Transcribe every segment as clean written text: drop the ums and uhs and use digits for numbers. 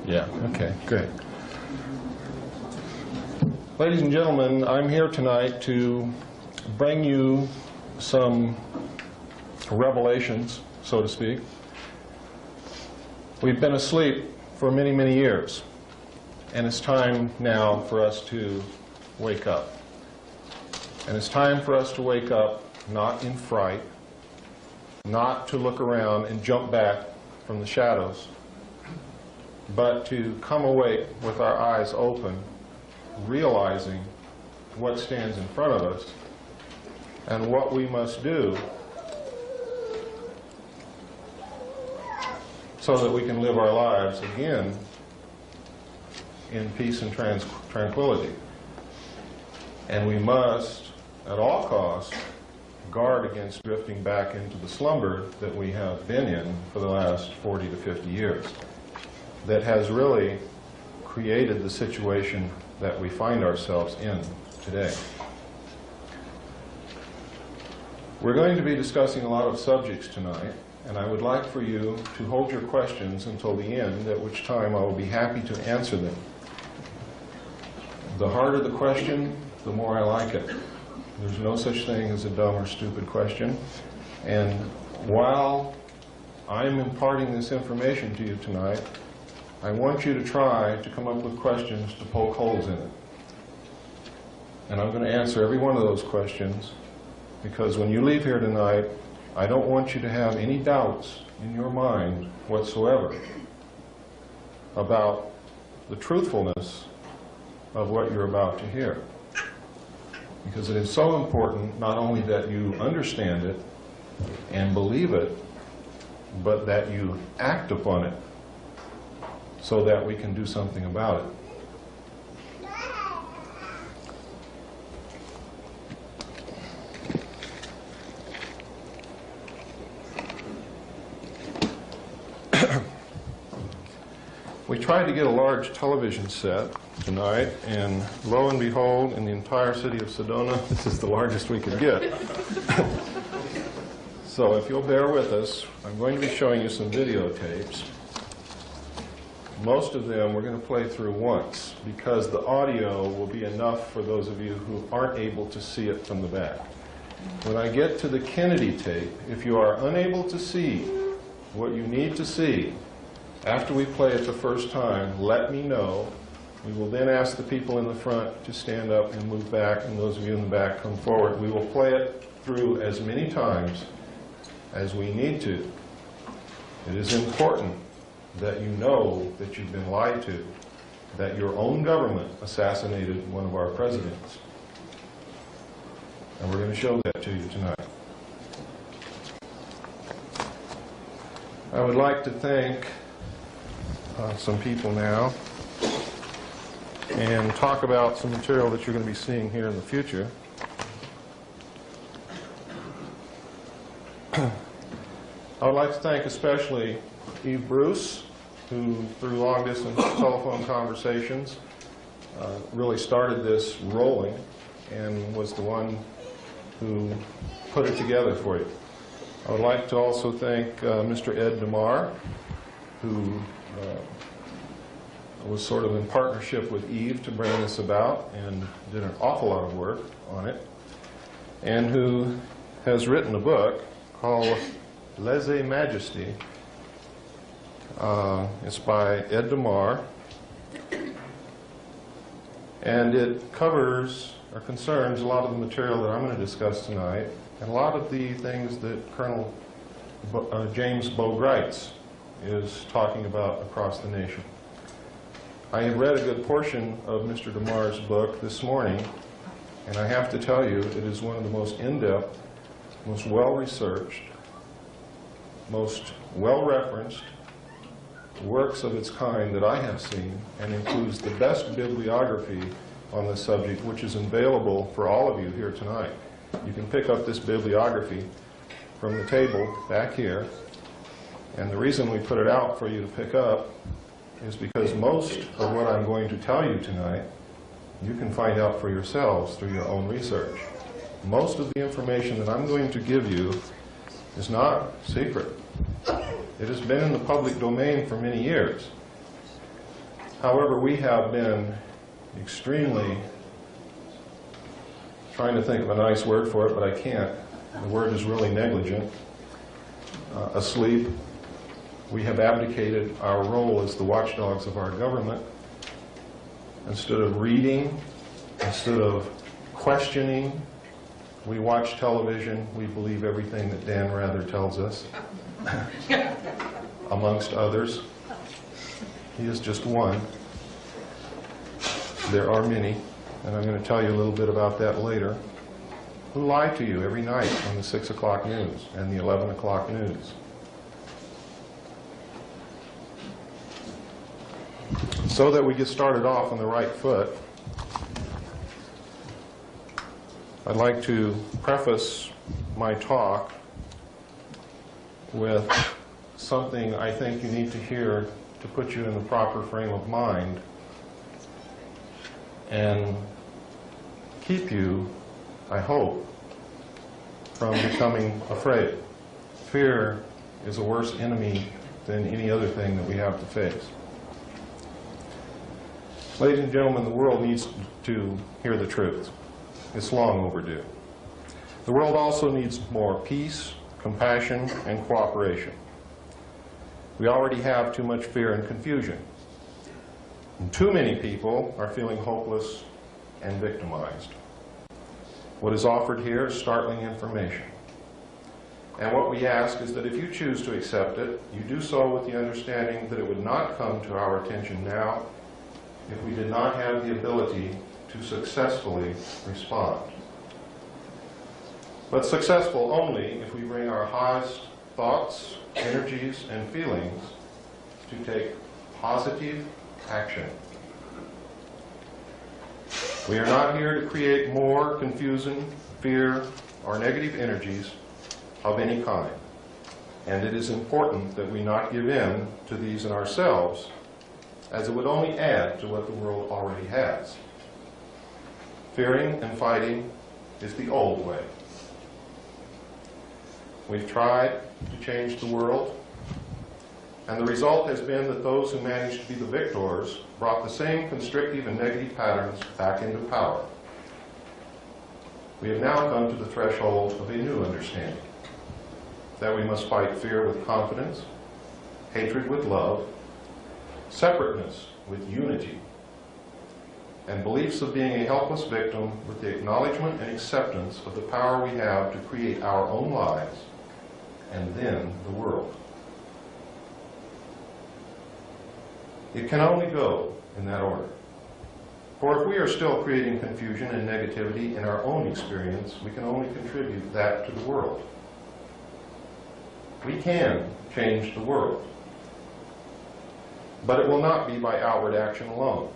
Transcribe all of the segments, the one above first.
Yeah, okay, great. Ladies and gentlemen, I'm here tonight to bring you some revelations, so to speak. We've been asleep for many, many years, and it's time now for us to wake up. And it's time for us to wake up not in fright, not to look around and jump back from the shadows, but to come awake with our eyes open, realizing what stands in front of us and what we must do so that we can live our lives again in peace and tranquility. And we must, at all costs, guard against drifting back into the slumber that we have been in for the last 40 to 50 years, that has really created the situation that we find ourselves in today. We're going to be discussing a lot of subjects tonight, and I would like for you to hold your questions until the end, at which time I will be happy to answer them. The harder the question, the more I like it. There's no such thing as a dumb or stupid question. And while I'm imparting this information to you tonight, I want you to try to come up with questions to poke holes in it. And I'm going to answer every one of those questions, because when you leave here tonight, I don't want you to have any doubts in your mind whatsoever about the truthfulness of what you're about to hear. Because it is so important not only that you understand it and believe it, but that you act upon it so that we can do something about it. We tried to get a large television set tonight, and lo and behold, in the entire city of Sedona, this is the largest we could get. So if you'll bear with us, I'm going to be showing you some videotapes. Most of them we're going to play through once, because the audio will be enough for those of you who aren't able to see it from the back. When I get to the Kennedy tape, if you are unable to see what you need to see, after we play it the first time, let me know. We will then ask the people in the front to stand up and move back, and those of you in the back come forward. We will play it through as many times as we need to. It is important that you know that you've been lied to, that your own government assassinated one of our presidents. And we're going to show that to you tonight. I would like to thank some people now and talk about some material that you're going to be seeing here in the future. I would like to thank especially Eve Bruce, who through long-distance telephone conversations really started this rolling and was the one who put it together for you. I would like to also thank Mr. Ed DeMar, who was sort of in partnership with Eve to bring this about and did an awful lot of work on it, and who has written a book called Lèse-Majesté. It's by Ed DeMar, and it covers or concerns a lot of the material that I'm going to discuss tonight, and a lot of the things that Colonel James Boegreitz is talking about across the nation. I have read a good portion of Mr. DeMar's book this morning, and I have to tell you, it is one of the most in-depth, most well-researched, most well-referenced works of its kind that I have seen, and includes the best bibliography on this subject, which is available for all of you here tonight. You can pick up this bibliography from the table back here, and the reason we put it out for you to pick up is because most of what I'm going to tell you tonight you can find out for yourselves through your own research. Most of the information that I'm going to give you is not secret. It has been in the public domain for many years. However, we have been extremely, trying to think of a nice word for it, but I can't. The word is really negligent. Asleep. We have abdicated our role as the watchdogs of our government. Instead of reading, instead of questioning, we watch television. We believe everything that Dan Rather tells us, amongst others. He is just one. There are many, and I'm going to tell you a little bit about that later, who lie to you every night on the 6 o'clock news and the 11 o'clock news. So that we get started off on the right foot, I'd like to preface my talk with something I think you need to hear to put you in the proper frame of mind and keep you, I hope, from becoming afraid. Fear is a worse enemy than any other thing that we have to face. Ladies and gentlemen, the world needs to hear the truth. It's long overdue. The world also needs more peace, compassion, and cooperation. We already have too much fear and confusion. And too many people are feeling hopeless and victimized. What is offered here is startling information. And what we ask is that if you choose to accept it, you do so with the understanding that it would not come to our attention now if we did not have the ability to successfully respond. But successful only if we bring our highest thoughts, energies, and feelings to take positive action. We are not here to create more confusion, fear, or negative energies of any kind. And it is important that we not give in to these in ourselves, as it would only add to what the world already has. Fearing and fighting is the old way. We've tried to change the world, and the result has been that those who managed to be the victors brought the same constrictive and negative patterns back into power. We have now come to the threshold of a new understanding, that we must fight fear with confidence, hatred with love, separateness with unity, and beliefs of being a helpless victim with the acknowledgement and acceptance of the power we have to create our own lives and then the world. It can only go in that order. For if we are still creating confusion and negativity in our own experience, we can only contribute that to the world. We can change the world, but it will not be by outward action alone.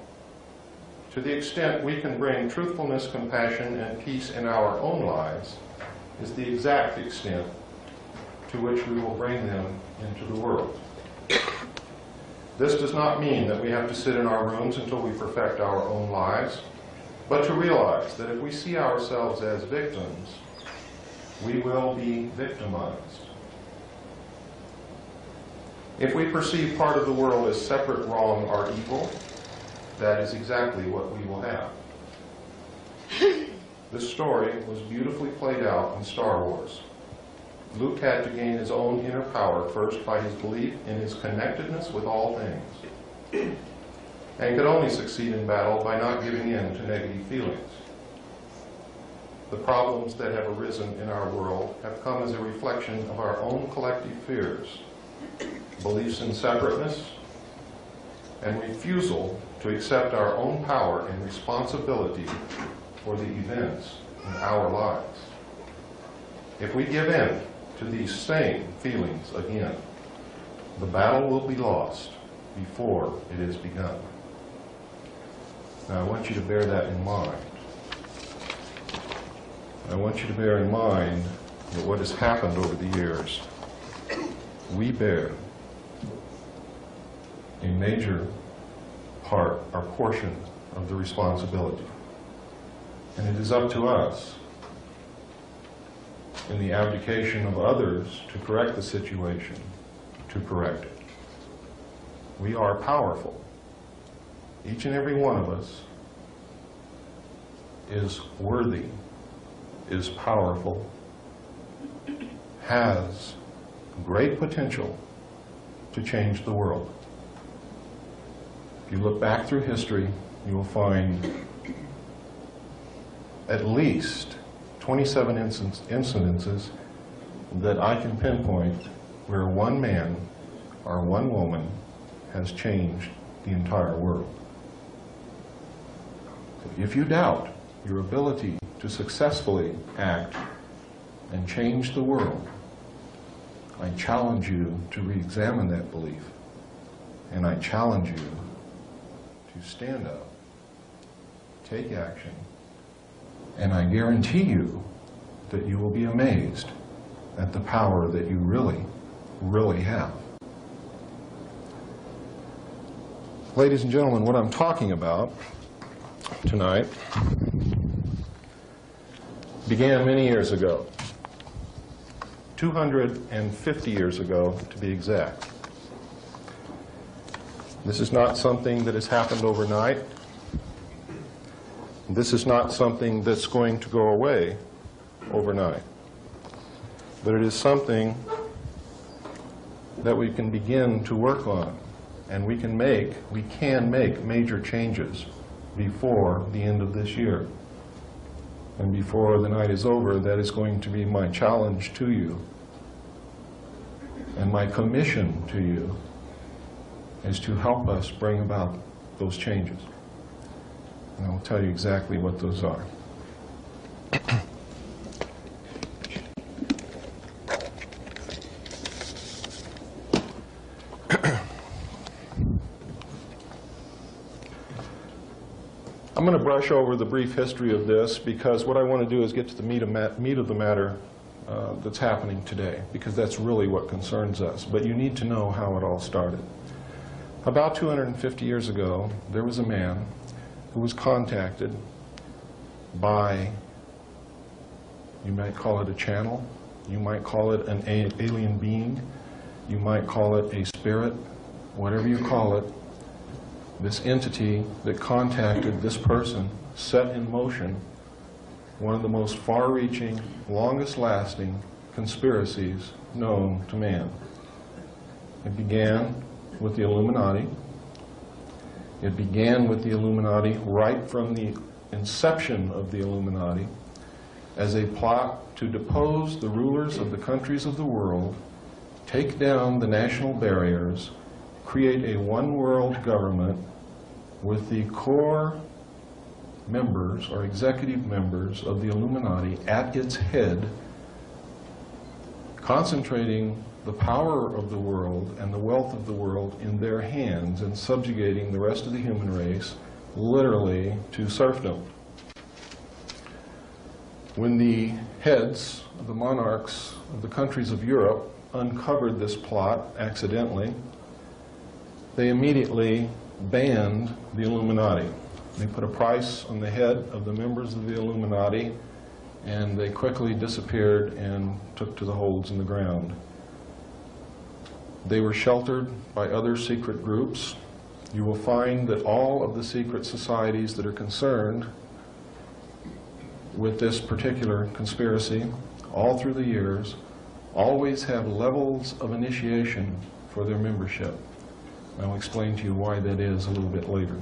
To the extent we can bring truthfulness, compassion, and peace in our own lives is the exact extent to which we will bring them into the world. This does not mean that we have to sit in our rooms until we perfect our own lives, but to realize that if we see ourselves as victims, we will be victimized. If we perceive part of the world as separate, wrong, or evil, that is exactly what we will have. This story was beautifully played out in Star Wars. Luke had to gain his own inner power first by his belief in his connectedness with all things, and could only succeed in battle by not giving in to negative feelings. The problems that have arisen in our world have come as a reflection of our own collective fears, beliefs in separateness, and refusal to accept our own power and responsibility for the events in our lives. If we give in to these same feelings again, the battle will be lost before it is begun. Now, I want you to bear that in mind. I want you to bear in mind that what has happened over the years, we bear a major part, or portion, of the responsibility. And it is up to us, in the abdication of others to correct the situation, to correct it. We are powerful. each and every one of us, is worthy, is powerful, has great potential to change the world. If you look back through history, you will find at least 27 incidences that I can pinpoint where one man or one woman has changed the entire world. If you doubt your ability to successfully act and change the world, I challenge you to re-examine that belief, and I challenge you to stand up, take action, and I guarantee you that you will be amazed at the power that you really, really have. Ladies and gentlemen, what I'm talking about tonight began many years ago, 250 years ago to be exact. This is not something that has happened overnight. This is not something that's going to go away overnight. But it is something that we can begin to work on, and we can make major changes before the end of this year. And before the night is over, that is going to be my challenge to you. And my commission to you is to help us bring about those changes. And I'll tell you exactly what those are. I'm going to brush over the brief history of this because what I want to do is get to the meat of the matter that's happening today, because that's really what concerns us. But you need to know how it all started. About 250 years ago, there was a man who was contacted by, you might call it a channel, you might call it an alien being, you might call it a spirit, whatever you call it. This entity that contacted this person set in motion one of the most far-reaching, longest-lasting conspiracies known to man. It began with the Illuminati. It began with the Illuminati right from the inception of the Illuminati as a plot to depose the rulers of the countries of the world, take down the national barriers, create a one-world government with the core members or executive members of the Illuminati at its head, concentrating the power of the world and the wealth of the world in their hands and subjugating the rest of the human race literally to serfdom. When the heads of the monarchs of the countries of Europe uncovered this plot accidentally, they immediately banned the Illuminati. They put a price on the head of the members of the Illuminati, and they quickly disappeared and took to the holes in the ground. They were sheltered by other secret groups. You will find that all of the secret societies that are concerned with this particular conspiracy, all through the years, always have levels of initiation for their membership. I'll explain to you why that is a little bit later.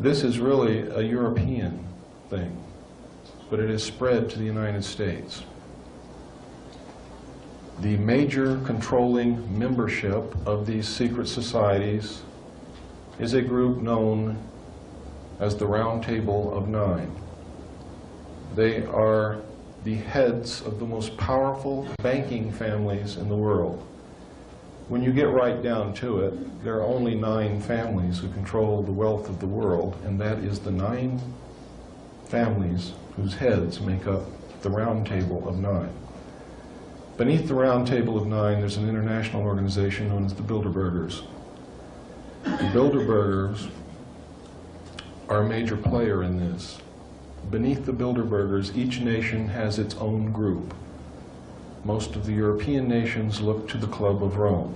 This is really a European thing, but it has spread to the United States. The major controlling membership of these secret societies is a group known as the Round Table of Nine. They are the heads of the most powerful banking families in the world. When you get right down to it, there are only 9 families who control the wealth of the world, and that is the 9 families whose heads make up the Round Table of Nine. Beneath the Round Table of Nine, there's an international organization known as the Bilderbergers. The Bilderbergers are a major player in this. Beneath the Bilderbergers, each nation has its own group. Most of the European nations look to the Club of Rome.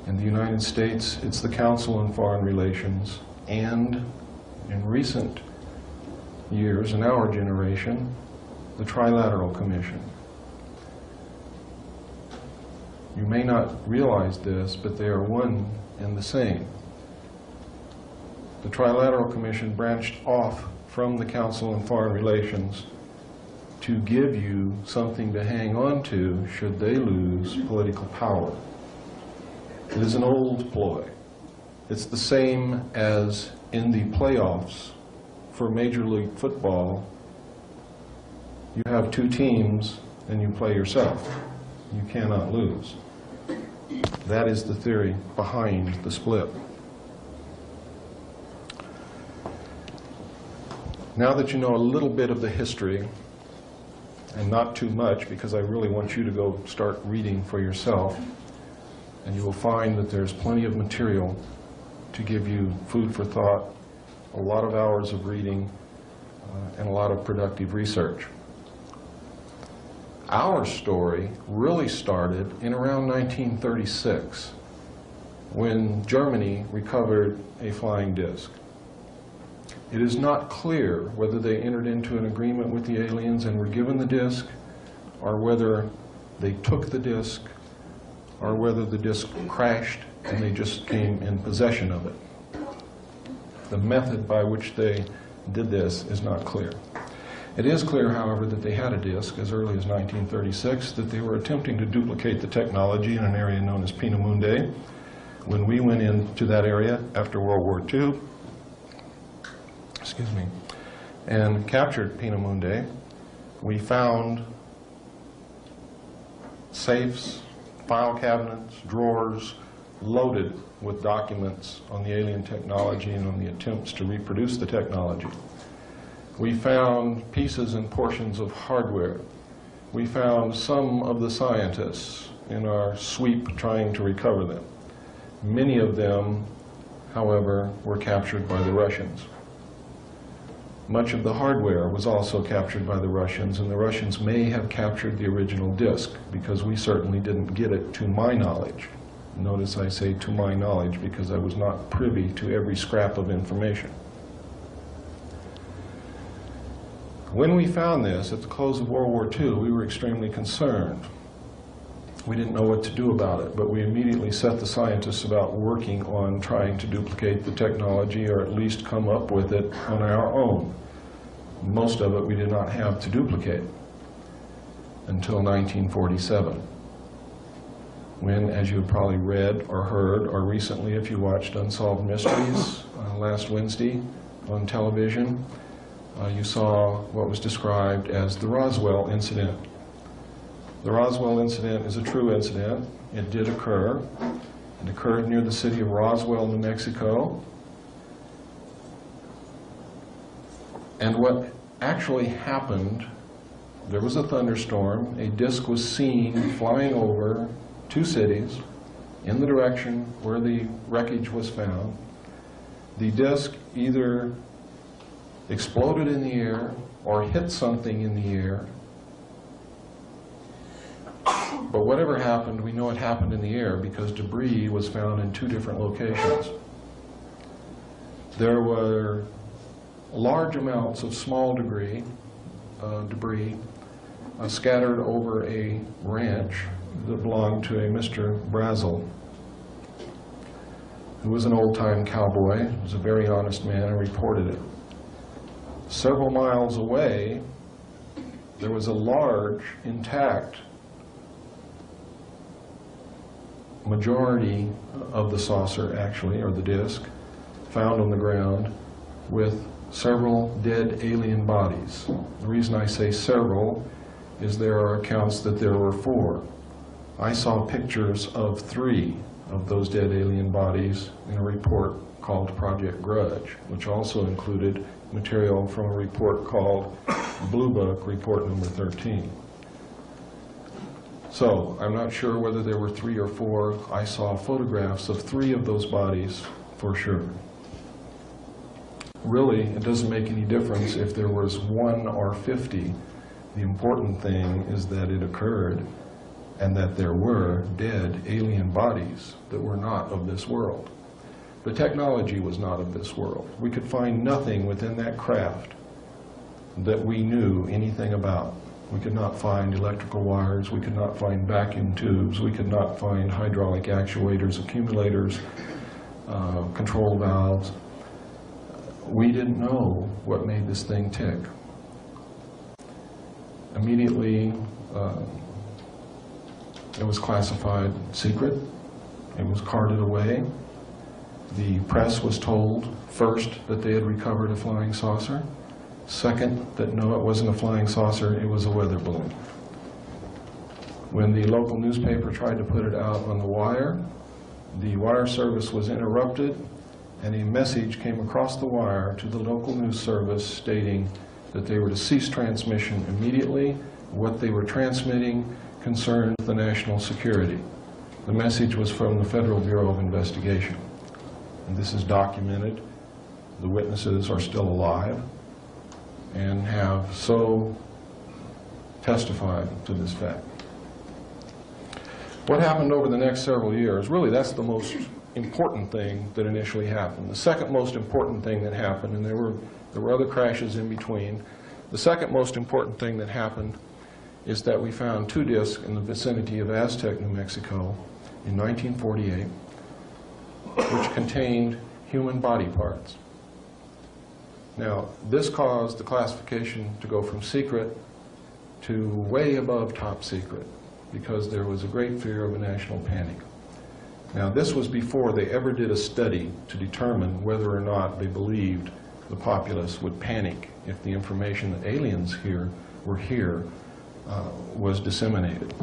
In the United States, it's the Council on Foreign Relations, and in recent years, in our generation, the Trilateral Commission. You may not realize this, but they are one and the same. The Trilateral Commission branched off from the Council on Foreign Relations to give you something to hang on to should they lose political power. It is an old ploy. It's the same as in the playoffs for Major League Football. You have two teams and you play yourself. You cannot lose. That is the theory behind the split. Now that you know a little bit of the history, and not too much, because I really want you to go start reading for yourself, and you will find that there's plenty of material to give you food for thought, a lot of hours of reading, and a lot of productive research. Our story really started in around 1936, when Germany recovered a flying disc. It is not clear whether they entered into an agreement with the aliens and were given the disc, or whether they took the disc, or whether the disc crashed and they just came in possession of it. The method by which they did this is not clear. It is clear, however, that they had a disc as early as 1936, that they were attempting to duplicate the technology in an area known as Peenemünde. When we went into that area after World War II, and captured Peenemünde, we found safes, file cabinets, drawers loaded with documents on the alien technology and on the attempts to reproduce the technology. We found pieces and portions of hardware. We found some of the scientists in our sweep trying to recover them. Many of them, however, were captured by the Russians. Much of the hardware was also captured by the Russians, and the Russians may have captured the original disc, because we certainly didn't get it to my knowledge. Notice I say to my knowledge, because I was not privy to every scrap of information. When we found this at the close of World War II, we were extremely concerned. We didn't know what to do about it, but we immediately set the scientists about working on trying to duplicate the technology, or at least come up with it on our own. Most of it we did not have to duplicate until 1947, when, as you've probably read or heard, or recently if you watched Unsolved Mysteries last Wednesday on television, you saw what was described as the Roswell incident. The Roswell incident is a true incident. It did occur. It occurred near the city of Roswell, New Mexico. And what actually happened, there was a thunderstorm. A disc was seen flying over two cities in the direction where the wreckage was found. The disc either exploded in the air or hit something in the air. But whatever happened, we know it happened in the air because debris was found in two different locations. There were large amounts of small debris scattered over a ranch that belonged to a Mr. Brazel, who was an old-time cowboy. He was a very honest man and reported it. Several miles away, there was a large, intact majority of the saucer, actually, or the disc, found on the ground with several dead alien bodies. The reason I say several is there are accounts that there were 4. I saw pictures of 3 of those dead alien bodies in a report called Project Grudge, which also included material from a report called Blue Book, report number 13. So, I'm not sure whether there were 3 or 4. I saw photographs of 3 of those bodies for sure. Really, it doesn't make any difference if there was 1 or 50. The important thing is that it occurred, and that there were dead alien bodies that were not of this world. The technology was not of this world. We could find nothing within that craft that we knew anything about. We could not find electrical wires, we could not find vacuum tubes, we could not find hydraulic actuators, accumulators, control valves. We didn't know what made this thing tick. Immediately, it was classified secret. It was carted away. The press was told, first, that they had recovered a flying saucer. Second, that no, it wasn't a flying saucer, it was a weather balloon. When the local newspaper tried to put it out on the wire service was interrupted, and a message came across the wire to the local news service stating that they were to cease transmission immediately. What they were transmitting concerned the national security. The message was from the Federal Bureau of Investigation. And this is documented. The witnesses are still alive and have so testified to this fact. What happened over the next several years, really that's the most important thing that initially happened. The second most important thing that happened, and there were other crashes in between, the second most important thing that happened is that we found 2 discs in the vicinity of Aztec, New Mexico in 1948, which contained human body parts. Now, this caused the classification to go from secret to way above top secret, because there was a great fear of a national panic. Now, this was before they ever did a study to determine whether or not they believed the populace would panic if the information that aliens were here was disseminated.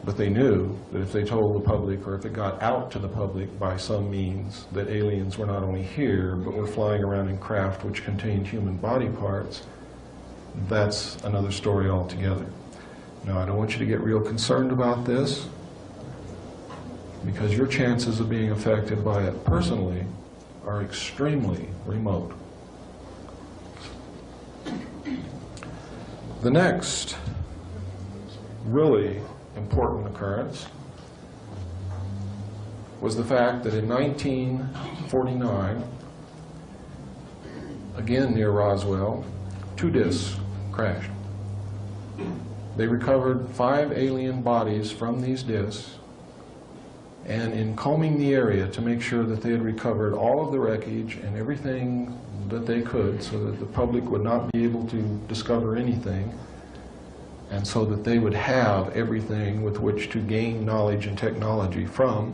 But they knew that if they told the public, or if it got out to the public by some means, that aliens were not only here, but were flying around in craft which contained human body parts, that's another story altogether. Now, I don't want you to get real concerned about this, because your chances of being affected by it personally are extremely remote. The next really important occurrence was the fact that in 1949, again near Roswell, 2 discs crashed. They recovered 5 alien bodies from these discs, and in combing the area to make sure that they had recovered all of the wreckage and everything that they could so that the public would not be able to discover anything, and so that they would have everything with which to gain knowledge and technology from,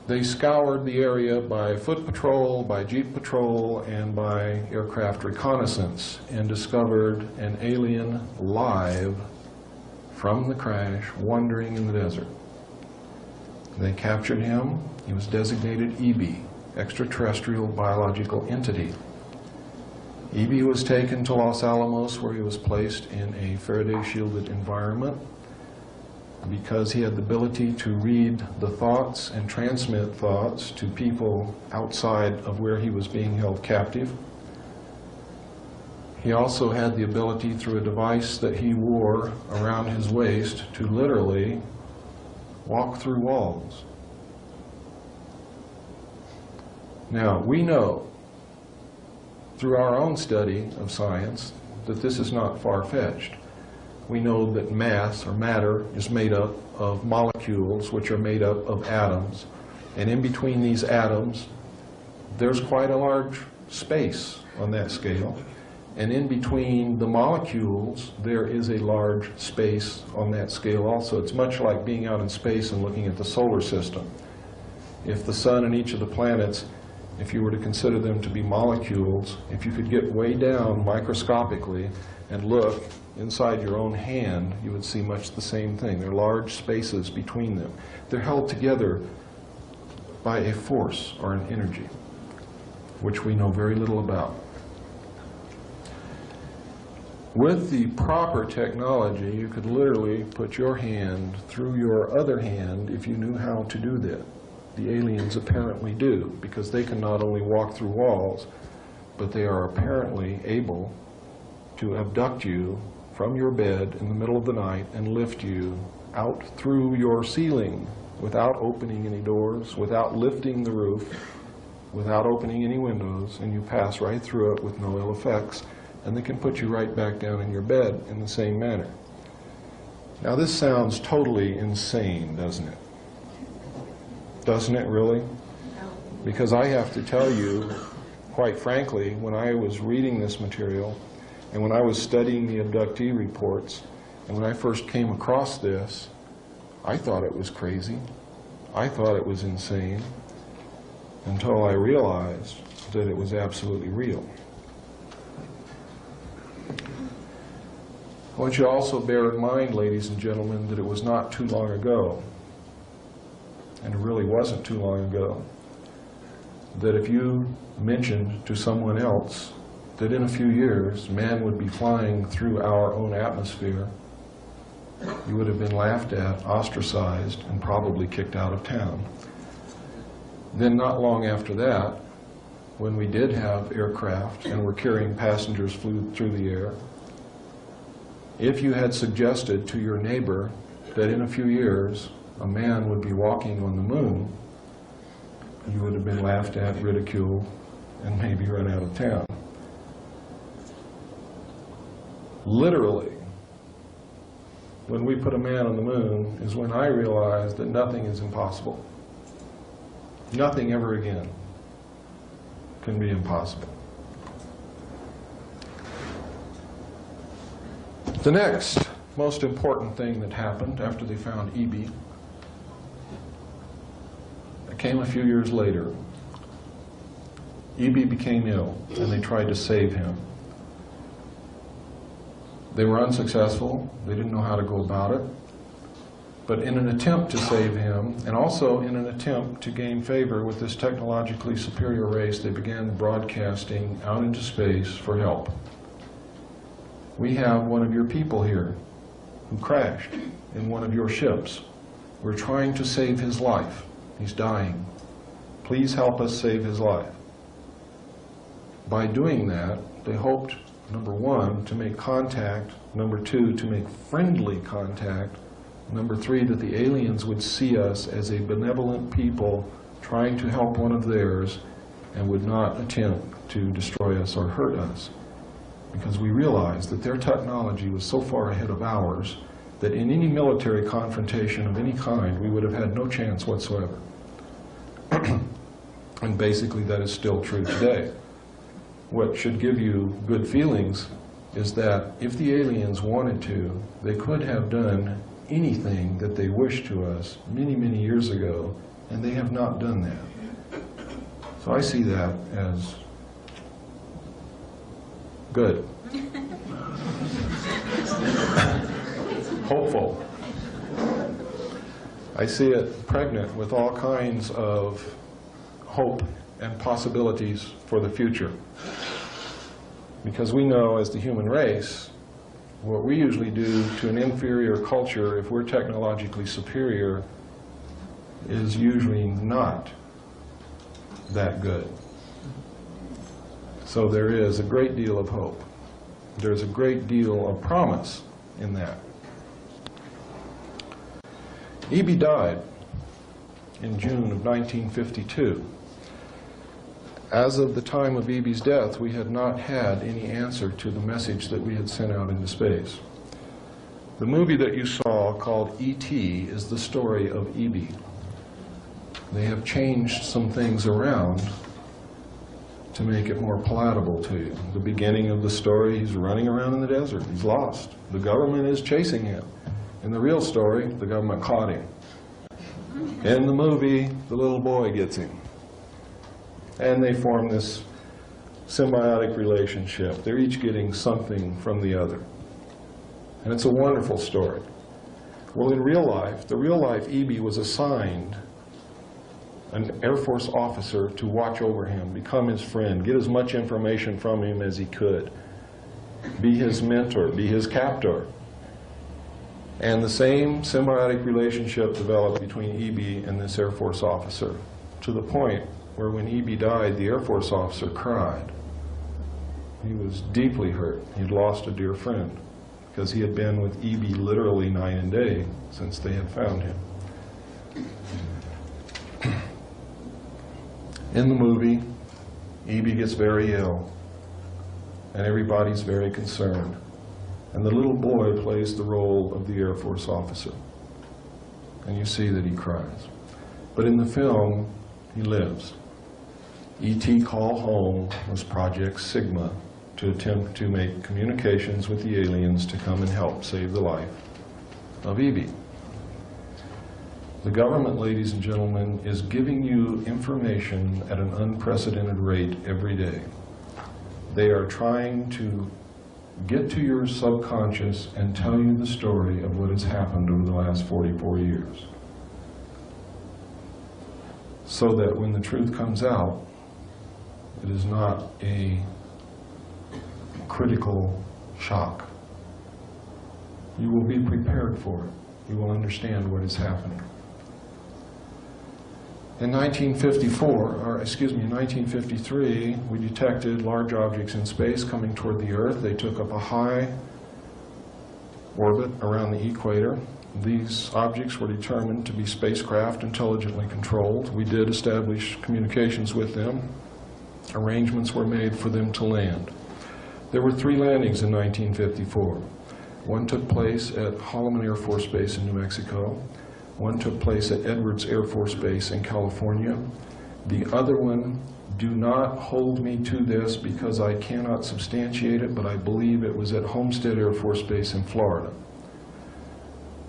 they scoured the area by foot patrol, by jeep patrol, and by aircraft reconnaissance, and discovered an alien live from the crash wandering in the desert. They captured him. He was designated EB, extraterrestrial biological entity. EB was taken to Los Alamos, where he was placed in a Faraday-shielded environment because he had the ability to read the thoughts and transmit thoughts to people outside of where he was being held captive. He also had the ability, through a device that he wore around his waist, to literally walk through walls. Now, we know through our own study of science that this is not far-fetched. We know that mass, or matter, is made up of molecules, which are made up of atoms. And in between these atoms, there's quite a large space on that scale. And in between the molecules, there is a large space on that scale also. It's much like being out in space and looking at the solar system. If the sun and each of the planets, if you were to consider them to be molecules, if you could get way down microscopically and look inside your own hand, you would see much the same thing. There are large spaces between them. They're held together by a force or an energy, which we know very little about. With the proper technology, you could literally put your hand through your other hand if you knew how to do that. The aliens apparently do, because they can not only walk through walls, but they are apparently able to abduct you from your bed in the middle of the night and lift you out through your ceiling without opening any doors, without lifting the roof, without opening any windows, and you pass right through it with no ill effects, and they can put you right back down in your bed in the same manner. Now this sounds totally insane, doesn't it? Doesn't it really? Because I have to tell you, quite frankly, when I was reading this material, and when I was studying the abductee reports, and when I first came across this, I thought it was crazy. I thought it was insane, until I realized that it was absolutely real. I want you to also bear in mind, ladies and gentlemen, that it was not too long ago, and it really wasn't too long ago, that if you mentioned to someone else that in a few years man would be flying through our own atmosphere, you would have been laughed at, ostracized, and probably kicked out of town. Then not long after that, when we did have aircraft and were carrying passengers flew through the air, if you had suggested to your neighbor that in a few years a man would be walking on the moon, you would have been laughed at, ridiculed, and maybe run out of town. Literally, when we put a man on the moon is when I realized that nothing is impossible. Nothing ever again can be impossible. The next most important thing that happened after they found E.B. came a few years later. E.B. became ill, and they tried to save him. They were unsuccessful. They didn't know how to go about it. But in an attempt to save him, and also in an attempt to gain favor with this technologically superior race, they began broadcasting out into space for help. We have one of your people here who crashed in one of your ships. We're trying to save his life. He's dying. Please help us save his life. By doing that, they hoped, number one, to make contact, number two, to make friendly contact, number three, that the aliens would see us as a benevolent people trying to help one of theirs and would not attempt to destroy us or hurt us. Because we realized that their technology was so far ahead of ours that in any military confrontation of any kind, we would have had no chance whatsoever. And basically that is still true today. What should give you good feelings is that if the aliens wanted to, they could have done anything that they wished to us many, many years ago, and they have not done that. So I see that as good. Hopeful. I see it pregnant with all kinds of hope and possibilities for the future. Because we know, as the human race, what we usually do to an inferior culture, if we're technologically superior, is usually not that good. So there is a great deal of hope. There's a great deal of promise in that. E.B. died in June of 1952. As of the time of E.B.'s death, we had not had any answer to the message that we had sent out into space. The movie that you saw, called E.T., is the story of E.B. They have changed some things around to make it more palatable to you. The beginning of the story, he's running around in the desert. He's lost. The government is chasing him. In the real story, the government caught him. In the movie, the little boy gets him. And they form this symbiotic relationship. They're each getting something from the other. And it's a wonderful story. Well, in real life, the real life E.B. was assigned an Air Force officer to watch over him, become his friend, get as much information from him as he could, be his mentor, be his captor. And the same symbiotic relationship developed between E.B. and this Air Force officer, to the point where when E.B. died, the Air Force officer cried. He was deeply hurt. He'd lost a dear friend. because he had been with E.B. literally night and day since they had found him. In the movie, E.B. gets very ill, and everybody's very concerned. And the little boy plays the role of the Air Force officer. And you see that he cries. But in the film, he lives. E.T. Call Home was Project Sigma to attempt to make communications with the aliens to come and help save the life of E.B. The government, ladies and gentlemen, is giving you information at an unprecedented rate every day. They are trying to get to your subconscious and tell you the story of what has happened over the last 44 years. So that when the truth comes out, it is not a critical shock. You will be prepared for it. You will understand what is happening. In 1953, we detected large objects in space coming toward the Earth. They took up a high orbit around the equator. These objects were determined to be spacecraft intelligently controlled. We did establish communications with them. Arrangements were made for them to land. There were 3 landings in 1954. One took place at Holloman Air Force Base in New Mexico. One took place at Edwards Air Force Base in California. The other one, do not hold me to this because I cannot substantiate it, but I believe it was at Homestead Air Force Base in Florida.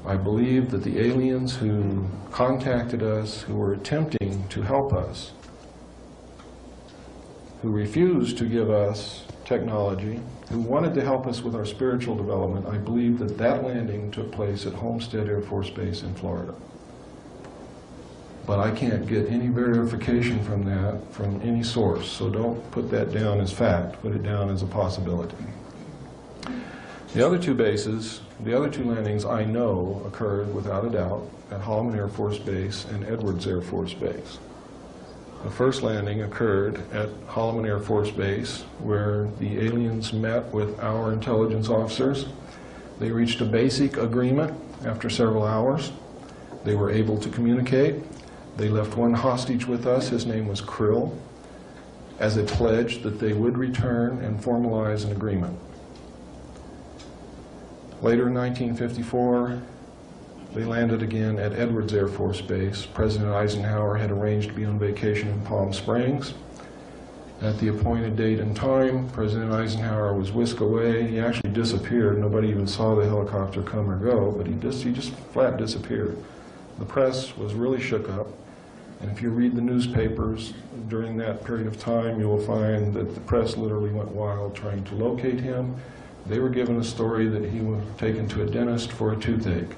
I believe that the aliens who contacted us, who were attempting to help us, who refused to give us technology, who wanted to help us with our spiritual development, I believe that that landing took place at Homestead Air Force Base in Florida. But I can't get any verification from that from any source, so don't put that down as fact, put it down as a possibility. The other 2 bases, the other 2 landings I know occurred without a doubt at Holloman Air Force Base and Edwards Air Force Base. The first landing occurred at Holloman Air Force Base, where the aliens met with our intelligence officers. They reached a basic agreement after several hours. They were able to communicate. They left one hostage with us, his name was Krill, as a pledge that they would return and formalize an agreement. Later in 1954, they landed again at Edwards Air Force Base. President Eisenhower had arranged to be on vacation in Palm Springs. At the appointed date and time, President Eisenhower was whisked away. He actually disappeared. Nobody even saw the helicopter come or go, but he just flat disappeared. The press was really shook up, and if you read the newspapers during that period of time, you will find that the press literally went wild trying to locate him. They were given a story that he was taken to a dentist for a toothache.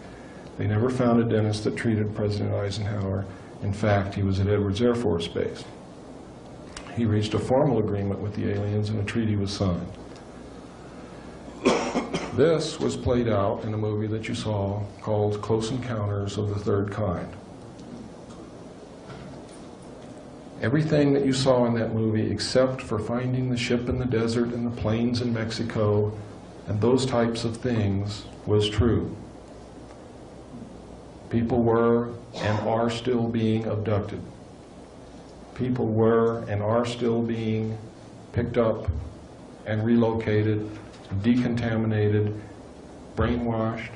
They never found a dentist that treated President Eisenhower. In fact, he was at Edwards Air Force Base. He reached a formal agreement with the aliens and a treaty was signed. This was played out in a movie that you saw called Close Encounters of the Third Kind. Everything that you saw in that movie, except for finding the ship in the desert and the planes in Mexico and those types of things, was true. People were and are still being abducted. People were and are still being picked up and relocated, decontaminated, brainwashed,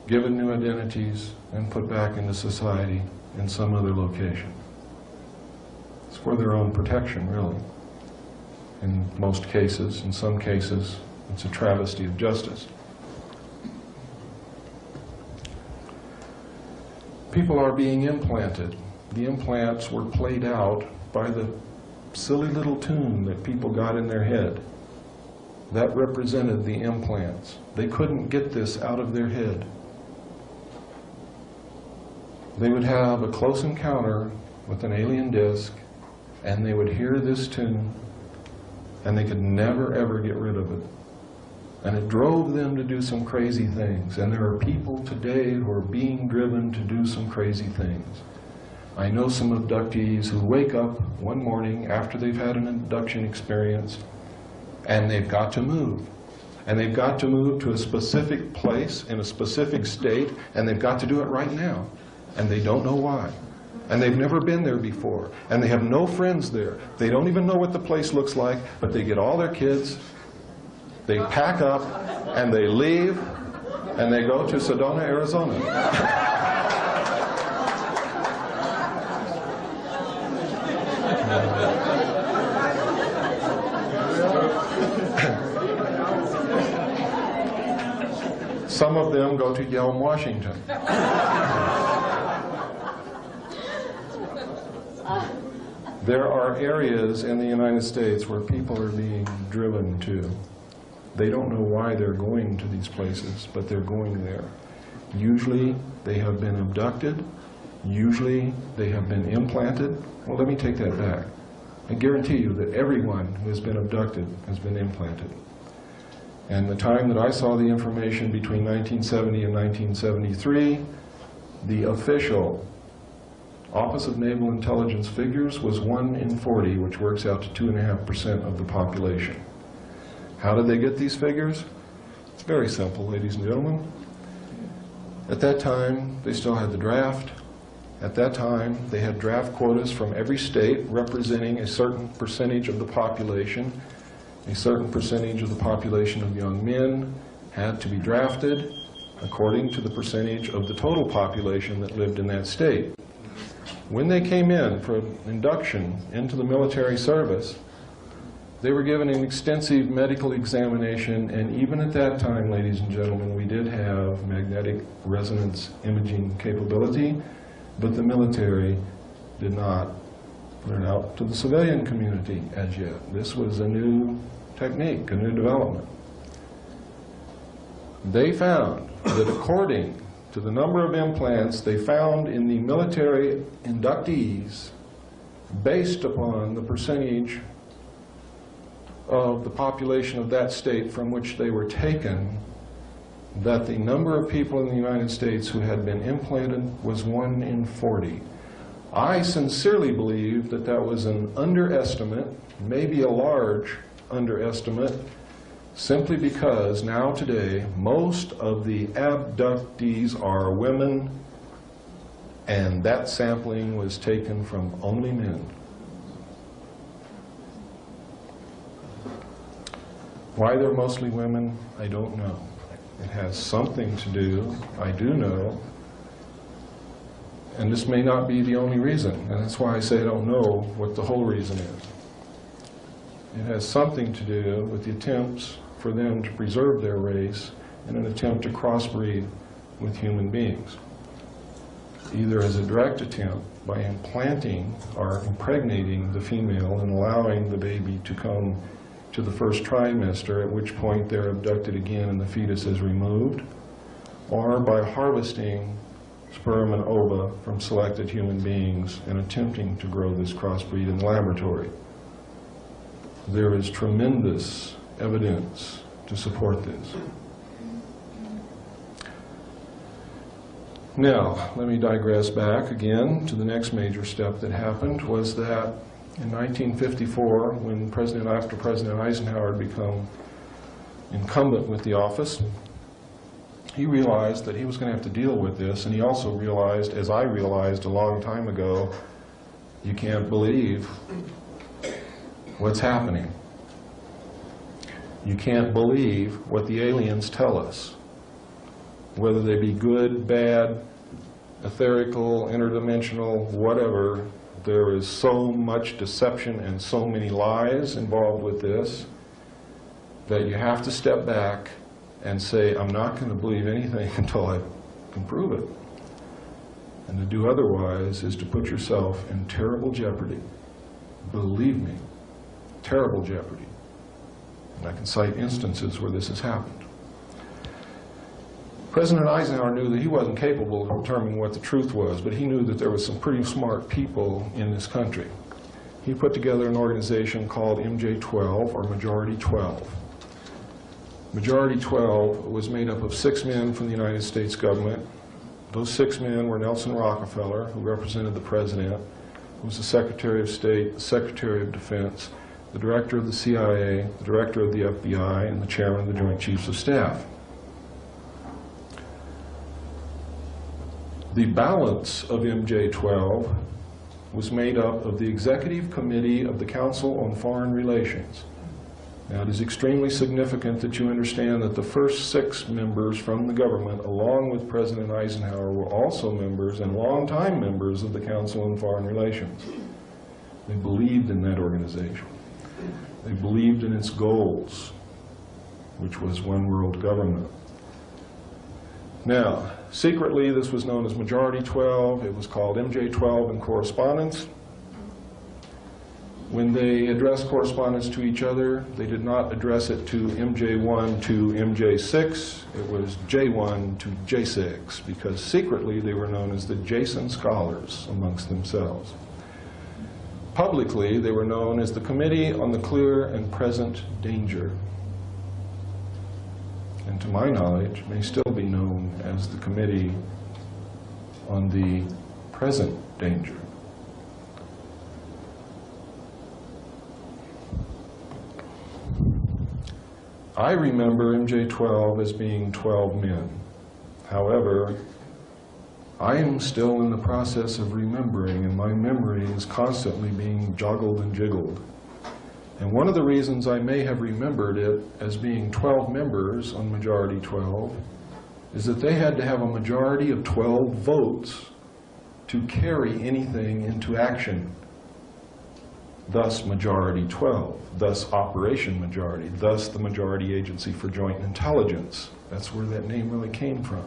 given new identities, and put back into society in some other location. It's for their own protection, really. In most cases, in some cases, it's a travesty of justice. People are being implanted. The implants were played out by the silly little tune that people got in their head. That represented the implants. They couldn't get this out of their head. They would have a close encounter with an alien disc, and they would hear this tune, and they could never, ever get rid of it. And it drove them to do some crazy things. And there are people today who are being driven to do some crazy things. I know some abductees who wake up one morning after they've had an abduction experience, and they've got to move. And they've got to move to a specific place in a specific state, and they've got to do it right now. And they don't know why. And they've never been there before. And they have no friends there. They don't even know what the place looks like, but they get all their kids, they pack up, and they leave, and they go to Sedona, Arizona. Some of them go to Yelm, Washington. There are areas in the United States where people are being driven to. They don't know why they're going to these places, but they're going there. Usually they have been abducted. Usually they have been implanted. Well, let me take that back. I guarantee you that everyone who has been abducted has been implanted. And the time that I saw the information between 1970 and 1973, the official Office of Naval Intelligence figures was 1 in 40, which works out to 2.5% of the population. How did they get these figures? It's very simple, ladies and gentlemen. At that time, they still had the draft. At that time, they had draft quotas from every state representing a certain percentage of the population. A certain percentage of the population of young men had to be drafted according to the percentage of the total population that lived in that state. When they came in for induction into the military service, they were given an extensive medical examination, and even at that time, ladies and gentlemen, we did have magnetic resonance imaging capability, but the military did not put it out to the civilian community as yet. This was a new technique, a new development. They found that according to the number of implants they found in the military inductees, based upon the percentage of the population of that state from which they were taken, that the number of people in the United States who had been implanted was 1 in 40. I sincerely believe that that was an underestimate, maybe a large underestimate, simply because now today most of the abductees are women, and that sampling was taken from only men. Why they're mostly women, I don't know. It has something to do, I do know, and this may not be the only reason, and that's why I say I don't know what the whole reason is. It has something to do with the attempts for them to preserve their race in an attempt to crossbreed with human beings, either as a direct attempt by implanting or impregnating the female and allowing the baby to come to the first trimester, at which point they're abducted again and the fetus is removed, or by harvesting sperm and ova from selected human beings and attempting to grow this crossbreed in the laboratory. There is tremendous evidence to support this. Now, let me digress back again to the next major step that happened, was that in 1954, when after President Eisenhower had become incumbent with the office, he realized that he was going to have to deal with this, and he also realized, as I realized a long time ago, you can't believe what's happening. You can't believe what the aliens tell us, whether they be good, bad, etherical, interdimensional, whatever. There is so much deception and so many lies involved with this that you have to step back and say, I'm not going to believe anything until I can prove it. And to do otherwise is to put yourself in terrible jeopardy. Believe me, terrible jeopardy. And I can cite instances where this has happened. President Eisenhower knew that he wasn't capable of determining what the truth was, but he knew that there were some pretty smart people in this country. He put together an organization called MJ-12, or Majority 12. Majority 12 was made up of 6 men from the United States government. Those 6 men were Nelson Rockefeller, who represented the President, who was the Secretary of State, the Secretary of Defense, the director of the CIA, the director of the FBI, and the chairman of the Joint Chiefs of Staff. The balance of MJ-12 was made up of the Executive Committee of the Council on Foreign Relations. Now, it is extremely significant that you understand that the first 6 members from the government, along with President Eisenhower, were also members and longtime members of the Council on Foreign Relations. They believed in that organization. They believed in its goals, which was one world government. Now, secretly, this was known as Majority 12. It was called MJ-12 in correspondence. When they addressed correspondence to each other, they did not address it to MJ1 to MJ6. It was J1 to J6, because secretly they were known as the Jason Scholars amongst themselves. Publicly, they were known as the Committee on the Clear and Present Danger, and to my knowledge may still be known as the Committee on the Present Danger. I remember MJ-12 as being 12 men. However, I am still in the process of remembering, and my memory is constantly being joggled and jiggled. And one of the reasons I may have remembered it as being 12 members on Majority 12 is that they had to have a majority of 12 votes to carry anything into action. Thus Majority 12, thus Operation Majority, thus the Majority Agency for Joint Intelligence. That's where that name really came from.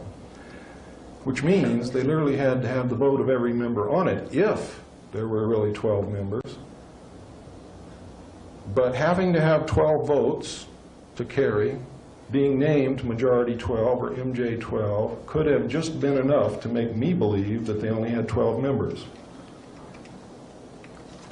Which means they literally had to have the vote of every member on it if there were really 12 members. But having to have 12 votes to carry, being named Majority 12 or MJ-12, could have just been enough to make me believe that they only had 12 members.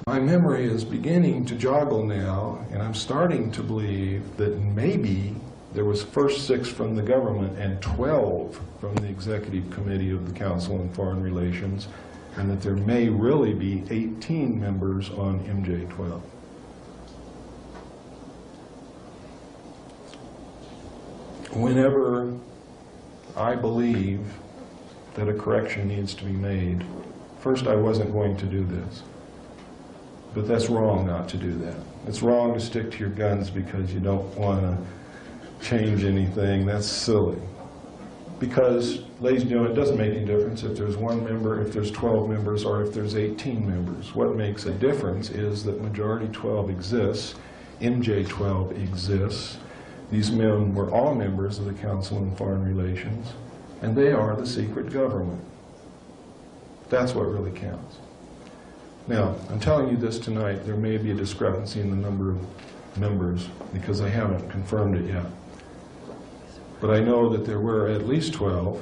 My memory is beginning to joggle now, and I'm starting to believe that maybe there was first 6 from the government and 12 from the Executive Committee of the Council on Foreign Relations, and that there may really be 18 members on MJ-12. Whenever I believe that a correction needs to be made, first, I wasn't going to do this. But that's wrong not to do that. It's wrong to stick to your guns because you don't want to change anything. That's silly. Because, ladies and gentlemen, it doesn't make any difference if there's 1 member, if there's 12 members, or if there's 18 members. What makes a difference is that Majority 12 exists, MJ-12 exists. These men were all members of the Council on Foreign Relations, and they are the secret government. That's what really counts. Now, I'm telling you this tonight, there may be a discrepancy in the number of members because I haven't confirmed it yet. But I know that there were at least 12.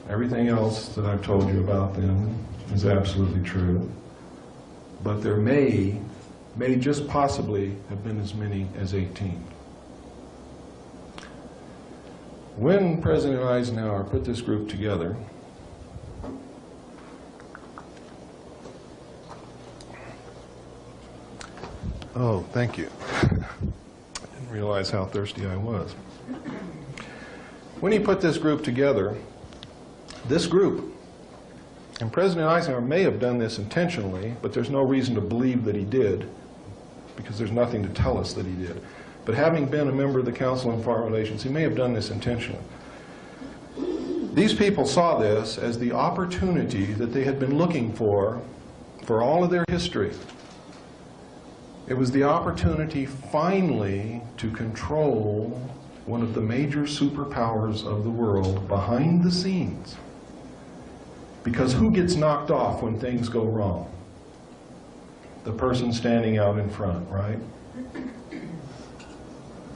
Everything else that I've told you about them is absolutely true. But there may just possibly have been as many as 18. When President Eisenhower put this group together, oh, thank you. I didn't realize how thirsty I was. When he put this group together, and President Eisenhower may have done this intentionally, but there's no reason to believe that he did, because there's nothing to tell us that he did. But having been a member of the Council on Foreign Relations, he may have done this intentionally. These people saw this as the opportunity that they had been looking for all of their history. It was the opportunity finally to control one of the major superpowers of the world behind the scenes. Because who gets knocked off when things go wrong? The person standing out in front, right?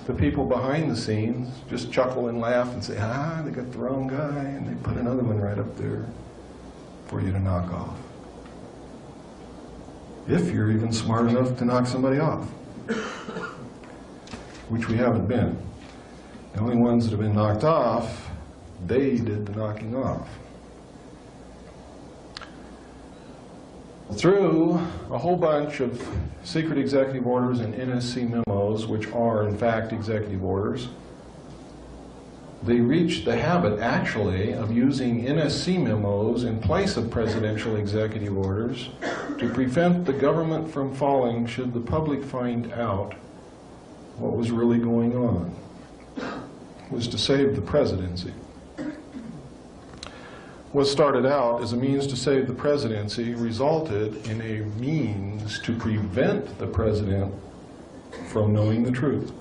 The people behind the scenes just chuckle and laugh and say, they got the wrong guy, and they put another one right up there for you to knock off. If you're even smart enough to knock somebody off, which we haven't been. The only ones that have been knocked off, they did the knocking off. Through a whole bunch of secret executive orders and NSC memos, which are in fact executive orders, they reached the habit actually of using NSC memos in place of presidential executive orders to prevent the government from falling should the public find out what was really going on. It was to save the presidency. What started out as a means to save the presidency resulted in a means to prevent the president from knowing the truth.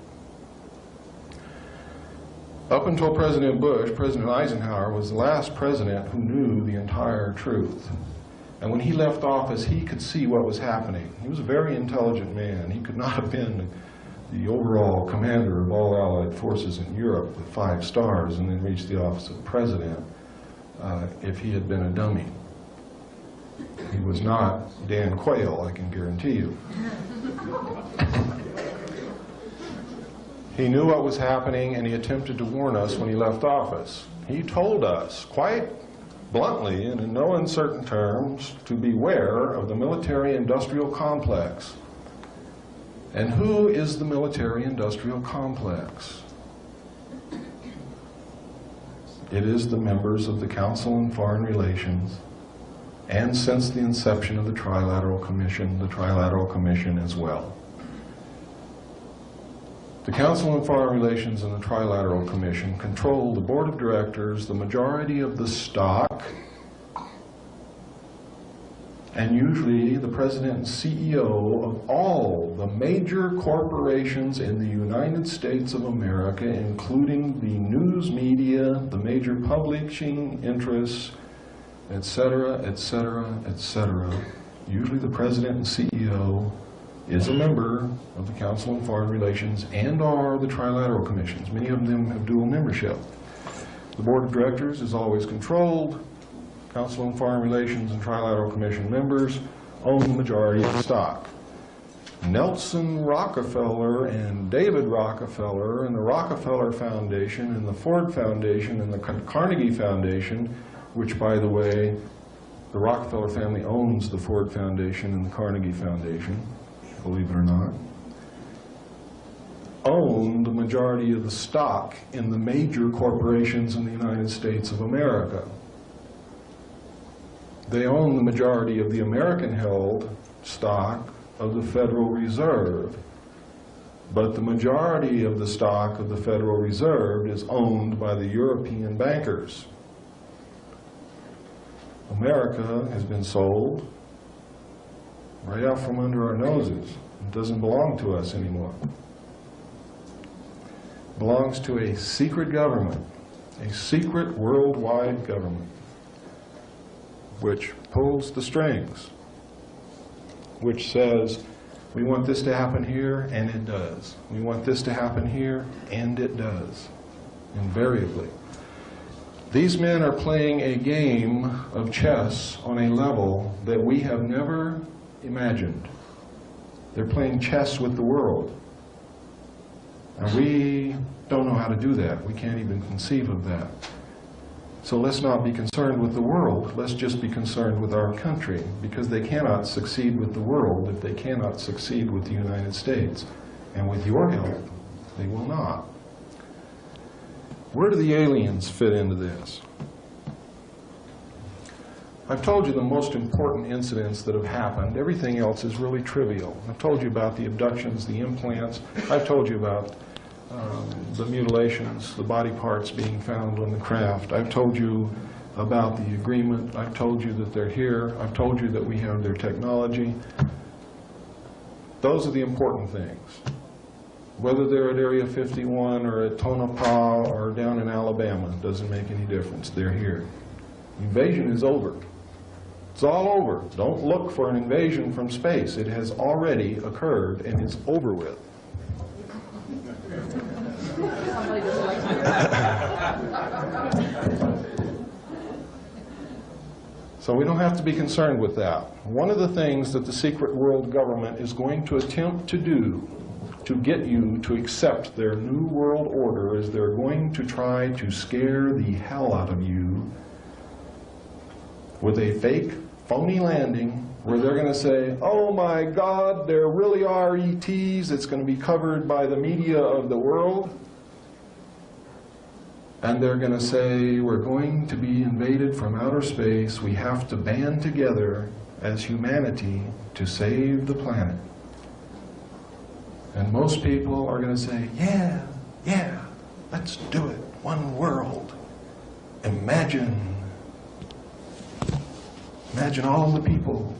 Up until President Bush, President Eisenhower was the last president who knew the entire truth. And when he left office, he could see what was happening. He was a very intelligent man. He could not have been the overall commander of all Allied forces in Europe with 5 stars and then reached the office of president if he had been a dummy. He was not Dan Quayle, I can guarantee you. He knew what was happening, and he attempted to warn us when he left office. He told us quite bluntly and in no uncertain terms to beware of the military-industrial complex. And who is the military-industrial complex? It is the members of the Council on Foreign Relations, and since the inception of the Trilateral Commission as well. The Council on Foreign Relations and the Trilateral Commission control the board of directors, the majority of the stock, and usually the president and CEO of all the major corporations in the United States of America, including the news media, the major publishing interests, etc., etc., etc. Usually the president and CEO is a member of the Council on Foreign Relations and or the Trilateral Commissions. Many of them have dual membership. The Board of Directors is always controlled. Council on Foreign Relations and Trilateral Commission members own the majority of the stock. Nelson Rockefeller and David Rockefeller and the Rockefeller Foundation and the Ford Foundation and the Carnegie Foundation, which, by the way, the Rockefeller family owns the Ford Foundation and the Carnegie Foundation, believe it or not, own the majority of the stock in the major corporations in the United States of America. They own the majority of the American-held stock of the Federal Reserve, but the majority of the stock of the Federal Reserve is owned by the European bankers. America has been sold right out from under our noses. It doesn't belong to us anymore. It belongs to a secret government, a secret worldwide government, which pulls the strings, which says, we want this to happen here, and it does. We want this to happen here, and it does, invariably. These men are playing a game of chess on a level that we have never imagined. They're playing chess with the world. And we don't know how to do that. We can't even conceive of that. So let's not be concerned with the world. Let's just be concerned with our country, because they cannot succeed with the world if they cannot succeed with the United States. And with your help, they will not. Where do the aliens fit into this? I've told you the most important incidents that have happened. Everything else is really trivial. I've told you about the abductions, the implants. I've told you about the mutilations, the body parts being found on the craft. I've told you about the agreement. I've told you that they're here. I've told you that we have their technology. Those are the important things. Whether they're at Area 51 or at Tonopah or down in Alabama, doesn't make any difference. They're here. Invasion is over. It's all over. Don't look for an invasion from space. It has already occurred and it's over with. So we don't have to be concerned with that. One of the things that the secret world government is going to attempt to do to get you to accept their new world order is they're going to try to scare the hell out of you with a fake, phony landing where they're going to say, oh my God, there really are ETs, it's going to be covered by the media of the world. And they're going to say, we're going to be invaded from outer space, we have to band together as humanity to save the planet. And most people are going to say, yeah, yeah, let's do it, one world. Imagine all the people.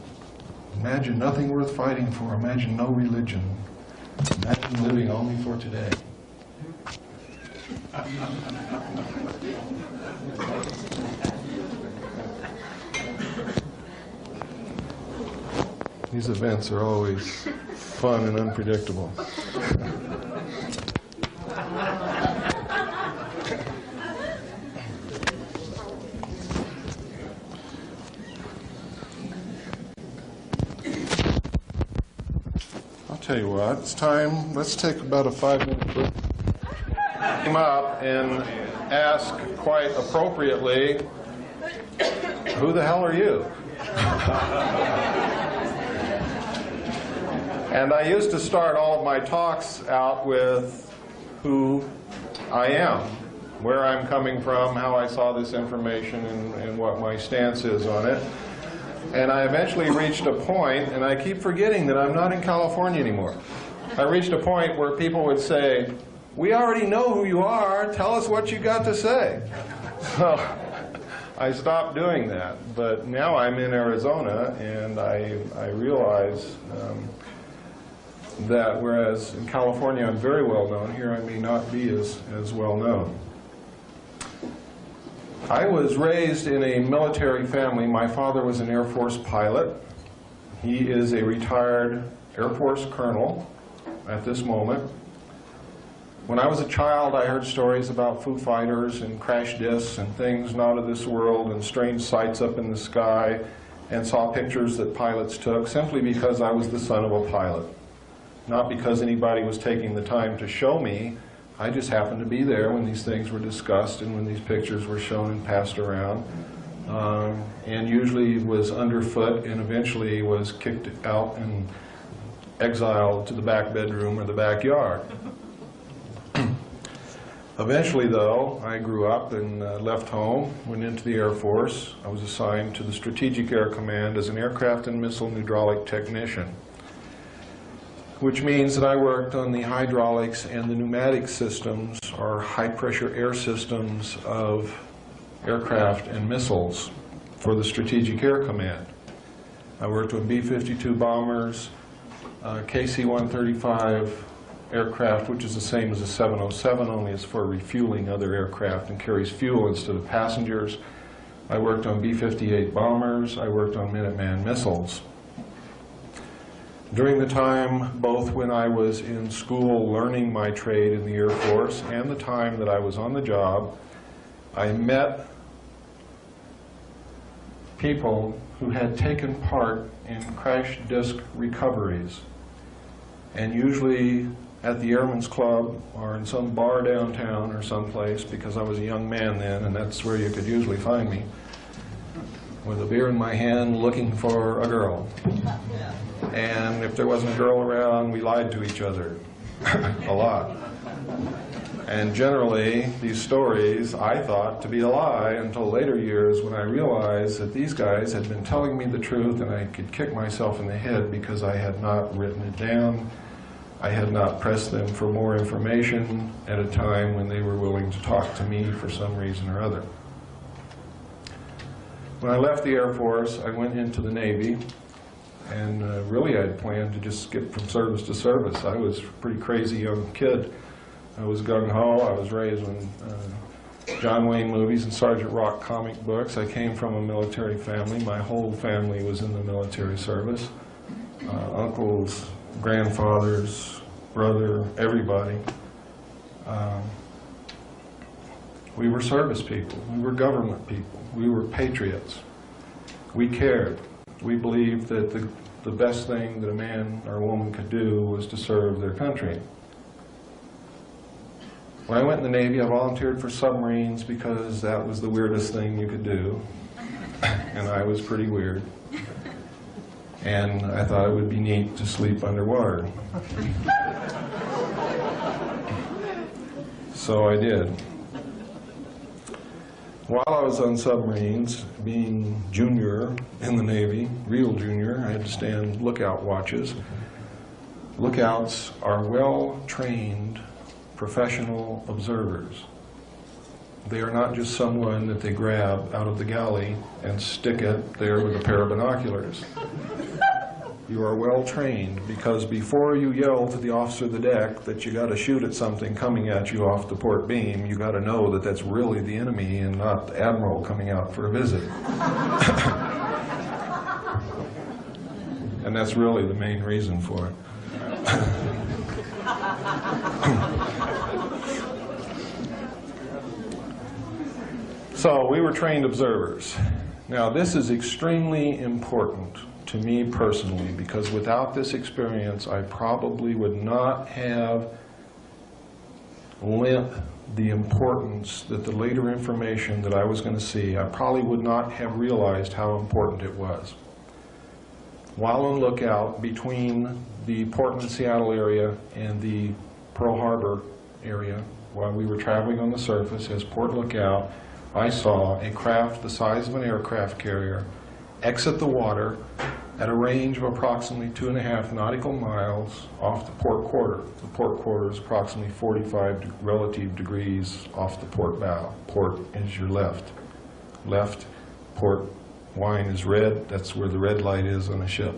Imagine nothing worth fighting for. Imagine no religion. Imagine living only for today. These events are always fun and unpredictable. I'll tell you what, it's time, let's take about a 5-minute break. Come up and ask quite appropriately, who the hell are you? And I used to start all of my talks out with who I am, where I'm coming from, how I saw this information, and what my stance is on it. And I eventually reached a point, and I keep forgetting that I'm not in California anymore. I reached a point where people would say, we already know who you are, tell us what you got to say. So I stopped doing that, but now I'm in Arizona, and I realize that whereas in California I'm very well known, here I may not be as well known. I was raised in a military family. My father was an Air Force pilot. He is a retired Air Force colonel at this moment. When I was a child, I heard stories about Foo Fighters and crash discs and things not of this world and strange sights up in the sky, and saw pictures that pilots took simply because I was the son of a pilot. Not because anybody was taking the time to show me. I just happened to be there when these things were discussed and when these pictures were shown and passed around. And usually was underfoot and eventually was kicked out and exiled to the back bedroom or the backyard. Eventually, though, I grew up and left home, went into the Air Force. I was assigned to the Strategic Air Command as an aircraft and missile hydraulic technician, which means that I worked on the hydraulics and the pneumatic systems, or high-pressure air systems of aircraft and missiles for the Strategic Air Command. I worked with B-52 bombers, KC-135 aircraft, which is the same as a 707, only it's for refueling other aircraft and carries fuel instead of passengers. I worked on B-58 bombers. I worked on Minuteman missiles. During the time, both when I was in school learning my trade in the Air Force and the time that I was on the job, I met people who had taken part in crash disk recoveries. And usually at the Airmen's Club or in some bar downtown or someplace, because I was a young man then, and that's where you could usually find me, with a beer in my hand looking for a girl. And if there wasn't a girl around, we lied to each other a lot. And generally, these stories I thought to be a lie until later years when I realized that these guys had been telling me the truth, and I could kick myself in the head because I had not written it down. I had not pressed them for more information at a time when they were willing to talk to me for some reason or other. When I left the Air Force, I went into the Navy, and really I had planned to just skip from service to service. I was a pretty crazy young kid. I was gung-ho. I was raised on John Wayne movies and Sergeant Rock comic books. I came from a military family. My whole family was in the military service. Uncles, grandfathers, brother, everybody. We were service people. We were government people. We were patriots. We cared. We believed that the best thing that a man or a woman could do was to serve their country. When I went in the Navy, I volunteered for submarines because that was the weirdest thing you could do. And I was pretty weird. And I thought it would be neat to sleep underwater. So I did. While I was on submarines, being junior in the Navy, real junior, I had to stand lookout watches. Lookouts are well-trained professional observers. They are not just someone that they grab out of the galley and stick it there with a pair of binoculars. You are well trained, because before you yell to the officer of the deck that you got to shoot at something coming at you off the port beam, you got to know that that's really the enemy and not the admiral coming out for a visit. And that's really the main reason for it. So we were trained observers. Now this is extremely important to me personally, because without this experience I probably would not have lent the importance that the later information that I was going to see, I probably would not have realized how important it was. While on lookout between the Portland-Seattle area and the Pearl Harbor area, while we were traveling on the surface as port lookout, I saw a craft the size of an aircraft carrier exit the water at a range of approximately 2.5 nautical miles off the port quarter. The port quarter is approximately 45 relative degrees off the port bow. Port is your left. Left, port wine is red. That's where the red light is on a ship.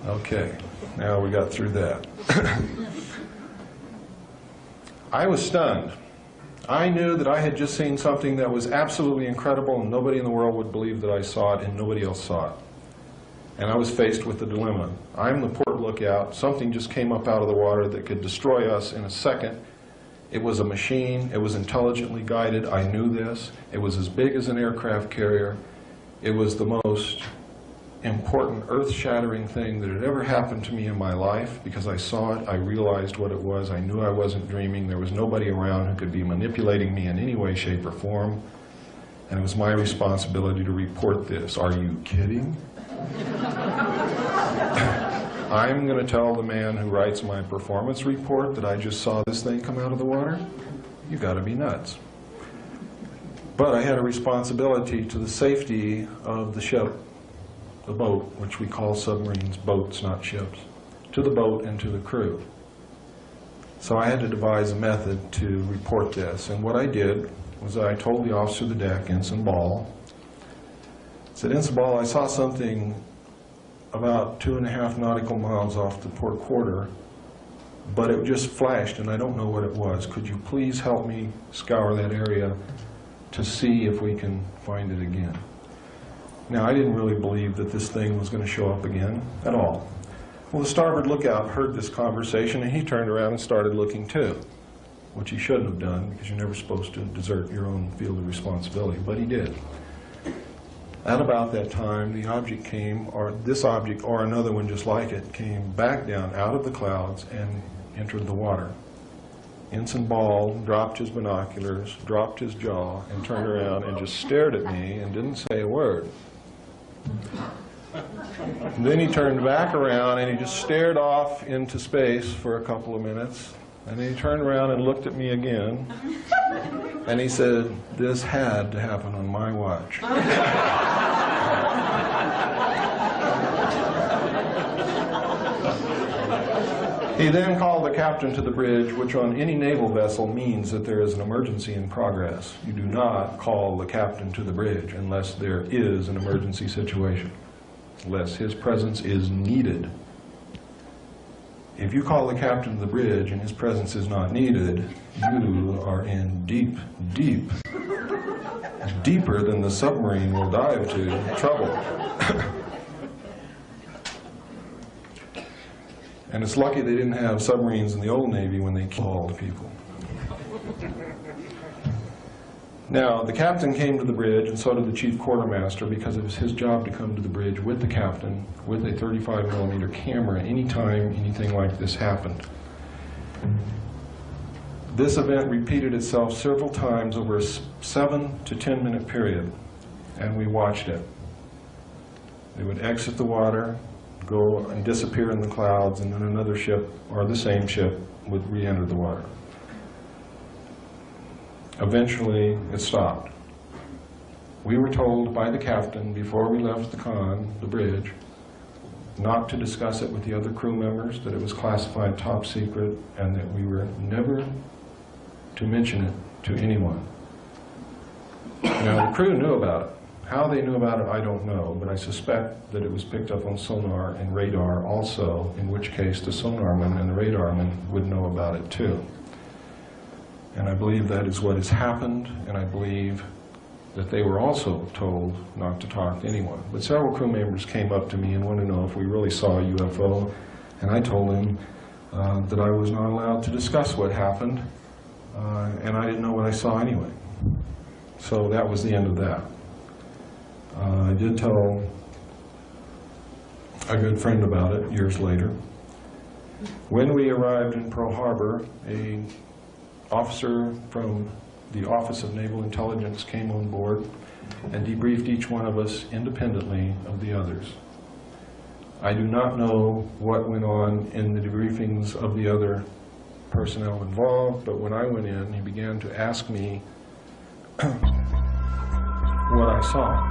Okay, now we got through that. I was stunned. I knew that I had just seen something that was absolutely incredible, and nobody in the world would believe that I saw it, and nobody else saw it. And I was faced with the dilemma. I'm the port lookout. Something just came up out of the water that could destroy us in a second. It was a machine. It was intelligently guided. I knew this. It was as big as an aircraft carrier. It was the most important, earth-shattering thing that had ever happened to me in my life, because I saw it, I realized what it was, I knew I wasn't dreaming, there was nobody around who could be manipulating me in any way, shape, or form, and it was my responsibility to report this. Are you kidding? I'm going to tell the man who writes my performance report that I just saw this thing come out of the water? You got to be nuts. But I had a responsibility to the safety of the ship, the boat, which we call submarines, boats, not ships, to the boat and to the crew. So I had to devise a method to report this. And what I did was I told the officer of the deck, Ensign Ball, I said, Ensign Ball, I saw something about 2.5 nautical miles off the port quarter, but it just flashed and I don't know what it was. Could you please help me scour that area to see if we can find it again? Now, I didn't really believe that this thing was going to show up again at all. Well, the starboard lookout heard this conversation, and he turned around and started looking too, which he shouldn't have done, because you're never supposed to desert your own field of responsibility, but he did. At about that time, the object came, or this object, or another one just like it, came back down out of the clouds and entered the water. Ensign Ball dropped his binoculars, dropped his jaw, and turned around and just stared at me and didn't say a word. And then he turned back around and he just stared off into space for a couple of minutes. And then he turned around and looked at me again. And he said, "This had to happen on my watch." He then called the captain to the bridge, which on any naval vessel means that there is an emergency in progress. You do not call the captain to the bridge unless there is an emergency situation, unless his presence is needed. If you call the captain to the bridge and his presence is not needed, you are in deep, deeper than the submarine will dive to, trouble. And it's lucky they didn't have submarines in the old Navy when they killed people. Now, the captain came to the bridge, and so did the chief quartermaster, because it was his job to come to the bridge with the captain with a 35mm camera anytime anything like this happened. This event repeated itself several times over a 7 to 10 minute period, and we watched it. They would exit the water, go and disappear in the clouds, and then another ship, or the same ship, would re-enter the water. Eventually, it stopped. We were told by the captain before we left the bridge, not to discuss it with the other crew members, that it was classified top secret, and that we were never to mention it to anyone. Now, the crew knew about it. How they knew about it, I don't know, but I suspect that it was picked up on sonar and radar also, in which case the sonarman and the radarman would know about it too. And I believe that is what has happened, and I believe that they were also told not to talk to anyone. But several crew members came up to me and wanted to know if we really saw a UFO, and I told them that I was not allowed to discuss what happened, and I didn't know what I saw anyway. So that was the end of that. I did tell a good friend about it years later. When we arrived in Pearl Harbor, an officer from the Office of Naval Intelligence came on board and debriefed each one of us independently of the others. I do not know what went on in the debriefings of the other personnel involved, but when I went in, he began to ask me what I saw.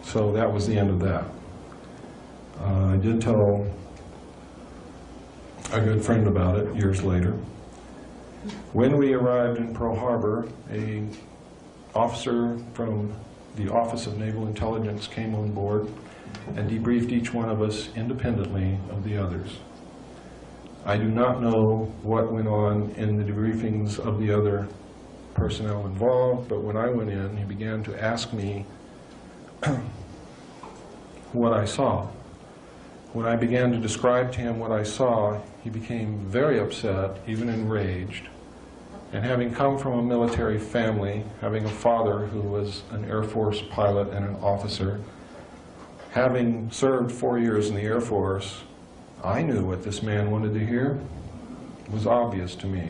So that was the end of that. I did tell a good friend about it years later. When we arrived in Pearl Harbor, an officer from the Office of Naval Intelligence came on board and debriefed each one of us independently of the others. I do not know what went on in the debriefings of the other personnel involved, but when I went in, he began to ask me what I saw. When I began to describe to him what I saw, he became very upset, even enraged. And having come from a military family, having a father who was an Air Force pilot and an officer, having served 4 years in the Air Force, I knew what this man wanted to hear. It was obvious to me.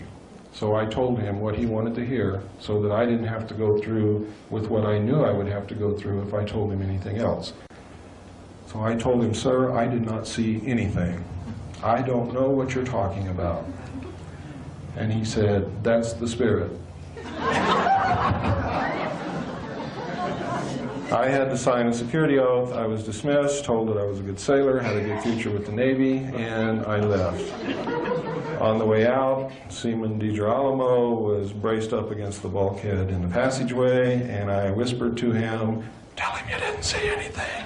So I told him what he wanted to hear so that I didn't have to go through with what I knew I would have to go through if I told him anything else. So I told him, "Sir, I did not see anything. I don't know what you're talking about." And he said, "That's the spirit." I had to sign a security oath. I was dismissed, told that I was a good sailor, had a good future with the Navy, and I left. On the way out, Seaman DiGirolamo was braced up against the bulkhead in the passageway, and I whispered to him, "Tell him you didn't see anything."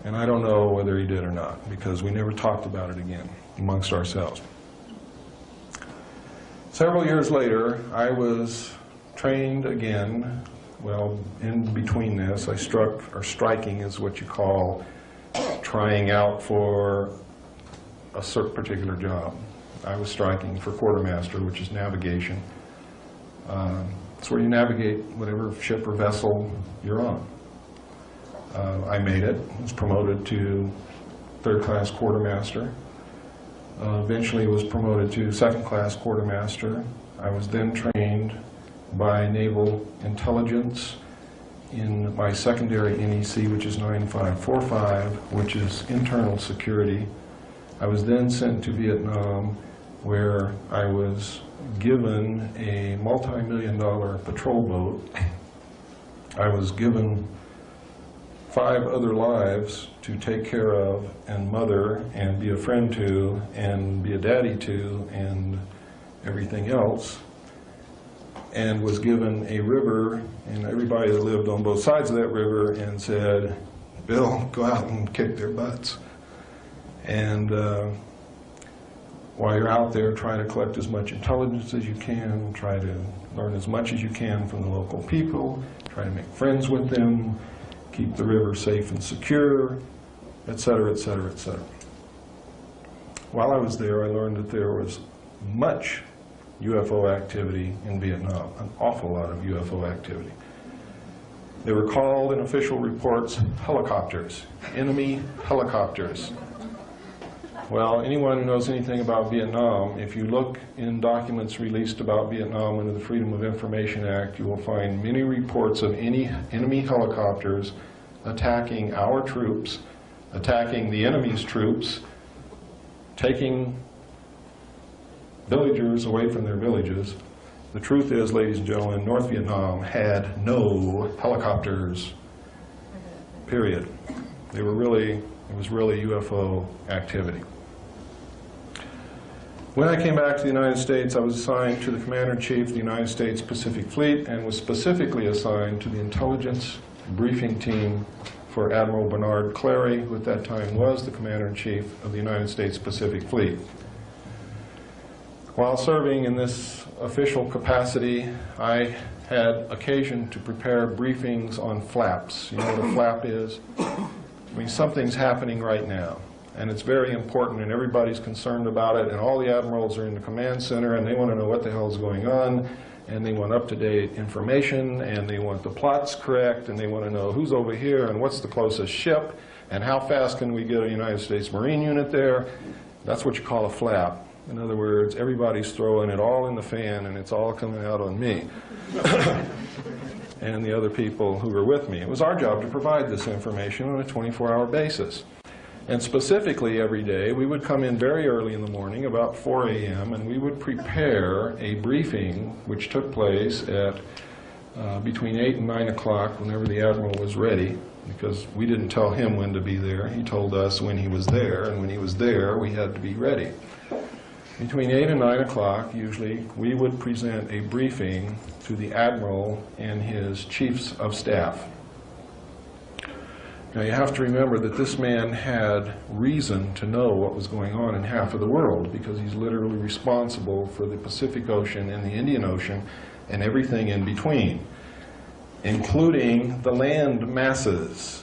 And I don't know whether he did or not, because we never talked about it again amongst ourselves. Several years later, I was trained again. Well, in between this, I struck, or striking is what you call trying out for a certain particular job. I was striking for quartermaster, which is navigation. It's where you navigate whatever ship or vessel you're on. I made it, was promoted to third-class quartermaster. Eventually was promoted to second-class quartermaster. I was then trained by Naval Intelligence in my secondary NEC, which is 9545, which is internal security. I was then sent to Vietnam, where I was given a multi-million-dollar patrol boat. I was given 5 other lives to take care of and mother and be a friend to and be a daddy to and everything else, and was given a river and everybody that lived on both sides of that river and said, Bill, go out and kick their butts. And while you're out there, try to collect as much intelligence as you can, try to learn as much as you can from the local people, try to make friends with them, keep the river safe and secure, etc., etc., etc. While I was there, I learned that there was much UFO activity in Vietnam, an awful lot of UFO activity. They were called in official reports helicopters, enemy helicopters. Well, anyone who knows anything about Vietnam, if you look in documents released about Vietnam under the Freedom of Information Act, you will find many reports of any enemy helicopters attacking our troops, attacking the enemy's troops, taking villagers away from their villages. The truth is, ladies and gentlemen, North Vietnam had no helicopters, period. It was really UFO activity. When I came back to the United States, I was assigned to the Commander-in-Chief of the United States Pacific Fleet and was specifically assigned to the intelligence briefing team for Admiral Bernard Clary, who at that time was the Commander-in-Chief of the United States Pacific Fleet. While serving in this official capacity, I had occasion to prepare briefings on flaps. You know what a flap is? I mean, something's happening right now, and it's very important, and everybody's concerned about it, and all the admirals are in the command center, and they want to know what the hell is going on, and they want up-to-date information, and they want the plots correct, and they want to know who's over here, and what's the closest ship, and how fast can we get a United States Marine unit there. That's what you call a flap. In other words, everybody's throwing it all in the fan, and it's all coming out on me and the other people who were with me. It was our job to provide this information on a 24-hour basis. And specifically every day, we would come in very early in the morning, about 4 a.m., and we would prepare a briefing which took place at between 8 and 9 o'clock whenever the Admiral was ready, because we didn't tell him when to be there. He told us when he was there, and when he was there, we had to be ready. Between 8 and 9 o'clock, usually, we would present a briefing to the Admiral and his chiefs of staff. Now, you have to remember that this man had reason to know what was going on in half of the world, because he's literally responsible for the Pacific Ocean and the Indian Ocean and everything in between, including the land masses.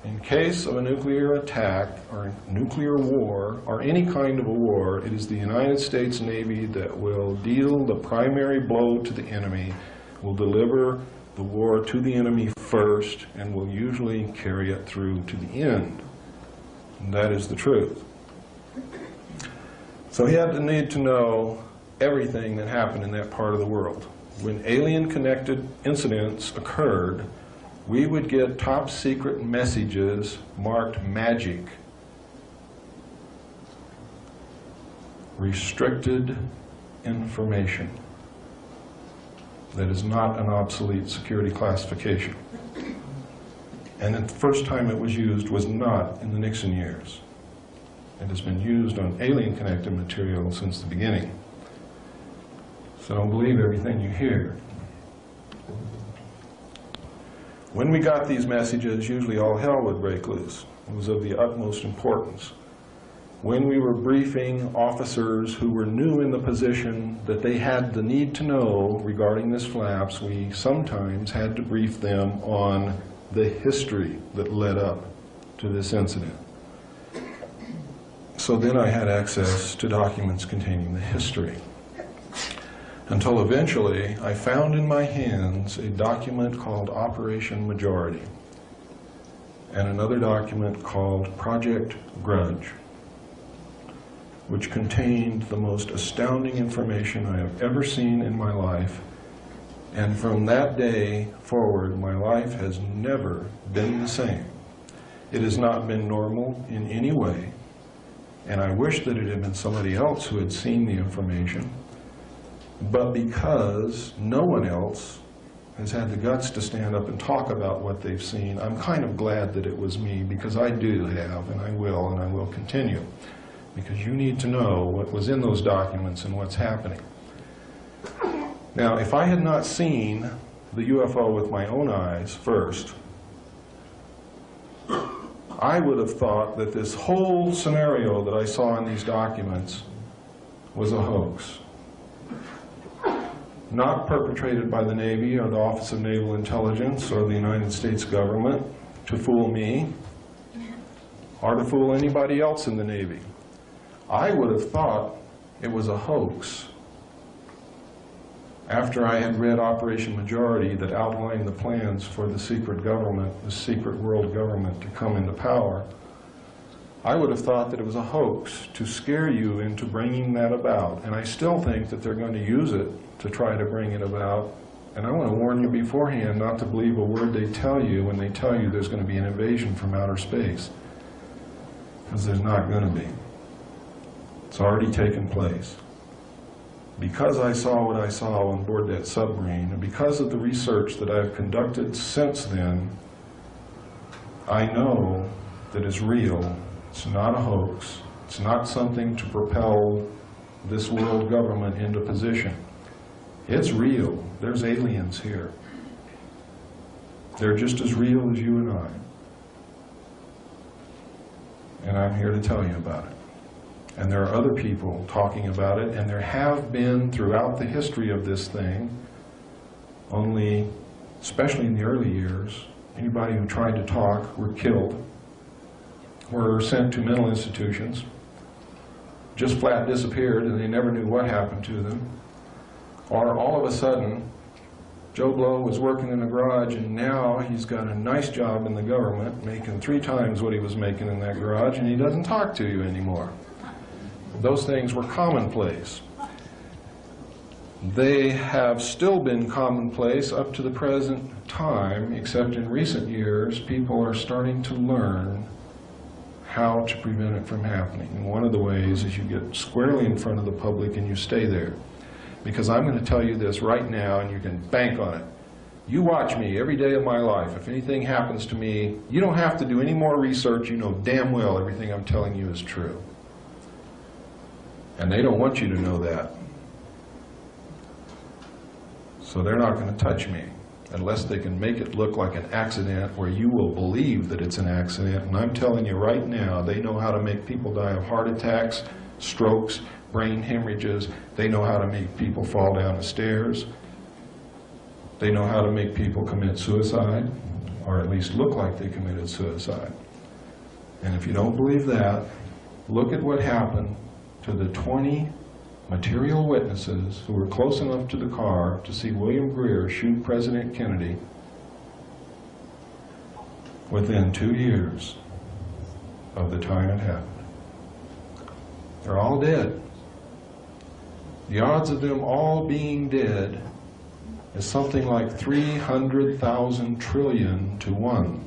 In case of a nuclear attack or nuclear war or any kind of a war, it is the United States Navy that will deal the primary blow to the enemy, will deliver the war to the enemy first, and will usually carry it through to the end. And that is the truth. So he had to need to know everything that happened in that part of the world. When alien-connected incidents occurred, we would get top secret messages marked magic, restricted information. That is not an obsolete security classification. And the first time it was used was not in the Nixon years. It has been used on alien-connected material since the beginning. So don't believe everything you hear. When we got these messages, usually all hell would break loose. It was of the utmost importance. When we were briefing officers who were new in the position that they had the need to know regarding this flaps, we sometimes had to brief them on the history that led up to this incident. So then I had access to documents containing the history. Until eventually, I found in my hands a document called Operation Majority and another document called Project Grudge, which contained the most astounding information I have ever seen in my life. And from that day forward, my life has never been the same. It has not been normal in any way, and I wish that it had been somebody else who had seen the information. But because no one else has had the guts to stand up and talk about what they've seen, I'm kind of glad that it was me, because I do have, and I will continue. Because you need to know what was in those documents and what's happening. Now, if I had not seen the UFO with my own eyes first, I would have thought that this whole scenario that I saw in these documents was a hoax. Not perpetrated by the Navy or the Office of Naval Intelligence or the United States government to fool me or to fool anybody else in the Navy. I would have thought it was a hoax after I had read Operation Majority that outlined the plans for the secret government, the secret world government, to come into power. I would have thought that it was a hoax to scare you into bringing that about. And I still think that they're going to use it to try to bring it about. And I want to warn you beforehand not to believe a word they tell you when they tell you there's going to be an invasion from outer space. Because there's not going to be. It's already taken place. Because I saw what I saw on board that submarine, and because of the research that I've conducted since then, I know that it's real. It's not a hoax. It's not something to propel this world government into position. It's real. There's aliens here. They're just as real as you and I. And I'm here to tell you about it. And there are other people talking about it, and there have been throughout the history of this thing, only, especially in the early years, anybody who tried to talk were killed, were sent to mental institutions, just flat disappeared and they never knew what happened to them. Or all of a sudden, Joe Blow was working in a garage and now he's got a nice job in the government, making 3 times what he was making in that garage, and he doesn't talk to you anymore. Those things were commonplace. They have still been commonplace up to the present time, except in recent years, people are starting to learn how to prevent it from happening. And one of the ways is you get squarely in front of the public and you stay there. Because I'm going to tell you this right now, and you can bank on it. You watch me every day of my life. If anything happens to me, you don't have to do any more research. You know damn well everything I'm telling you is true. And they don't want you to know that. So they're not going to touch me unless they can make it look like an accident where you will believe that it's an accident. And I'm telling you right now, they know how to make people die of heart attacks, strokes, brain hemorrhages. They know how to make people fall down the stairs. They know how to make people commit suicide, or at least look like they committed suicide. And if you don't believe that, look at what happened to the 20 material witnesses who were close enough to the car to see William Greer shoot President Kennedy within 2 years of the time it happened. They're all dead. The odds of them all being dead is something like 300,000 trillion to 1.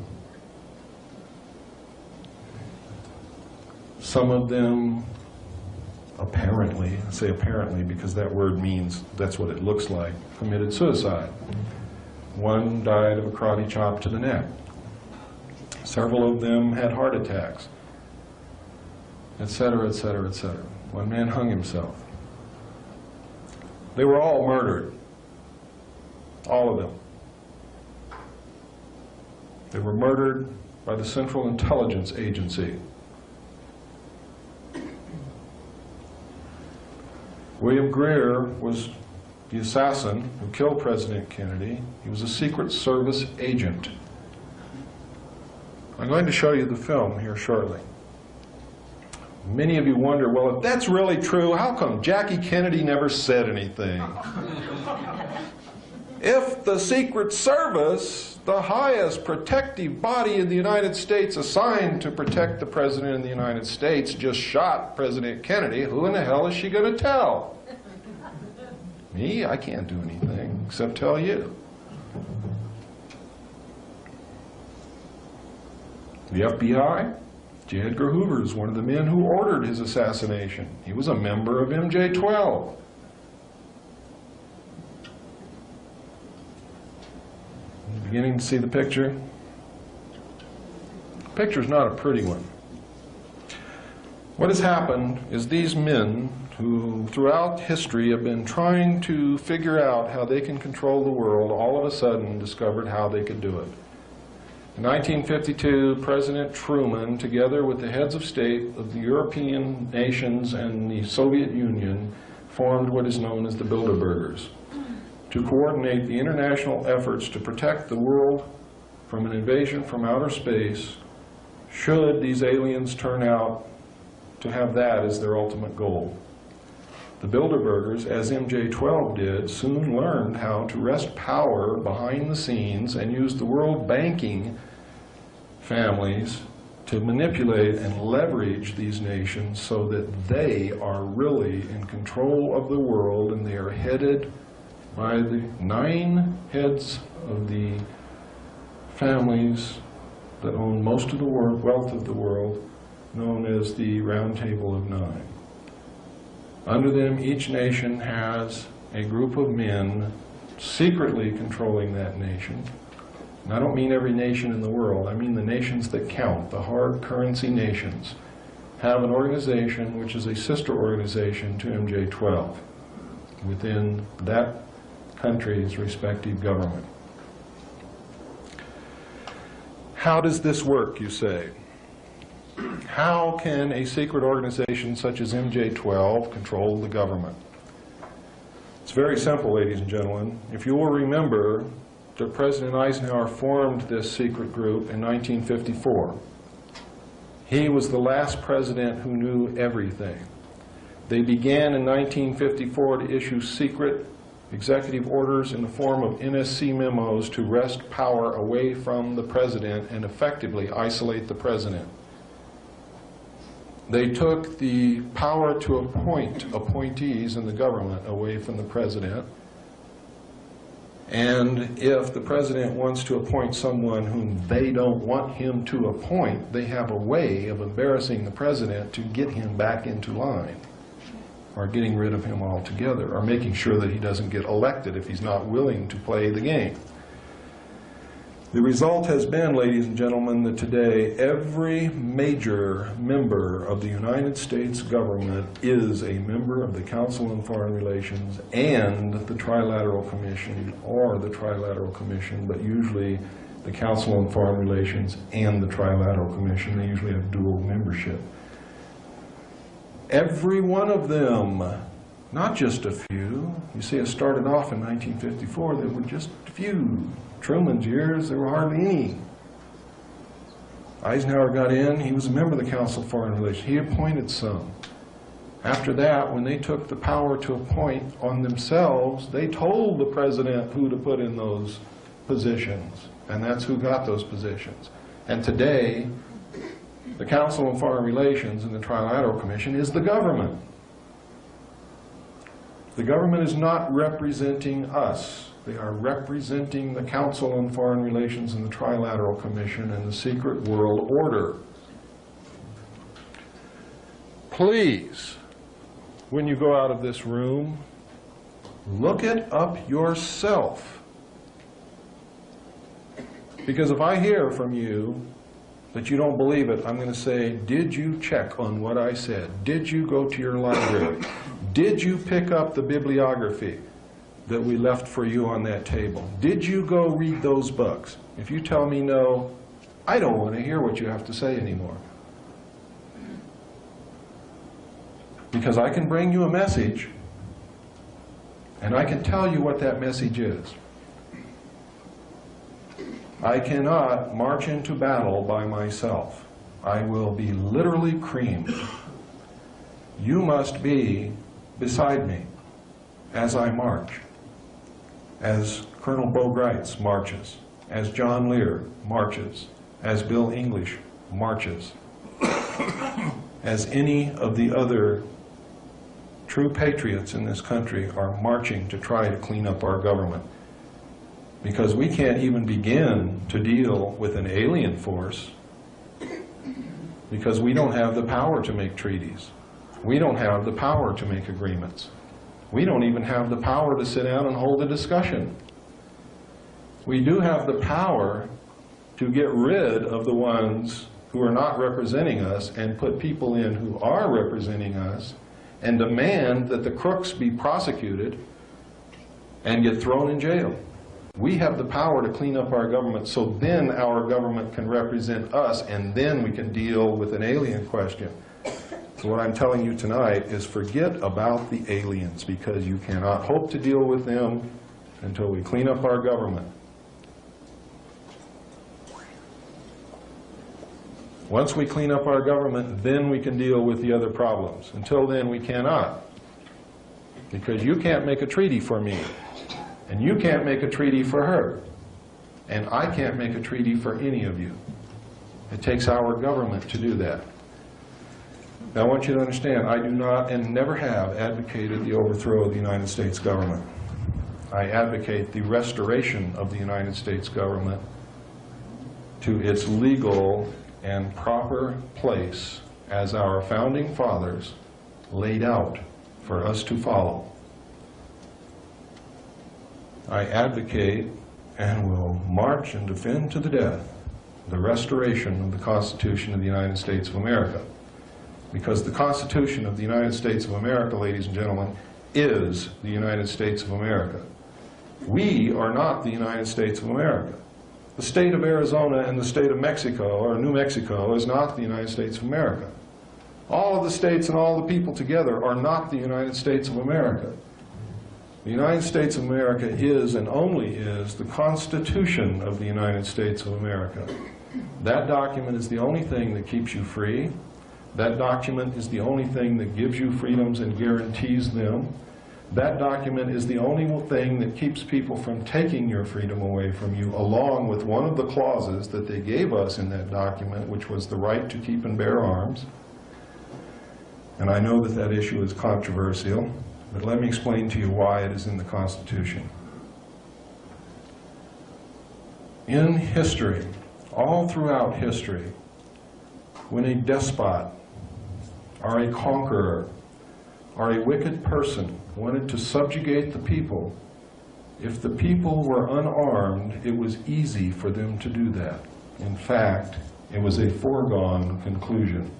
Some of them apparently, I say apparently because that word means that's what it looks like, committed suicide. One died of a karate chop to the neck. Several of them had heart attacks, etc., etc., etc. One man hung himself. They were all murdered. All of them. They were murdered by the Central Intelligence Agency. William Greer was the assassin who killed President Kennedy. He was a Secret Service agent. I'm going to show you the film here shortly. Many of you wonder, well, if that's really true, how come Jackie Kennedy never said anything? If the Secret Service, the highest protective body in the United States assigned to protect the President of the United States, just shot President Kennedy, who in the hell is she going to tell? Me? I can't do anything except tell you. The FBI? J. Edgar Hoover is one of the men who ordered his assassination. He was a member of MJ-12. Beginning to see the picture? The picture's not a pretty one. What has happened is these men who throughout history have been trying to figure out how they can control the world, all of a sudden discovered how they could do it. In 1952, President Truman, together with the heads of state of the European nations and the Soviet Union, formed what is known as the Bilderbergers to coordinate the international efforts to protect the world from an invasion from outer space should these aliens turn out to have that as their ultimate goal. The Bilderbergers, as MJ-12 did, soon learned how to wrest power behind the scenes and use the world banking families to manipulate and leverage these nations so that they are really in control of the world, and they are headed by the 9 heads of the families that own most of the wealth of the world, known as the Round Table of 9. Under them, each nation has a group of men secretly controlling that nation. And I don't mean every nation in the world, I mean the nations that count, the hard currency nations, have an organization which is a sister organization to MJ-12 within that country's respective government. How does this work, you say? How can a secret organization such as MJ-12 control the government? It's very simple, ladies and gentlemen. If you will remember that President Eisenhower formed this secret group in 1954. He was the last president who knew everything. They began in 1954 to issue secret executive orders in the form of NSC memos to wrest power away from the president and effectively isolate the president. They took the power to appoint appointees in the government away from the president. And if the president wants to appoint someone whom they don't want him to appoint, they have a way of embarrassing the president to get him back into line, or getting rid of him altogether, or making sure that he doesn't get elected if he's not willing to play the game. The result has been, ladies and gentlemen, that today every major member of the United States government is a member of the Council on Foreign Relations and the Trilateral Commission, or the Trilateral Commission, but usually the Council on Foreign Relations and the Trilateral Commission. They usually have dual membership. Every one of them, not just a few. You see, it started off in 1954, there were just a few. Truman's years, there were hardly any. Eisenhower got in, he was a member of the Council of Foreign Relations. He appointed some. After that, when they took the power to appoint on themselves, they told the president who to put in those positions, and that's who got those positions. And today, the Council on Foreign Relations and the Trilateral Commission is the government. The government is not representing us. They are representing the Council on Foreign Relations and the Trilateral Commission and the secret world order. Please, when you go out of this room, look it up yourself. Because if I hear from you that you don't believe it, I'm going to say, did you check on what I said? Did you go to your library? Did you pick up the bibliography that we left for you on that table? Did you go read those books? If you tell me no, I don't want to hear what you have to say anymore. Because I can bring you a message, and I can tell you what that message is. I cannot march into battle by myself. I will be literally creamed. You must be beside me as I march, as Colonel Bo Greitz marches, as John Lear marches, as Bill English marches, as any of the other true patriots in this country are marching to try to clean up our government. Because we can't even begin to deal with an alien force because we don't have the power to make treaties. We don't have the power to make agreements. We don't even have the power to sit down and hold a discussion. We do have the power to get rid of the ones who are not representing us and put people in who are representing us and demand that the crooks be prosecuted and get thrown in jail. We have the power to clean up our government, so then our government can represent us, and then we can deal with an alien question. So what I'm telling you tonight is forget about the aliens, because you cannot hope to deal with them until we clean up our government. Once we clean up our government, then we can deal with the other problems. Until then, we cannot. Because you can't make a treaty for me, and you can't make a treaty for her, and I can't make a treaty for any of you. It takes our government to do that. Now I want you to understand, I do not and never have advocated the overthrow of the United States government. I advocate the restoration of the United States government to its legal and proper place as our founding fathers laid out for us to follow. I advocate and will march and defend to the death the restoration of the Constitution of the United States of America. Because the Constitution of the United States of America, ladies and gentlemen, is the United States of America. We are not the United States of America. The state of Arizona and the state of Mexico, or New Mexico, is not the United States of America. All of the states and all the people together are not the United States of America. The United States of America is and only is the Constitution of the United States of America. That document is the only thing that keeps you free. That document is the only thing that gives you freedoms and guarantees them. That document is the only thing that keeps people from taking your freedom away from you, along with one of the clauses that they gave us in that document, which was the right to keep and bear arms. And I know that that issue is controversial, but let me explain to you why it is in the Constitution. In history, all throughout history, when a despot or a conqueror or a wicked person wanted to subjugate the people, if the people were unarmed, it was easy for them to do that. In fact, it was a foregone conclusion.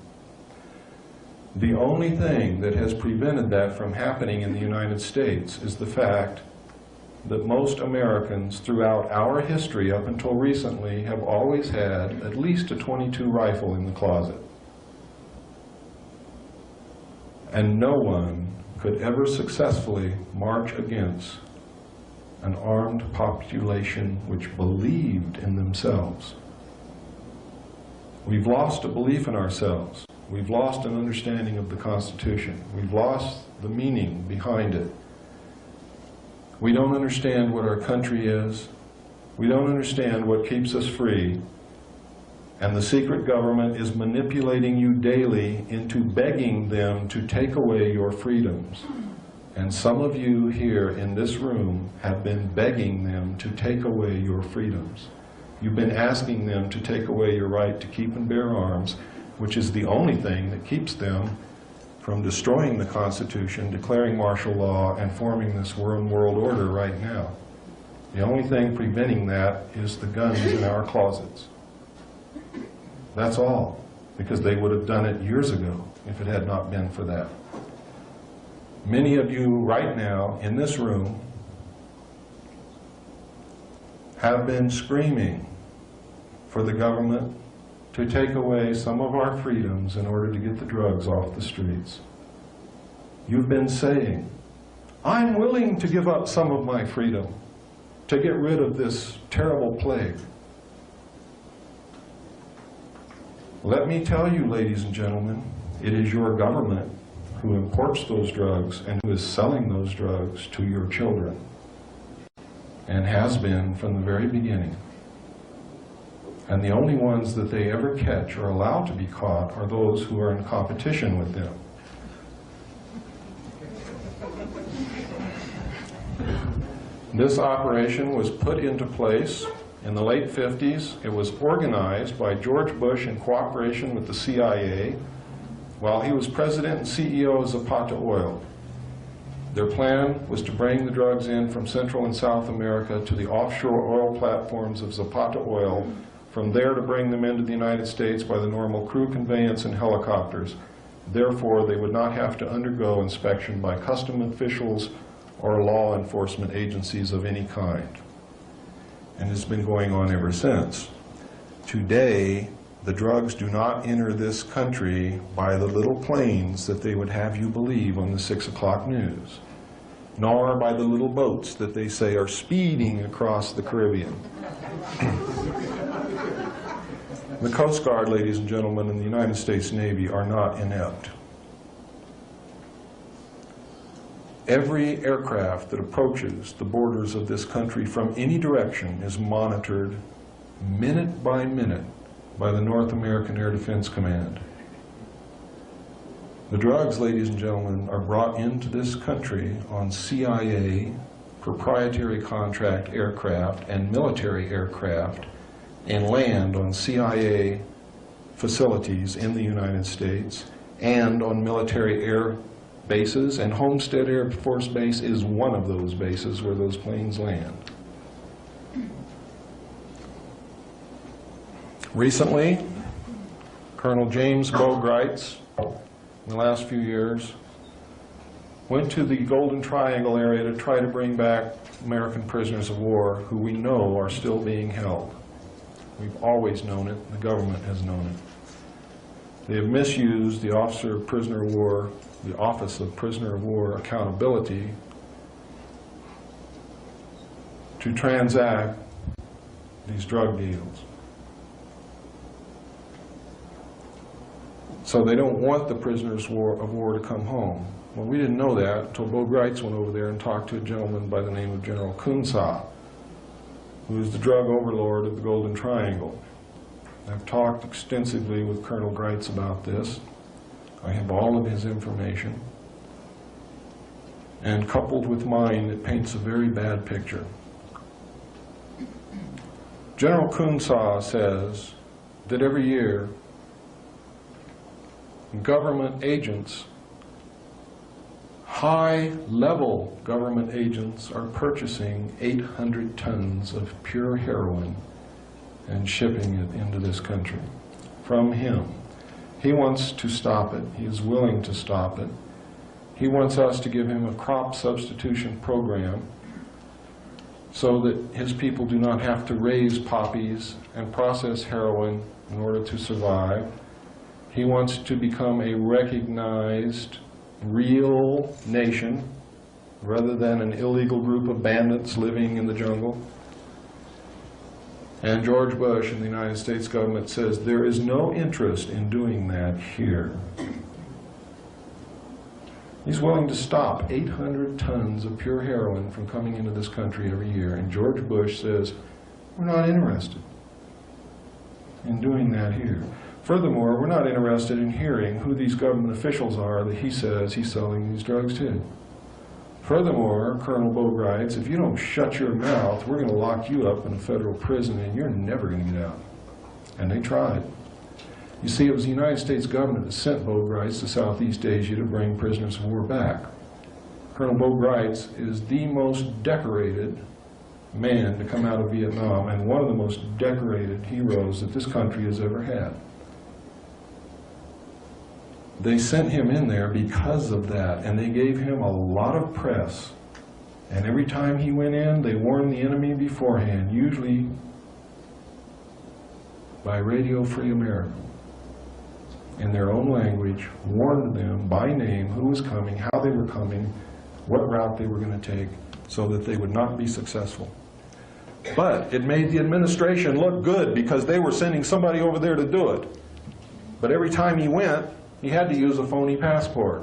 The only thing that has prevented that from happening in the United States is the fact that most Americans throughout our history up until recently have always had at least a .22 rifle in the closet. And no one could ever successfully march against an armed population which believed in themselves. We've lost a belief in ourselves. We've lost an understanding of the Constitution. We've lost the meaning behind it. We don't understand what our country is. We don't understand what keeps us free. And the secret government is manipulating you daily into begging them to take away your freedoms. And some of you here in this room have been begging them to take away your freedoms. You've been asking them to take away your right to keep and bear arms, which is the only thing that keeps them from destroying the Constitution, declaring martial law, and forming this world order right now. The only thing preventing that is the guns in our closets. That's all, because they would have done it years ago if it had not been for that. Many of you right now in this room have been screaming for the government to take away some of our freedoms in order to get the drugs off the streets. You've been saying, I'm willing to give up some of my freedom to get rid of this terrible plague. Let me tell you, ladies and gentlemen, it is your government who imports those drugs and who is selling those drugs to your children, and has been from the very beginning. And the only ones that they ever catch or allow to be caught are those who are in competition with them. This operation was put into place in the late 50s. It was organized by George Bush in cooperation with the CIA while he was president and CEO of Zapata Oil. Their plan was to bring the drugs in from Central and South America to the offshore oil platforms of Zapata Oil, from there to bring them into the United States by the normal crew conveyance and helicopters. Therefore, they would not have to undergo inspection by custom officials or law enforcement agencies of any kind. And it's been going on ever since. Today, the drugs do not enter this country by the little planes that they would have you believe on the 6 o'clock news, nor by the little boats that they say are speeding across the Caribbean. The Coast Guard, ladies and gentlemen, and the United States Navy are not inept. Every aircraft that approaches the borders of this country from any direction is monitored minute by minute by the North American Air Defense Command. The drugs, ladies and gentlemen, are brought into this country on CIA proprietary contract aircraft and military aircraft, and land on CIA facilities in the United States and on military air bases, and Homestead Air Force Base is one of those bases where those planes land. Recently, Colonel James Bogreitz, in the last few years, went to the Golden Triangle area to try to bring back American prisoners of war who we know are still being held. We've always known it. The government has known it. They have misused the Office of Prisoner of War Accountability to transact these drug deals. So they don't want the prisoners of war to come home. Well, we didn't know that until Bogreitz went over there and talked to a gentleman by the name of General Cooper, who is the drug overlord of the Golden Triangle. I've talked extensively with Colonel Greitz about this. I have all of his information. And coupled with mine, it paints a very bad picture. General Cooper says that every year government agents, high-level government agents, are purchasing 800 tons of pure heroin and shipping it into this country from him. He wants to stop it. He is willing to stop it. He wants us to give him a crop substitution program so that his people do not have to raise poppies and process heroin in order to survive. He wants to become a recognized, real nation rather than an illegal group of bandits living in the jungle. And George Bush and the United States government says there is no interest in doing that here. He's willing to stop 800 tons of pure heroin from coming into this country every year, and George Bush says, we're not interested in doing that here. Furthermore, we're not interested in hearing who these government officials are that he says he's selling these drugs to. Furthermore, Colonel Bogreitz, if you don't shut your mouth, we're going to lock you up in a federal prison and you're never going to get out. And they tried. You see, it was the United States government that sent Bogreitz to Southeast Asia to bring prisoners of war back. Colonel Bogreitz is the most decorated man to come out of Vietnam and one of the most decorated heroes that this country has ever had. They sent him in there because of that, and they gave him a lot of press. And every time he went in, they warned the enemy beforehand, usually by Radio Free America, in their own language, warned them by name who was coming, how they were coming, what route they were going to take, so that they would not be successful. But it made the administration look good because they were sending somebody over there to do it. But every time he went, he had to use a phony passport